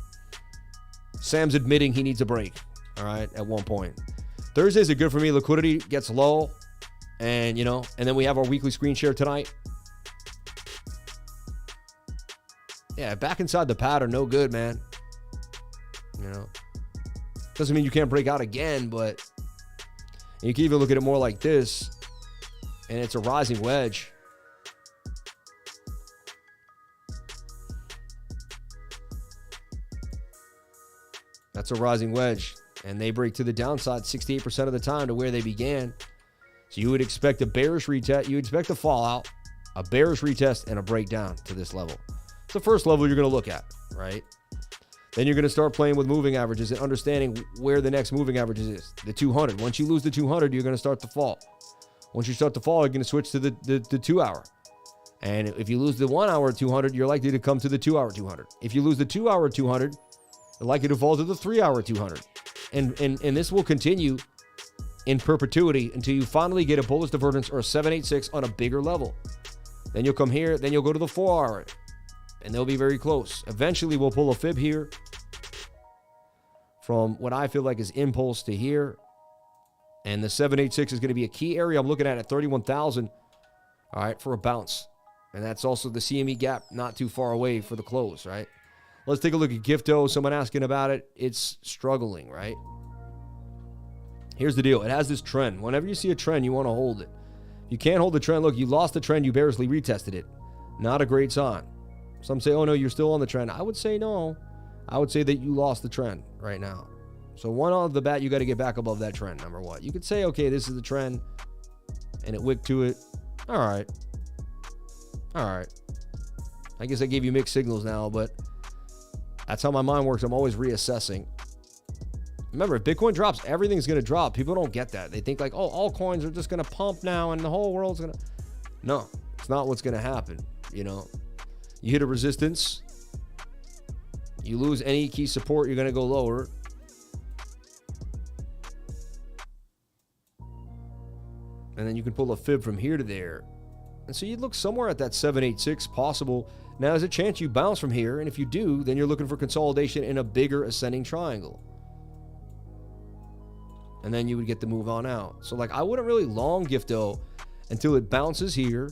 [SPEAKER 1] Sam's admitting he needs a break, all right, at one point. Thursdays are good for me. Liquidity gets low, and, and then we have our weekly screen share tonight. Yeah, back inside the pattern, no good, man. Doesn't mean you can't break out again, but you can even look at it more like this, and it's a rising wedge. That's a rising wedge, and they break to the downside 68% of the time to where they began. So you would expect a bearish retest. You expect a fallout, a bearish retest, and a breakdown to this level. It's the first level you're going to look at, right? Then you're going to start playing with moving averages and understanding where the next moving averages is. The 200. Once you lose the 200, you're going to start to fall. Once you start to fall, you're going to switch to the 2 hour. And if you lose the 1 hour 200, you're likely to come to the 2 hour 200. If you lose the 2 hour 200, you're likely to fall to the 3 hour 200. And this will continue in perpetuity until you finally get a bullish divergence or a 786 on a bigger level. Then you'll come here, then you'll go to the 4 hour, and they'll be very close. Eventually, we'll pull a fib here from what I feel like is impulse to here. And the 786 is going to be a key area I'm looking at 31,000, all right, for a bounce. And that's also the CME gap not too far away for the close, right? Let's take a look at Gifto. Someone asking about it. It's struggling, right? Here's the deal. It has this trend. Whenever you see a trend, you want to hold it. You can't hold the trend. Look, you lost the trend. You barely retested it. Not a great sign. Some say, oh, no, you're still on the trend. I would say no. I would say that you lost the trend right now. So one off the bat, you got to get back above that trend, number one. You could say, okay, this is the trend, and it wicked to it. All right. All right. I guess I gave you mixed signals now, but that's how my mind works. I'm always reassessing. Remember, if Bitcoin drops, everything's going to drop. People don't get that. They think like, oh, all coins are just going to pump now and the whole world's going to... No, it's not what's going to happen. You know, you hit a resistance, you lose any key support, you're going to go lower. And then you can pull a fib from here to there. And so you'd look somewhere at that 786 possible. Now, there's a chance you bounce from here. And if you do, then you're looking for consolidation in a bigger ascending triangle. And then you would get the move on out. So, like, I wouldn't really long Gifto until it bounces here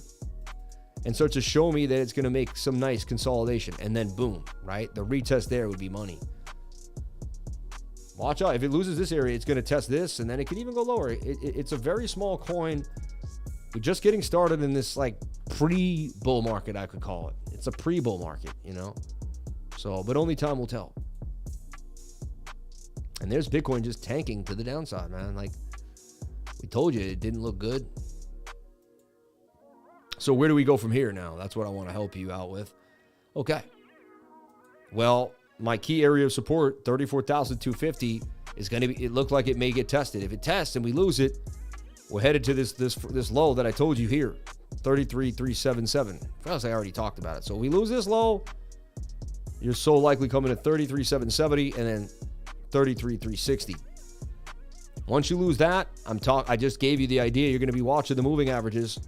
[SPEAKER 1] and starts to show me that it's going to make some nice consolidation. And then, boom, right? The retest there would be money. Watch out. If it loses this area, it's going to test this, and then it could even go lower. It's a very small coin. We're just getting started in this, like, pre-bull market, I could call it. It's a pre-bull market, you know? So, but only time will tell. And there's Bitcoin just tanking to the downside, man. Like, we told you it didn't look good. So where do we go from here now? That's what I want to help you out with. Okay. Well, my key area of support, 34,250, is going to be, it looked like it may get tested. If it tests and we lose it, we're headed to this low that I told you here, 33,377. I already talked about it. So we lose this low, you're so likely coming to 33,770 and then 33,360. Once you lose that, I just gave you the idea. You're going to be watching the moving averages.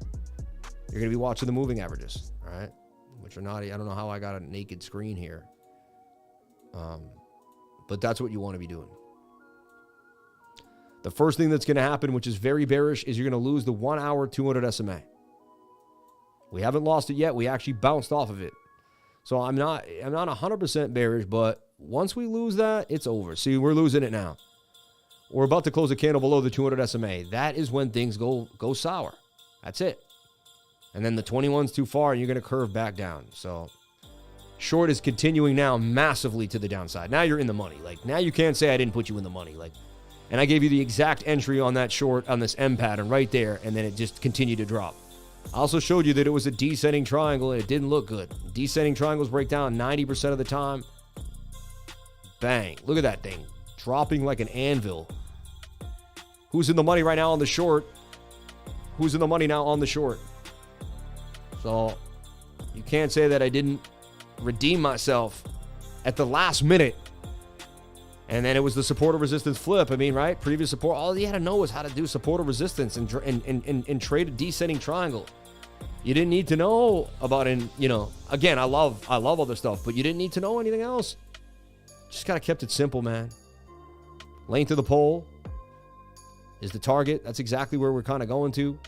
[SPEAKER 1] You're going to be watching the moving averages, all right? Which are not, I don't know how I got a naked screen here. But that's what you want to be doing. The first thing that's going to happen, which is very bearish, is you're going to lose the 1 hour 200 SMA. We haven't lost it yet. We actually bounced off of it. So I'm not 100% bearish, but once we lose that, it's over. See, we're losing it now. We're about to close a candle below the 200 SMA. That is when things go sour. That's it. And then the 21's too far, and you're going to curve back down. So short is continuing now massively to the downside. Now you're in the money. Like, now you can't say I didn't put you in the money. Like, and I gave you the exact entry on that short on this M pattern right there, and then it just continued to drop. I also showed you that it was a descending triangle, and it didn't look good. Descending triangles break down 90% of the time. Bang. Look at that thing. Dropping like an anvil. Who's in the money right now on the short? Who's in the money now on the short? So you can't say that I didn't redeem myself at the last minute. And then it was the support or resistance flip. I mean, right? Previous support. All you had to know was how to do support or resistance and trade a descending triangle. You didn't need to know about again, I love other stuff, but you didn't need to know anything else. Just kind of kept it simple, man. Length of the pole is the target. That's exactly where we're kind of going to.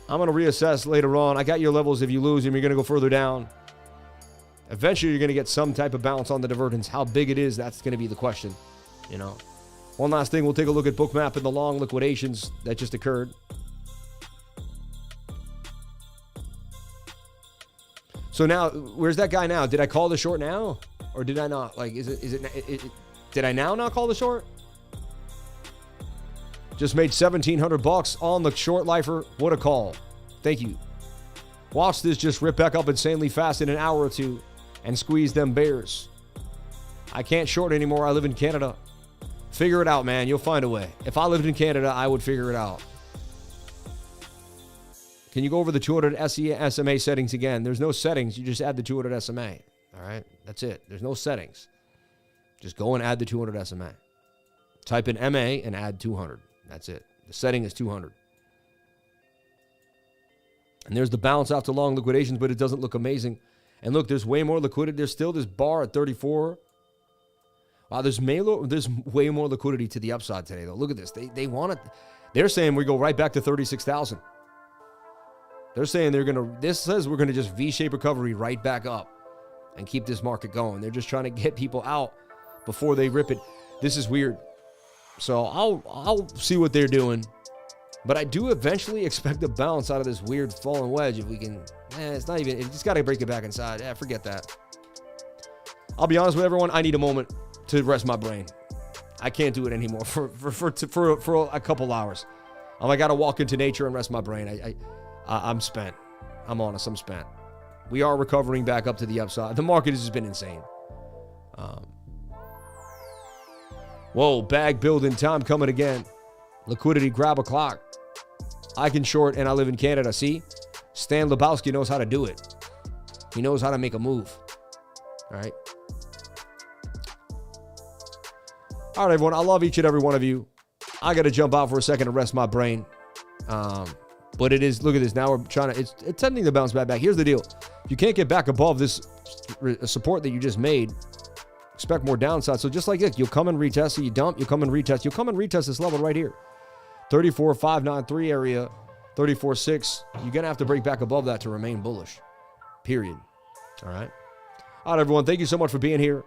[SPEAKER 1] I'm going to reassess later on. I got your levels. If you lose them, you're going to go further down. Eventually, you're going to get some type of bounce on the divergence. How big it is, that's going to be the question. You know. One last thing, we'll take a look at BOOKMAP and the long liquidations that just occurred. So now, where's that guy now? Did I call the short now? Or did I not? Like, did I now not call the short? Just made $1,700 on the short lifer. What a call. Thank you. Watch this just rip back up insanely fast in an hour or two. and squeeze them bears. I can't short anymore. I live in Canada. Figure it out, man. You'll find a way. If I lived in Canada, I would figure it out. Can you go over the 200 SMA settings again? There's no settings. You just add the 200 SMA. All right? That's it. There's no settings. Just go and add the 200 SMA. Type in MA and add 200. That's it. The setting is 200. And there's the bounce after long liquidations, but it doesn't look amazing. And look, there's way more liquidity. There's still this bar at 34. Wow, there's way more liquidity to the upside today, though. Look at this. They want it. They're saying we go right back to 36,000. They're saying this says we're going to just V-shape recovery right back up and keep this market going. They're just trying to get people out before they rip it. This is weird. So I'll see what they're doing. But I do eventually expect a bounce out of this weird fallen wedge if we can. It's not even, it's just got to break it back inside. Forget that. I'll be honest with everyone. I need a moment to rest my brain. I can't do it anymore for a couple hours. I got to walk into nature and rest my brain. I'm spent. I'm honest. I'm spent. We are recovering back up to the upside. The market has just been insane. Whoa, bag building time coming again. Liquidity, grab a clock. I can short and I live in Canada. See? Stan Lebowski knows how to do it. He knows how to make a move. All right. All right, everyone. I love each and every one of you. I got to jump out for a second to rest my brain. But it is, look at this. Now we're trying to, it's attempting to bounce back. Here's the deal. If you can't get back above this support that you just made, expect more downside. So just like this, you'll come and retest. So you dump, you'll come and retest. You'll come and retest this level right here. 34,593 area, 34,6. You're going to have to break back above that to remain bullish. Period. All right. All right, everyone. Thank you so much for being here.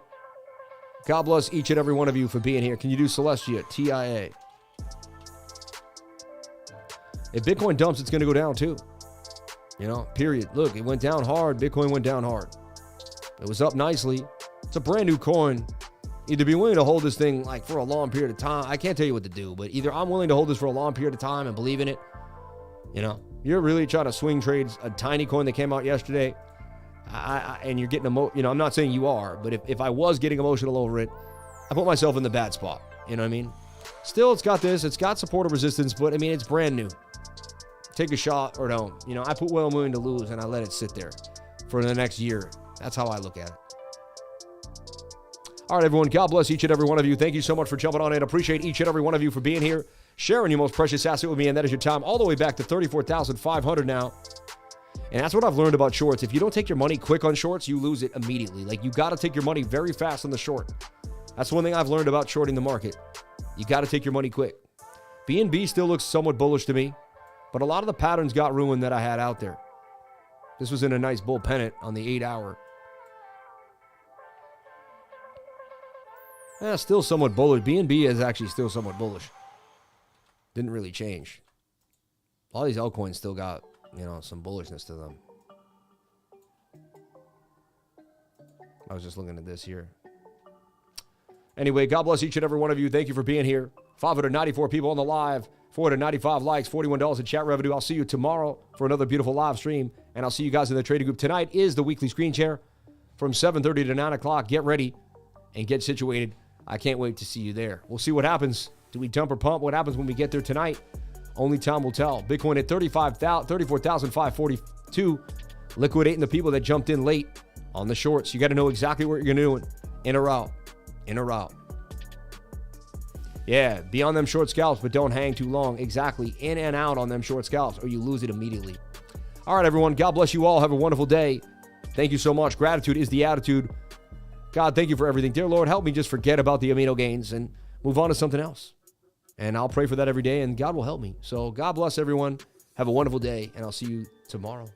[SPEAKER 1] God bless each and every one of you for being here. Can you do Celestia, TIA? If Bitcoin dumps, it's going to go down too. Period. Look, it went down hard. Bitcoin went down hard. It was up nicely. It's a brand new coin. Either be willing to hold this thing like for a long period of time. I can't tell you what to do, but either I'm willing to hold this for a long period of time and believe in it. You're really trying to swing trades a tiny coin that came out yesterday. And you're getting I'm not saying you are, but if I was getting emotional over it, I put myself in the bad spot. You know what I mean? Still, it's got support or resistance, but it's brand new. Take a shot or don't. I put what I'm willing to lose and I let it sit there for the next year. That's how I look at it. All right, everyone. God bless each and every one of you. Thank you so much for jumping on in. Appreciate each and every one of you for being here, sharing your most precious asset with me, and that is your time, all the way back to 34,500 now. And that's what I've learned about shorts. If you don't take your money quick on shorts, you lose it immediately. Like, you got to take your money very fast on the short. That's one thing I've learned about shorting the market. You got to take your money quick. BNB still looks somewhat bullish to me, but a lot of the patterns got ruined that I had out there. This was in a nice bull pennant on the 8-hour. Still somewhat bullish. BNB is actually still somewhat bullish. Didn't really change. All these altcoins still got, some bullishness to them. I was just looking at this here. Anyway, God bless each and every one of you. Thank you for being here. 594 people on the live. 495 likes. $41 in chat revenue. I'll see you tomorrow for another beautiful live stream. And I'll see you guys in the trading group. Tonight is the weekly screen share from 7:30 to 9 o'clock. Get ready and get situated. I can't wait to see you there. We'll see what happens. Do we dump or pump? What happens when we get there tonight? Only time will tell. Bitcoin at 34,542. Liquidating the people that jumped in late on the shorts. You got to know exactly what you're doing. In or out. In or out. Yeah, be on them short scalps, but don't hang too long. Exactly. In and out on them short scalps, or you lose it immediately. All right, everyone. God bless you all. Have a wonderful day. Thank you so much. Gratitude is the attitude. God, thank you for everything. Dear Lord, help me just forget about the amino gains and move on to something else. And I'll pray for that every day, and God will help me. So God bless everyone. Have a wonderful day, and I'll see you tomorrow.